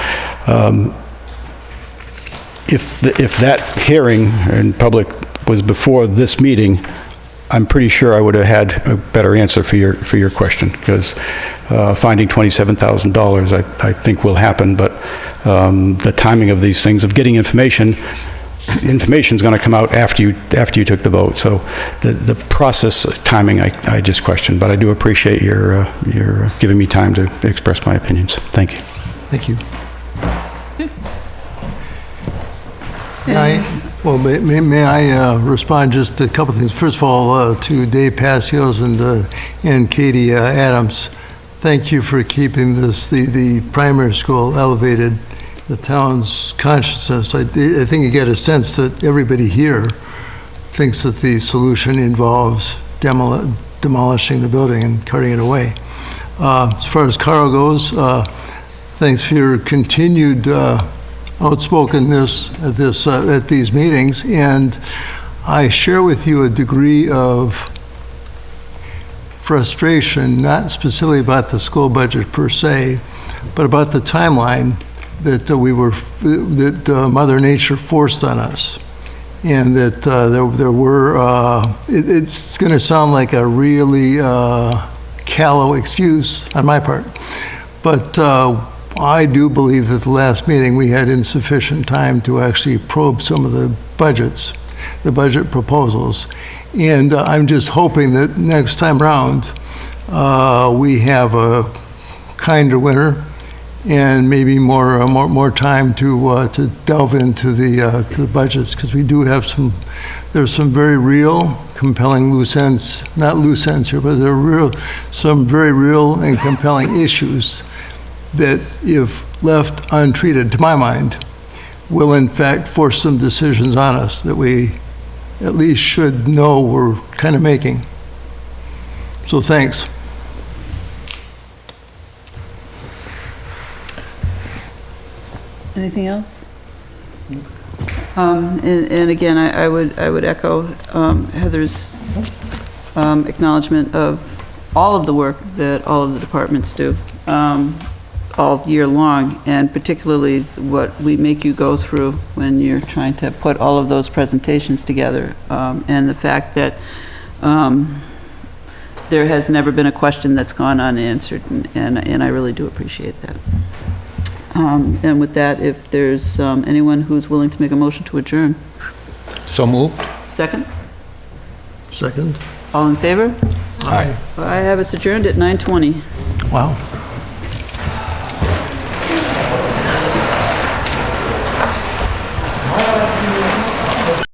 if that hearing in public was before this meeting, I'm pretty sure I would have had a better answer for your question, because finding $27,000 I think will happen, but the timing of these things, of getting information's going to come out after you took the vote. So the process timing, I just question, but I do appreciate your giving me time to express my opinions. Thank you. Thank you. May I respond just to a couple things? First of all, to Dave Passios and Katie Adams, thank you for keeping the primary school elevated, the town's consciousness. I think you get a sense that everybody here thinks that the solution involves demolishing the building and carting it away. As far as Carl goes, thanks for your continued outspokenness at these meetings, and I share with you a degree of frustration, not specifically about the school budget per se, but about the timeline that Mother Nature forced on us, and that there were. It's going to sound like a really callow excuse on my part, but I do believe that the last meeting we had insufficient time to actually probe some of the budgets, the budget proposals, and I'm just hoping that next time around we have a kinder winter and maybe more time to delve into the budgets, because we do have there's some very real, compelling loose ends, not loose ends here, but there are some very real and compelling issues that, if left untreated, to my mind, will in fact force some decisions on us that we at least should know we're kind of making. So thanks. Anything else? And again, I would echo Heather's acknowledgement of all of the work that all of the departments do all year long, and particularly what we make you go through when you're trying to put all of those presentations together, and the fact that there has never been a question that's gone unanswered, and I really do appreciate that. And with that, if there's anyone who's willing to make a motion to adjourn. So moved. Second? Second. All in favor? Aye. I have us adjourned at 9:20. Wow.